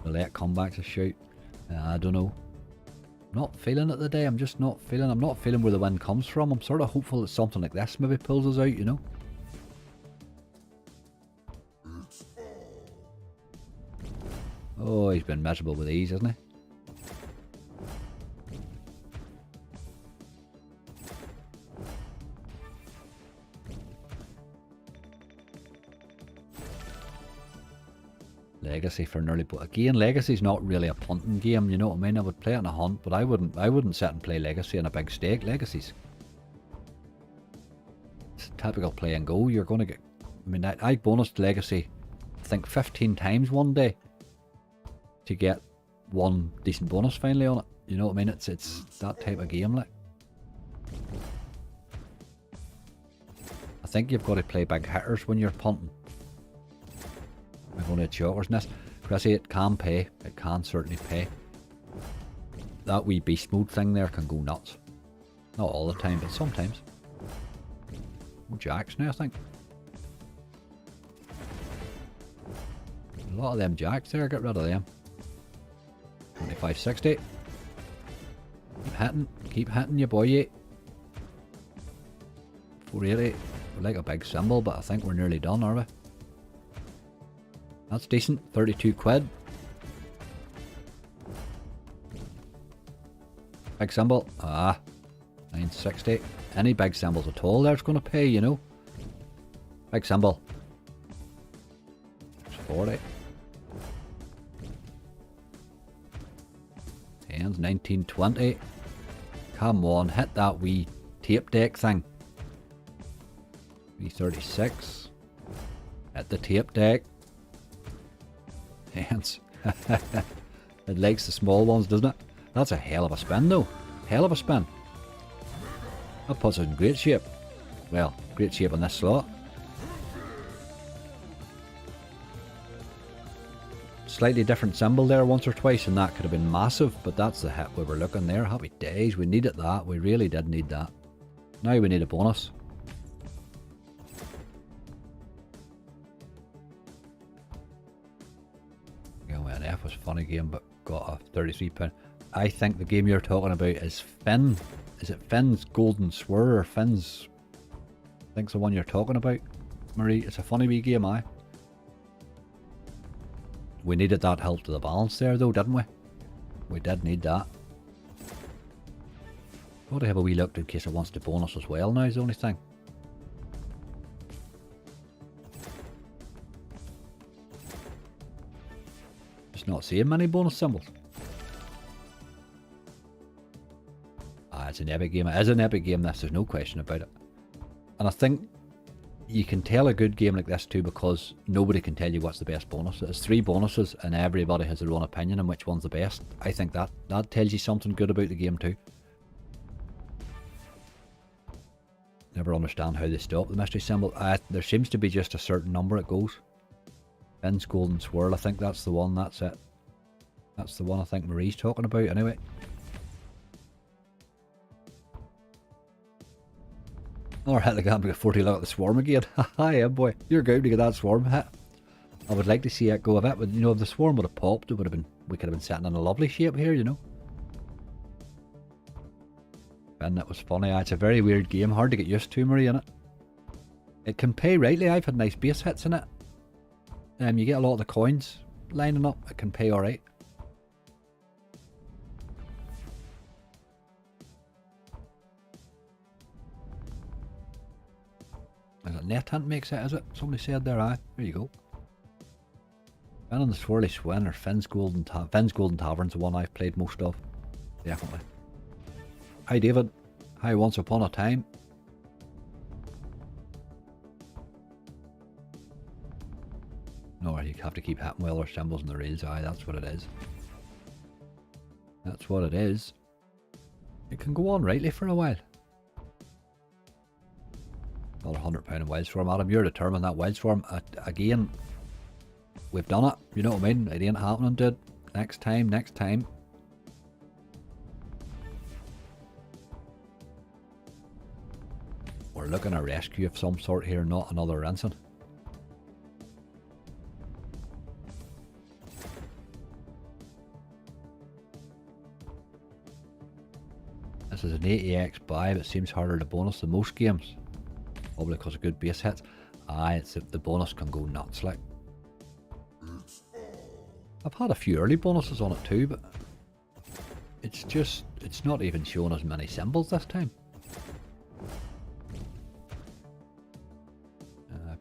The late comebacks a shoot. I don't know. Not feeling it today. I'm just not feeling. I'm not feeling where the win comes from. I'm sort of hopeful that something like this maybe pulls us out, you know. Oh, he's been miserable with these, hasn't he? Legacy for nearly, but again, Legacy's not really a punting game, you know what I mean? I would play it in a hunt, but I wouldn't sit and play Legacy in a big stake. Legacy's, it's a typical play and go. You're going to get, I mean, I bonused Legacy, I think 15 times one day, to get one decent bonus finally on it. You know what I mean? It's that type of game, like. I think you've got to play big hitters when you're punting. I'm going to Chalker's Nest. Chrissy, it can pay. It can certainly pay. That wee beast mode thing there can go nuts. Not all the time, but sometimes. Oh, jacks now, I think. A lot of them jacks there, get rid of them. 2560. Keep hitting you, boy. 480. We like a big symbol, but I think we're nearly done, are we? That's decent. 32 quid. Big symbol. 960. Any big symbols at all there's going to pay, you know. Big symbol. 40. Tens. 1920. Come on, hit that wee tape deck thing. V36. Hit the tape deck. Tens. It likes the small ones, doesn't it? That's a hell of a spin though. Hell of a spin. That puts us in great shape. Well, great shape on this slot. Slightly different symbol there once or twice, and that could have been massive, but that's the hit we were looking there. Happy days, we needed that. We really did need that. Now we need a bonus. An F was a funny game, but got a £33. I think the game you're talking about is Finn. Is it Finn's Golden Swirl or Finn's? I think it's the one you're talking about, Marie. It's a funny wee game, aye. We needed that help to the balance there though, didn't we? We did need that. Got to have a wee look in case it wants to bonus as well now is the only thing. Just not seeing many bonus symbols. It's an epic game. It is an epic game, this, there's no question about it. And I think you can tell a good game like this too because nobody can tell you what's the best bonus. There's 3 bonuses and everybody has their own opinion on which one's the best. I think that tells you something good about the game too. Never understand how they stop the mystery symbol. There seems to be just a certain number it goes. Finn's Golden Swirl, I think that's the one, that's it. That's the one I think Marie's talking about anyway. Or hit the gap to get 40, look at the swarm again. Haha, yeah boy, you're good to get that swarm hit. I would like to see it go a bit, but you know, if the swarm would have popped, we could have been sitting in a lovely shape here, you know. And that was funny. It's a very weird game, hard to get used to, Marie, innit? It can pay rightly. I've had nice base hits in it. You get a lot of the coins lining up. It can pay alright. Is it Net Hunt makes it, is it? Somebody said there, aye. There you go. Finn and the Swirly Swin or Finn's Golden Tavern's the one I've played most of. Definitely. Hi David. Hi Once Upon a Time. No, you have to keep hitting well or symbols in the rails. Aye, that's what it is. That's what it is. It can go on rightly for a while. Another £100 in Wildstorm. Adam, you're determined that Wildstorm. Again, we've done it. You know what I mean? It ain't happening, dude. Next time, next time. We're looking at a rescue of some sort here, not another rinsing. This is an 80x buy, but it seems harder to bonus than most games. Probably because of good base hits. Aye, it's the bonus can go nuts like. I've had a few early bonuses on it too, but it's not even showing as many symbols this time.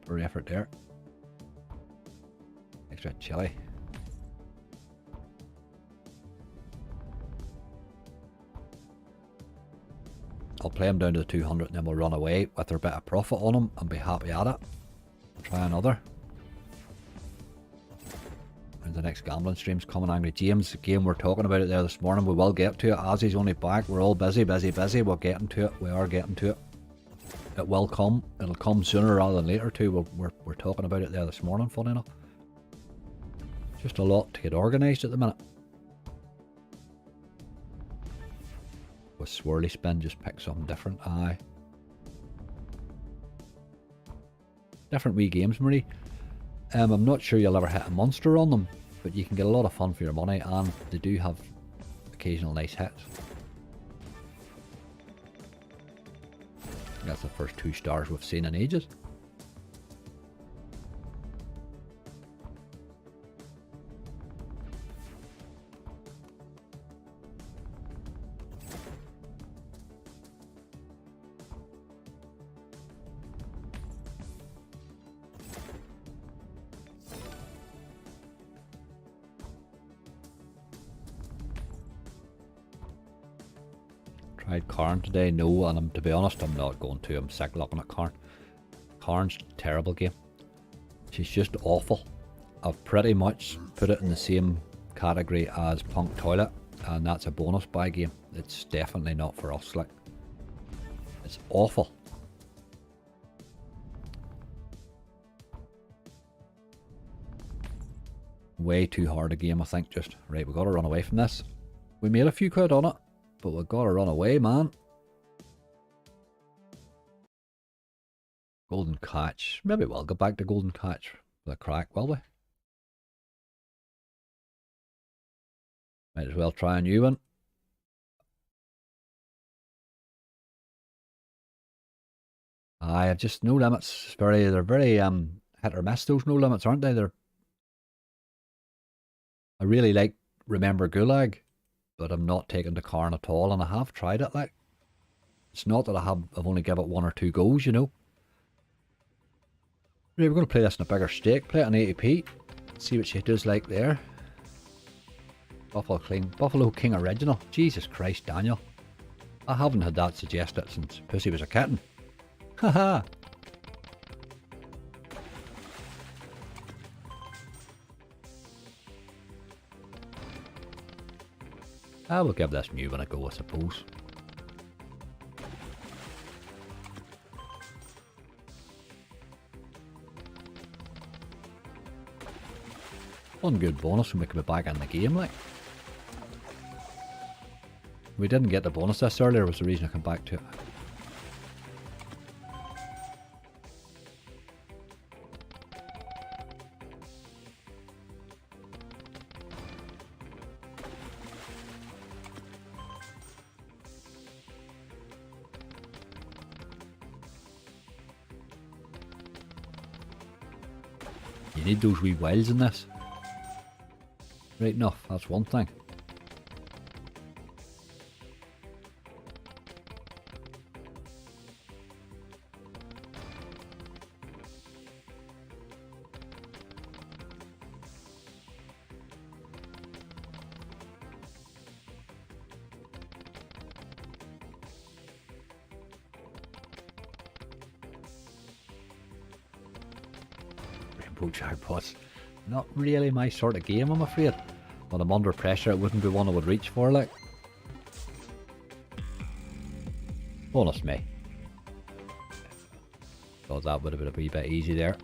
Poor effort there. Extra chili. I'll play him down to the 200 and then we'll run away with a bit of profit on him and be happy at it. Try another. And the next gambling stream's coming, Angry James. Again, we're talking about it there this morning. We will get to it. Ozzy's only back. We're all busy. We're getting to it. We are getting to it. It will come. It'll come sooner rather than later too. We're talking about it there this morning, funny enough. Just a lot to get organised at the minute. With swirly spin, just pick something different. Aye. Different wee games, Marie. I'm not sure you'll ever hit a monster on them, but you can get a lot of fun for your money, and they do have occasional nice hits. That's the first 2 stars we've seen in ages. Tried Karn today, no, and to be honest, I'm not going to. I'm sick looking at Karn. Karn's a terrible game. She's just awful. I've pretty much put it in the same category as Punk Toilet, and that's a bonus buy game. It's definitely not for us, like. It's awful. Way too hard a game, I think, just. Right, we've got to run away from this. We made a few quid on it, but we've got to run away, man. Golden Catch. Maybe we'll go back to Golden Catch with a crack, will we? Might as well try a new one. I have just no limits. They're very hit or miss, those no limits, aren't they? I really like Remember Gulag, but I'm not taking the Karn at all, and I have tried it, like. It's not that I've only given it 1 or 2 goes, you know. Right, we're going to play this in a bigger stake, play it on 80p, see what she does like there. Buffalo King Original. Jesus Christ, Daniel. I haven't had that suggested since Pussy was a kitten. Haha. I will give this new one a go, I suppose. One good bonus and we can be back in the game, like. We didn't get the bonus this earlier, was the reason I come back to it. You need those wee wilds in this. Right enough, that's one thing. Rainbow jackpots. Not really my sort of game, I'm afraid. When I'm under pressure, it wouldn't be one I would reach for, like. Bonus me. Thought that would have been a wee bit easy there.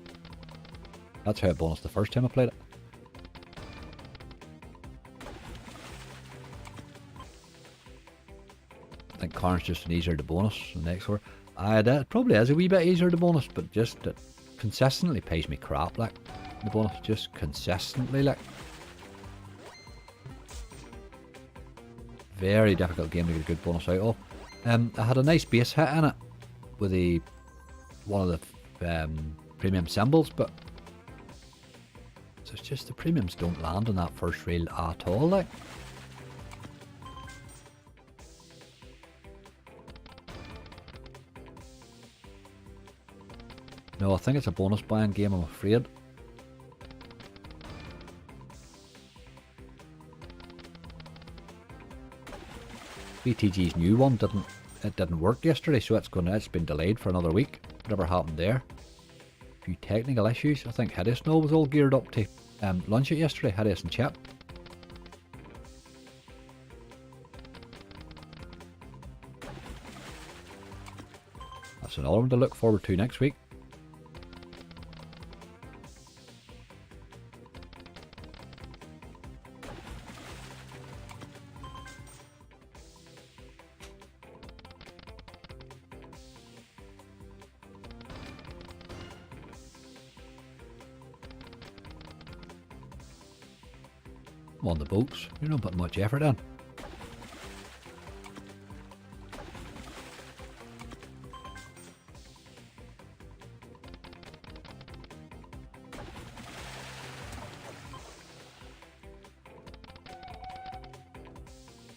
That's how it bonused the first time I played it. I think Karn's just an easier to bonus than the next one. It probably is a wee bit easier to bonus, but just it consistently pays me crap, like. The bonus just consistently, like. Very difficult game to get a good bonus out of. I had a nice base hit in it with one of the premium symbols, but it's just the premiums don't land on that first reel at all, like. No, I think it's a bonus buying game, I'm afraid. BTG's new one didn't work yesterday, so it's been delayed for another week. Whatever happened there? A few technical issues. I think Hideous Snow was all geared up to lunch it yesterday. Had us in chat. That's another one to look forward to next week. I'm on the boats. You're not putting much effort in.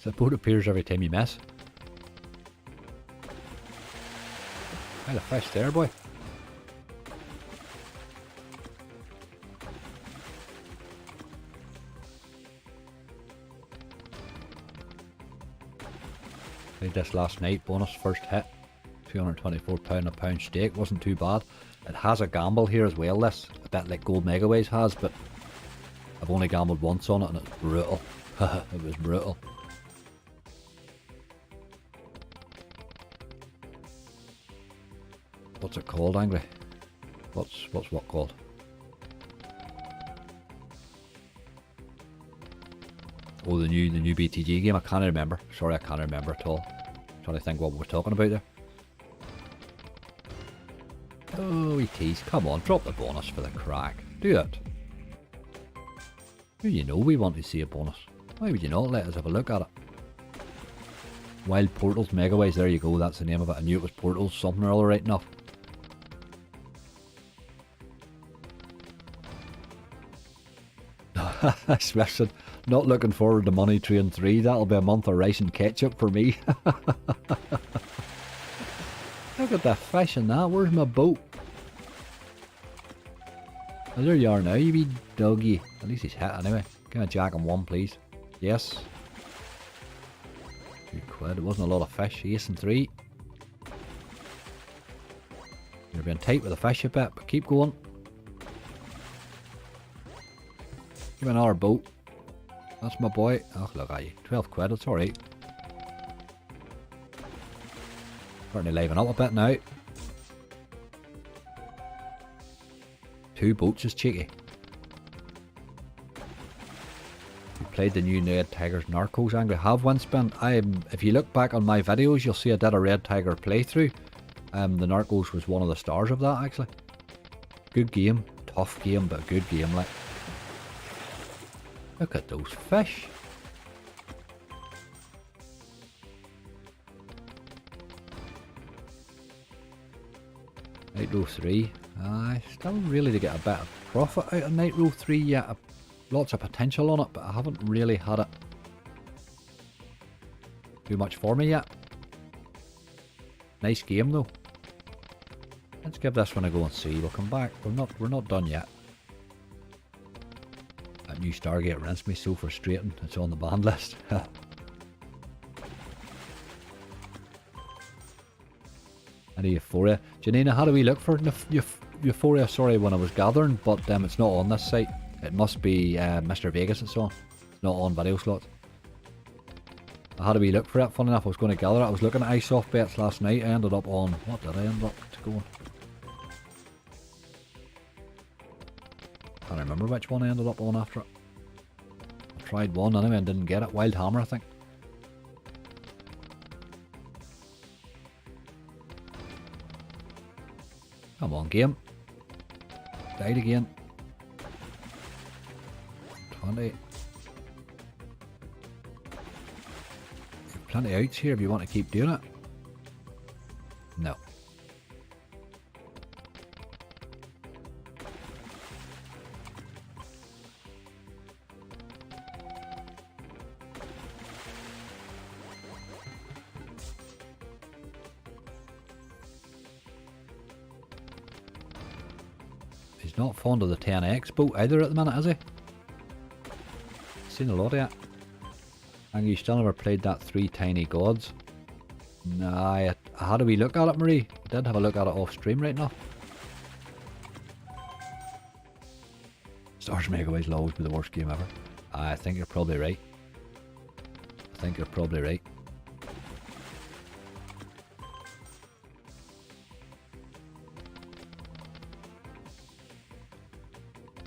The boat appears every time you miss. Had a fish there, boy. Played this last night, bonus first hit. £224 a pound stake, wasn't too bad. It has a gamble here as well, this. A bit like Gold Megaways has, but I've only gambled once on it and it's brutal. It was brutal. What's it called, Angry? What's what called? Oh, the new BTG game. I can't remember. Sorry, I can't remember at all. Trying to think what we're talking about there. Oh, we tease. Come on, drop the bonus for the crack. Do it. You know we want to see a bonus. Why would you not let us have a look at it? Wild Portals Megaways. There you go. That's the name of it. I knew it was Portals. Something or other, right enough. Smithson, not looking forward to Money Train 3. That'll be a month of rice and ketchup for me. Look at the fish in that. Where's my boat? Oh, there you are now, you wee doggy. At least he's hit anyway. Can I jack him one, please? Yes. £2. It wasn't a lot of fish. Ace and 3. You're being tight with the fish a bit, but keep going. Give me another boat. That's my boy. Oh, look at you. £12. It's alright. Starting to liven up a bit now. 2 boats is cheeky. We played the new Red Tiger's Narcos angle. Have one spin. If you look back on my videos, you'll see I did a Red Tiger playthrough. The Narcos was one of the stars of that actually. Good game. Tough game, but a good game like. Look at those fish. Night Row 3. Still really to get a bit of profit out of Night Row 3 yet. Lots of potential on it, but I haven't really had it too much for me yet. Nice game though. Let's give this one a go and see. We'll come back. We're not done yet. That new Stargate rents me so frustrating. It's on the banned list. And Euphoria. Janina, how do we look for Euphoria? Sorry, when I was gathering, but it's not on this site. It must be Mr. Vegas and so on. It's not on Videoslots. How do we look for it? Funny enough, I was going to gather it. I was looking at iSoft bets last night. I ended up on... What did I end up to go on? Can't remember which one I ended up on after it. I tried one anyway and didn't get it. Wild Hammer, I think. Come on, game. Died again. 20. Plenty of outs here if you want to keep doing it. No. He's not fond of the 10x boat either at the minute, is he? Seen a lot of it. And you still never played that 3 Tiny Gods. Nah, how do we look at it, Marie? I did have a look at it off stream right now. Stars Megaways will always be the worst game ever. I think you're probably right. I think you're probably right.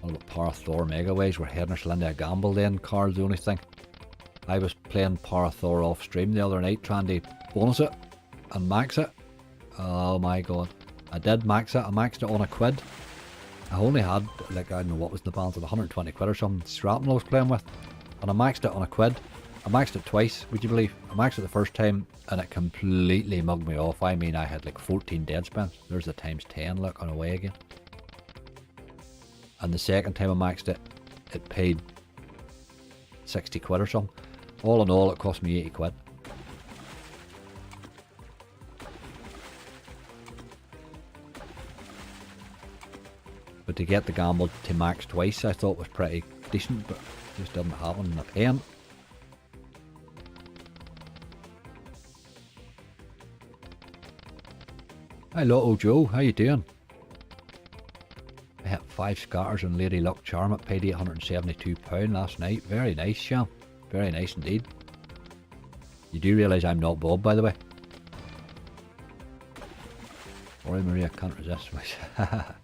What about Power Thor Megaways? We're heading ourselves into a gamble then, Carl's the only thing. I was playing Power Thor off stream the other night trying to bonus it and max it. Oh my god. I did max it. I maxed it on a quid. I only had, like, I don't know what was the balance of 120 quid or something, shrapnel I was playing with. And I maxed it on a quid. I maxed it twice, would you believe? I maxed it the first time and it completely mugged me off. I mean, I had like 14 dead spins. There's the times 10, look, on away again. And the second time I maxed it, it paid 60 quid or something. All in all, it cost me 80 quid. But to get the gamble to max twice, I thought was pretty decent, but it just didn't happen in the pen. Hi Lotto Joe, how you doing? I hit 5 scatters and Lady Luck Charm. It paid £872 last night. Very nice, Sham. Very nice indeed. You do realise I'm not Bob, by the way. Sorry Maria, can't resist myself.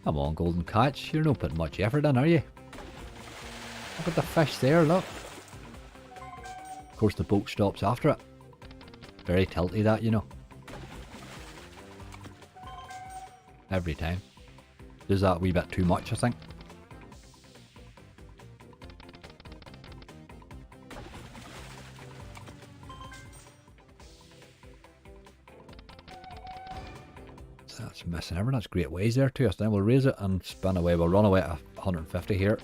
Come on, Golden Catch. You're not putting much effort in, are you? Look at the fish there, look. Of course, the boat stops after it. Very tilty, that, you know. Every time. Does that a wee bit too much, I think. That's missing everything. That's great ways there to us. Then we'll raise it and spin away. We'll run away at 150 here.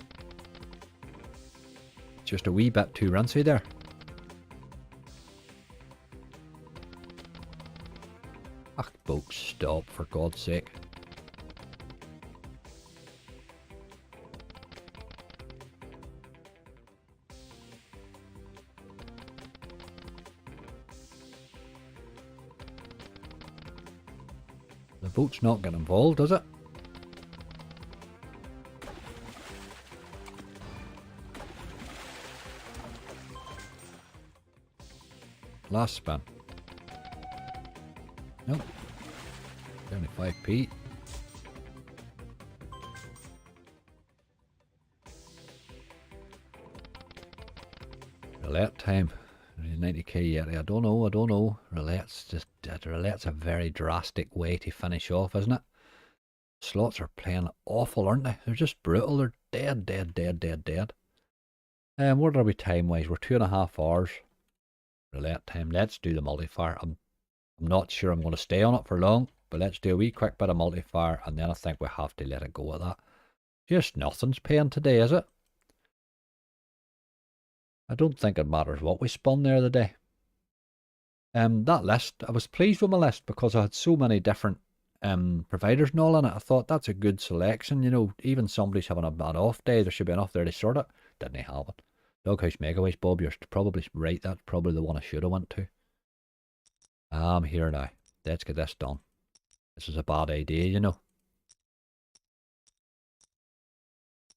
Just a wee bit too rinsy there. Ach, folks, stop for God's sake. The boat's not getting involved, does it? Last spin. Nope. 75p. Roulette time. 90k yet. I don't know. Roulette's just, roulette's a very drastic way to finish off, isn't it? Slots are playing awful, aren't they? They're just brutal. They're dead. What are we time wise? We're 2.5 hours. Roulette time. Let's do the multiplier. I'm not sure I'm going to stay on it for long, but let's do a wee quick bit of multiplier and then I think we have to let it go at that. Just nothing's paying today, is it? I don't think it matters what we spun there the day. That list, I was pleased with my list because I had so many different providers and all in it. I thought that's a good selection, you know, even somebody's having a bad off day, there should be enough there to sort it. Didn't happen. Doghouse Megaways, Bob, you're probably right, that's probably the one I should have went to. I'm here now. Let's get this done. This is a bad idea, you know.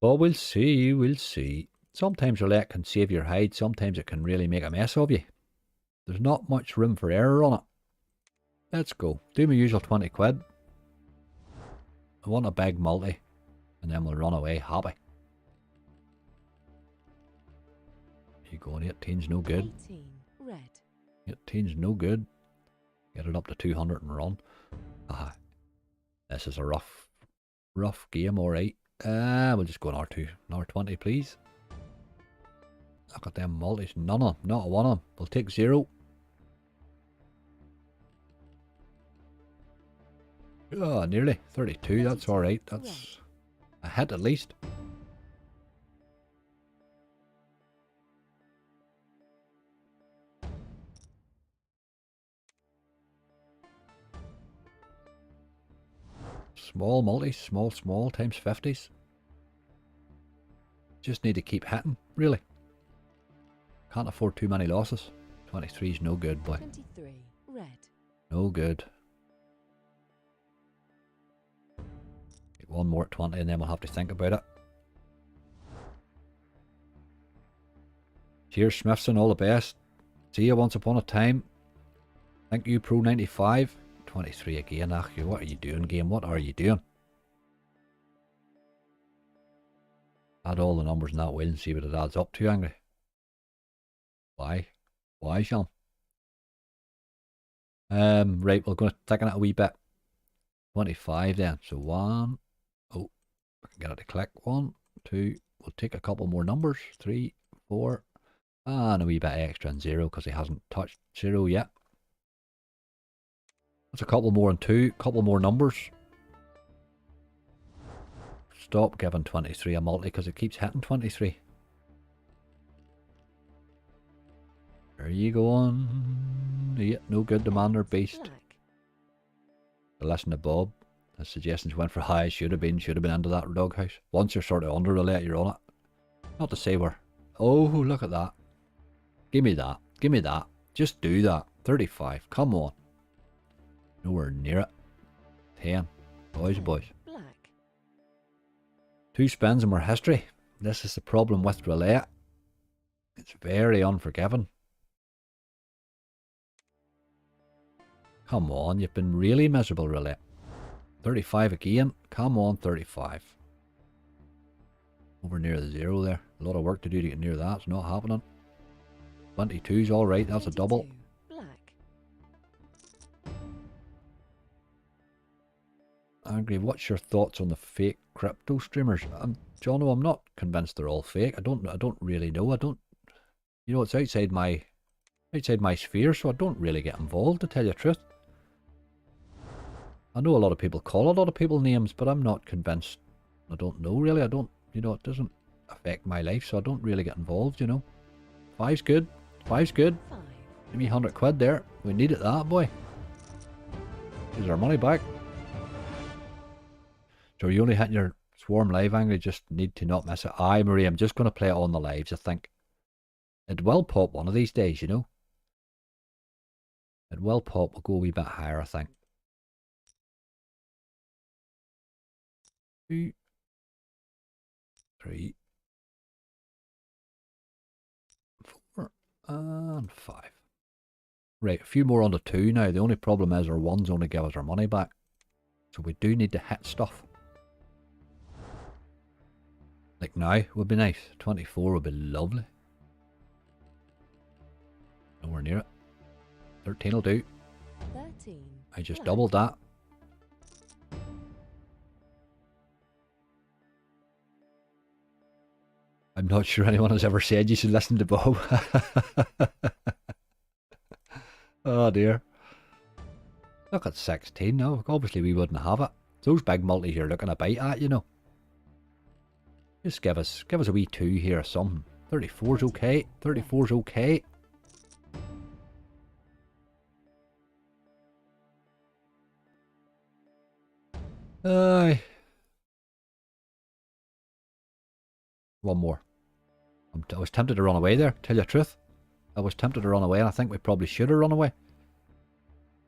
But we'll see. Sometimes roulette can save your hide, sometimes it can really make a mess of you. There's not much room for error on it. Let's go. Do my usual 20 quid. I want a big multi, and then we'll run away happy. You going? 18's no good. 18, red. 18's no good. Get it up to 200 and run. This is a rough game, alright. We'll just go an R2, an R20 please. Look at them multis, none of them, not one of them. We'll take 0. Oh, nearly 32, that's alright. That's a hit at least. Small multis, small times 50s. Just need to keep hitting, really. Can't afford too many losses. 23's no good, boy. 23, red. No good. Get one more at 20 and then we'll have to think about it. Cheers, Smithson, all the best. See you once upon a time. Thank you, Pro95. 23 again, Achie. What are you doing, game? What are you doing? Add all the numbers in that wheel and see what it adds up to, Angry. Why? Why, Sean? Right, we're going to thicken it a wee bit. 25 then. So 1. Oh, I can get it to click. 1, 2. We'll take a couple more numbers. 3, 4. And a wee bit extra in 0 because he hasn't touched 0 yet. That's a couple more in 2. Couple more numbers. Stop giving 23 a multi because it keeps hitting 23. There you go on. Yeah, no good, Demander Beast. To listen to Bob. The suggestions went for high. Should have been into that doghouse. Once you're sort of under roulette, you're on it. Not to say we're... Oh, look at that. Give me that. Give me that. Just do that. 35. Come on. Nowhere near it. 10. Boys. 2 spins and we're history. This is the problem with roulette. It's very unforgiving. Come on, you've been really miserable, roulette. 35 again. Come on, 35. Over near the 0 there. A lot of work to do to get near that. It's not happening. 22's alright. That's a double. Angry, what's your thoughts on the fake crypto streamers? Jono, I'm not convinced they're all fake. I don't really know. You know, it's outside my sphere, so I don't really get involved, to tell you the truth. I know a lot of people call a lot of people names, but I'm not convinced. I don't know really. You know, it doesn't affect my life, so I don't really get involved, you know. 5's good. 5's good. Give me 100 quid there. We needed that, boy. Here's our money back. So you only hitting your swarm live, Angry, just need to not miss it. Aye, Marie, I'm just going to play it on the lives, I think. It will pop one of these days, you know. It will pop. We'll go a wee bit higher, I think. 2, 3, 4, and 5. Right, a few more on the 2 now. The only problem is our 1s only give us our money back. So we do need to hit stuff. Like now would be nice. 24 would be lovely. Nowhere near it. 13 will do. 13. I just doubled that. I'm not sure anyone has ever said you should listen to Bob. Oh dear. Look at 16 now. Obviously we wouldn't have it. Those big multis you're looking to bite at, you know. Just give us a wee 2 here or something. 34's okay. 34's okay. Aye. One more. I was tempted to run away there, tell you the truth. I was tempted to run away and I think we probably should have run away.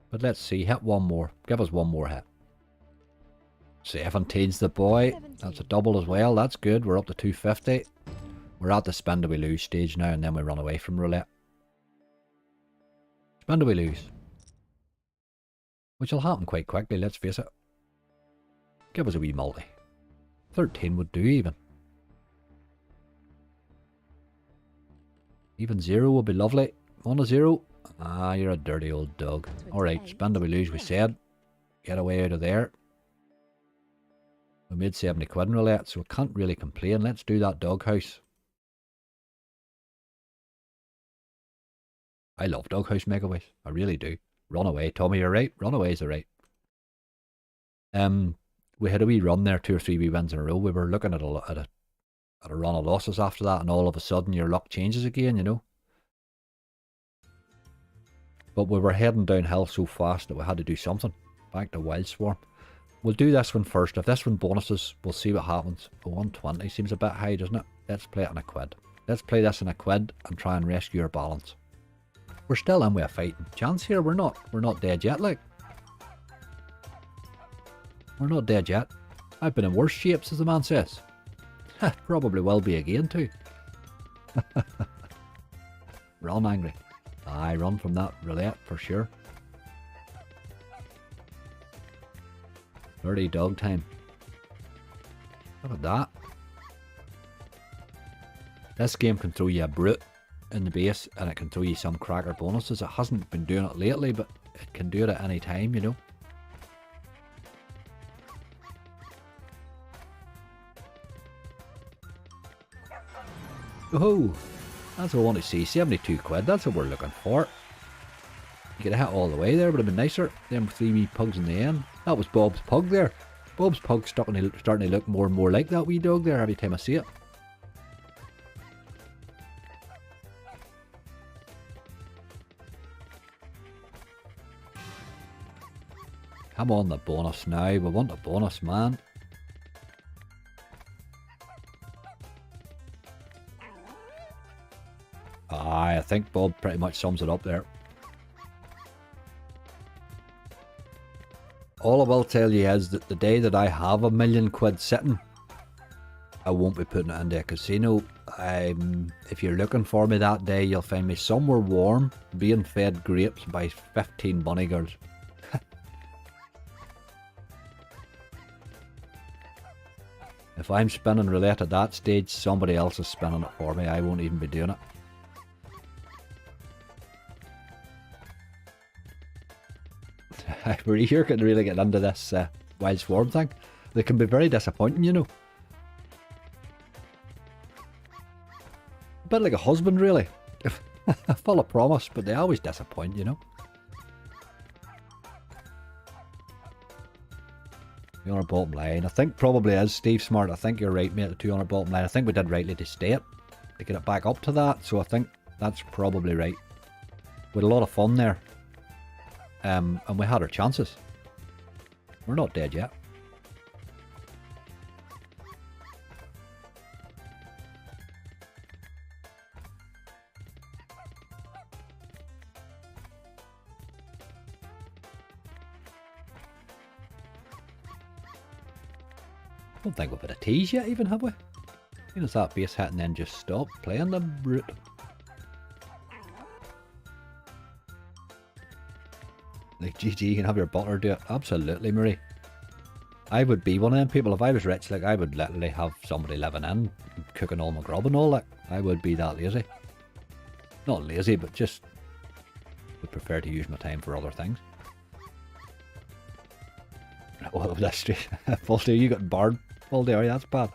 But let's see, hit one more. Give us one more hit. 17's the boy. 17. That's a double as well. That's good. We're up to 250. We're at the spin do we lose stage now and then we run away from roulette. Spin do we lose. Which will happen quite quickly, let's face it. Give us a wee multi. 13 would do even. Even 0 would be lovely. 1 to 0. Ah, you're a dirty old dog. Alright, spin do we lose, we said. Get away out of there. We made 70 quid in roulette, so we can't really complain. Let's do that doghouse. I love doghouse megaways. I really do. Run away, Tommy, you're right. Runaways are right. We had a wee run there, 2 or 3 wee wins in a row. We were looking at a run of losses after that, and all of a sudden your luck changes again, you know. But we were heading downhill so fast that we had to do something. Back to Wild Swarm. We'll do this one first. If this one bonuses, we'll see what happens. 120 seems a bit high, doesn't it? Let's play it in a quid. Let's play this in a quid and try and rescue our balance. We're still in with a fighting chance here. We're not dead yet, like. We're not dead yet. I've been in worse shapes, as the man says. Probably will be again too. Run, Angry. I run from that roulette for sure. 30 dog time. Look at that. This game can throw you a brute in the base and it can throw you some cracker bonuses. It hasn't been doing it lately, but it can do it at any time, you know. Oh, that's what I want to see. 72 quid, that's what we're looking for. You could have hit all the way there, would have been nicer. Them 3 wee pugs in the end. That was Bob's pug there. Bob's pug's starting to look more and more like that wee dog there every time I see it. Come on, the bonus now. We want a bonus, man. I think Bob pretty much sums it up there. All I will tell you is that the day that I have a million quid sitting, I won't be putting it into a casino. If you're looking for me that day, you'll find me somewhere warm, being fed grapes by 15 bunny girls. If I'm spinning roulette at that stage, somebody else is spinning it for me. I won't even be doing it. We're here can really get into this wild swarm thing. They can be very disappointing, you know. A bit like a husband, really. Full of promise, but they always disappoint, you know. 200 bottom line. I think probably is Steve Smart. I think you're right, mate. The 200 bottom line. I think we did rightly to stay it, to get it back up to that. So I think that's probably right. We had a lot of fun there. And we had our chances. We're not dead yet. I don't think we've had a tease yet even, have we? You know, that base hit and then just stop playing the brute. Like, GG, you can have your butler do it. Absolutely, Marie. I would be one of them people. If I was rich, like, I would literally have somebody living in, cooking all my grub and all that. I would be that lazy. Not lazy, but just would prefer to use my time for other things. Oh, that's straight. Baldy, you got barred. Baldy, are you? That's bad.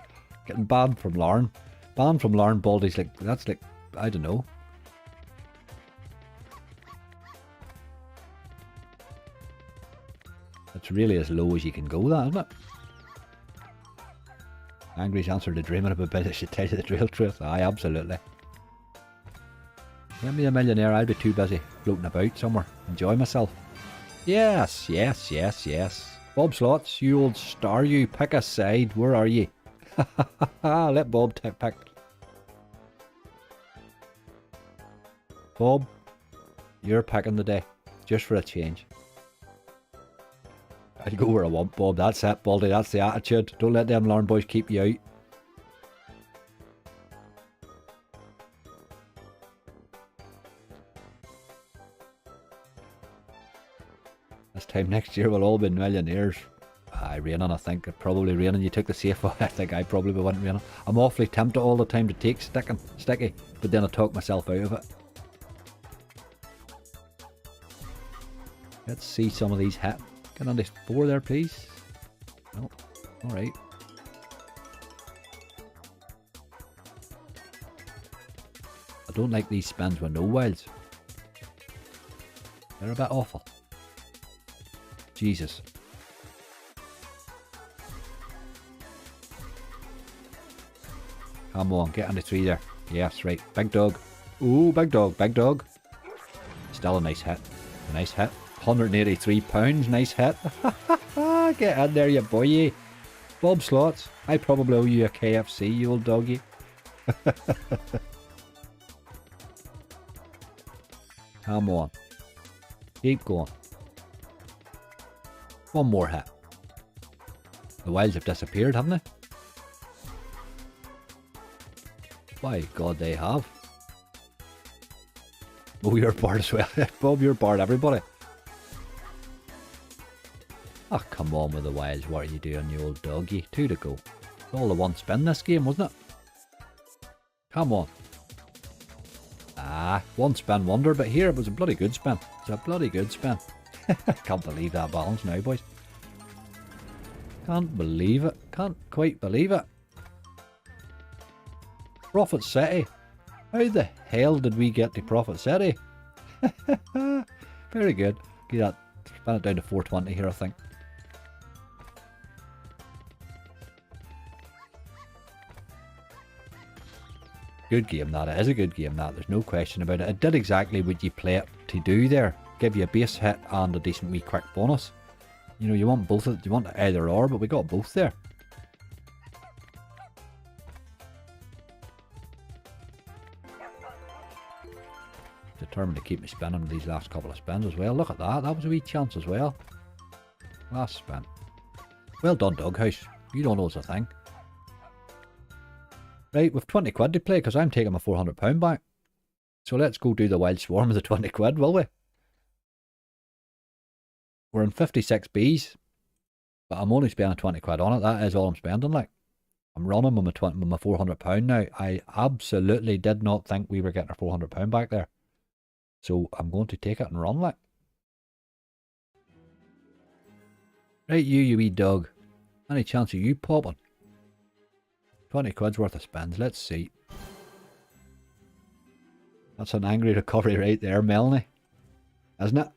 Getting banned from Lauren. Banned from Lauren. Baldy's like, that's like, I don't know. It's really as low as you can go, that, isn't it? Angry's answer to dreaming about it should tell you the real truth. Aye, absolutely. Get me a millionaire, I'd be too busy floating about somewhere. Enjoy myself. Yes, yes, yes, yes. Bob Slots, you old star, you. Pick a side. Where are you? Let Bob pick. Bob, you're picking the day. Just for a change. I'd go where I want, Bob. That's it, Baldy. That's the attitude. Don't let them Lauren boys keep you out. This time next year we'll all be millionaires. Aye, raining, I think. Probably raining. You took the safe one. I think I probably wouldn't raining. I'm awfully tempted all the time to take sticky, but then I talk myself out of it. Let's see some of these hit. Get on this 4 there, please. No. Alright. I don't like these spins with no wilds. They're a bit awful. Jesus. Come on, get on the 3 there. Yes, right. Big dog. Ooh, big dog, big dog. Still a nice hit. A nice hit. £183, nice hit. Get in there, you boy. Bob Slots, I probably owe you a KFC, you old doggy. Come on. Keep going. One more hit. The wilds have disappeared, haven't they? By God, they have. Oh, you're bored as well. Bob, you're bored, everybody. Oh, come on with the wilds. What are you doing, you old doggy? 2 to go. It's all the one spin this game, wasn't it? Come on. Ah, one spin wonder, but here it was a bloody good spin. It's a bloody good spin. Can't believe that balance now, boys. Can't believe it. Can't quite believe it. Profit City. How the hell did we get to Profit City? Very good. Get that. Spin it down to 420 here, I think. Good game that. It is a good game that. There's no question about it. It did exactly what you play it to do there. Give you a base hit and a decent wee quick bonus. You know, you want both of it. You want either or, but we got both there. Determined to keep me spinning these last couple of spins as well. Look at that. That was a wee chance as well. Last spin. Well done, Doghouse. You don't know it's a thing. Right, we've 20 quid to play because I'm taking my £400 back. So let's go do the Wild Swarm with the 20 quid, will we? We're in 56 Bs, but I'm only spending 20 quid on it. That is all I'm spending, like. I'm running with my £400 now. I absolutely did not think we were getting our £400 back there. So I'm going to take it and run, like. Right, you wee dog. Any chance of you popping? 20 quid's worth of spins, let's see. That's an angry recovery right there, Melanie. Isn't it?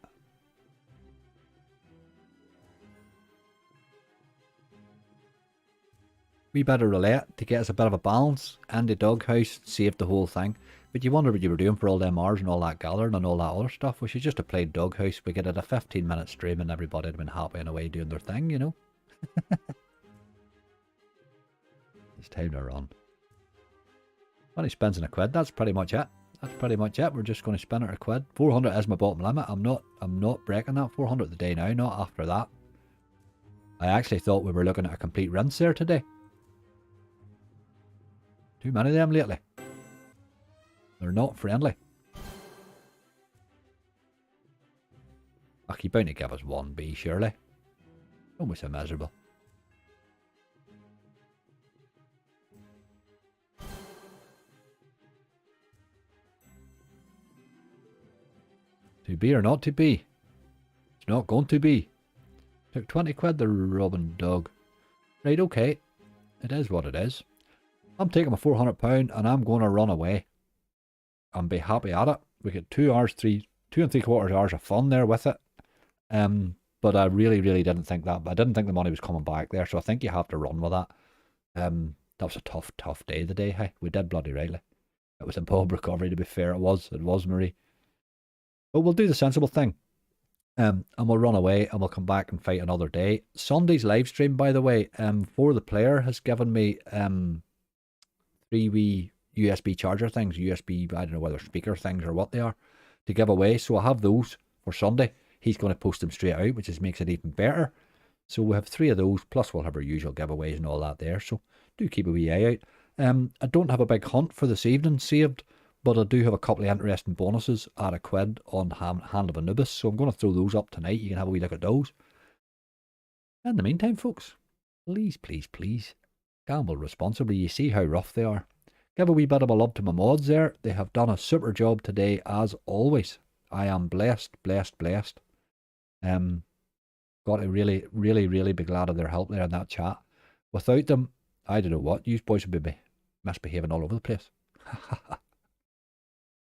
We better roulette to get us a bit of a balance, and the Doghouse saved the whole thing. But you wonder what you were doing for all them hours and all that gathering and all that other stuff. We should just have played Doghouse. We get it a 15-minute stream and everybody had been happy and away doing their thing, you know. It's time to run. 20 spins and a quid, that's pretty much it. That's pretty much it. We're just going to spin it a quid. 400 is my bottom limit. I'm not breaking that 400 the day now, not after that. I actually thought we were looking at a complete rinse there today. Too many of them lately. They're not friendly. Ach, you're bound to give us 1B, surely. Don't be so miserable. To be or not to be? It's not going to be. Took 20 quid, the robbing dog. Right, okay. It is what it is. I'm taking my £400 and I'm going to run away. And be happy at it. We get 2 and 3/4 hours of fun there with it. But I really didn't think that. I didn't think the money was coming back there, so I think you have to run with that. That was a tough day today, hey. We did bloody rightly. It was a Bob recovery, to be fair. It was, Marie. But we'll do the sensible thing. And we'll run away and we'll come back and fight another day. Sunday's live stream, by the way, For the Player has given me 3 wee USB charger things, USB, I don't know whether speaker things or what they are, to give away. So I have those for Sunday. He's going to post them straight out, which makes it even better. So we have 3 of those, plus we'll have our usual giveaways and all that there. So do keep a wee eye out. I don't have a big hunt for this evening saved, but I do have a couple of interesting bonuses at a quid on Hand of Anubis. So I'm going to throw those up tonight. You can have a wee look at those. In the meantime, folks, please, gamble responsibly. You see how rough they are. Give a wee bit of a love to my mods there. They have done a super job today, as always. I am blessed. Got to really be glad of their help there in that chat. Without them, I don't know what. You boys would be misbehaving all over the place.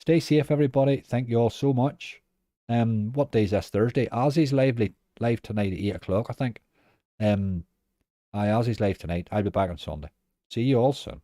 Stay safe, everybody. Thank you all so much. What day is this? Thursday. Ozzy's live tonight at 8 o'clock, I think. Ozzy's live tonight. I'll be back on Sunday. See you all soon.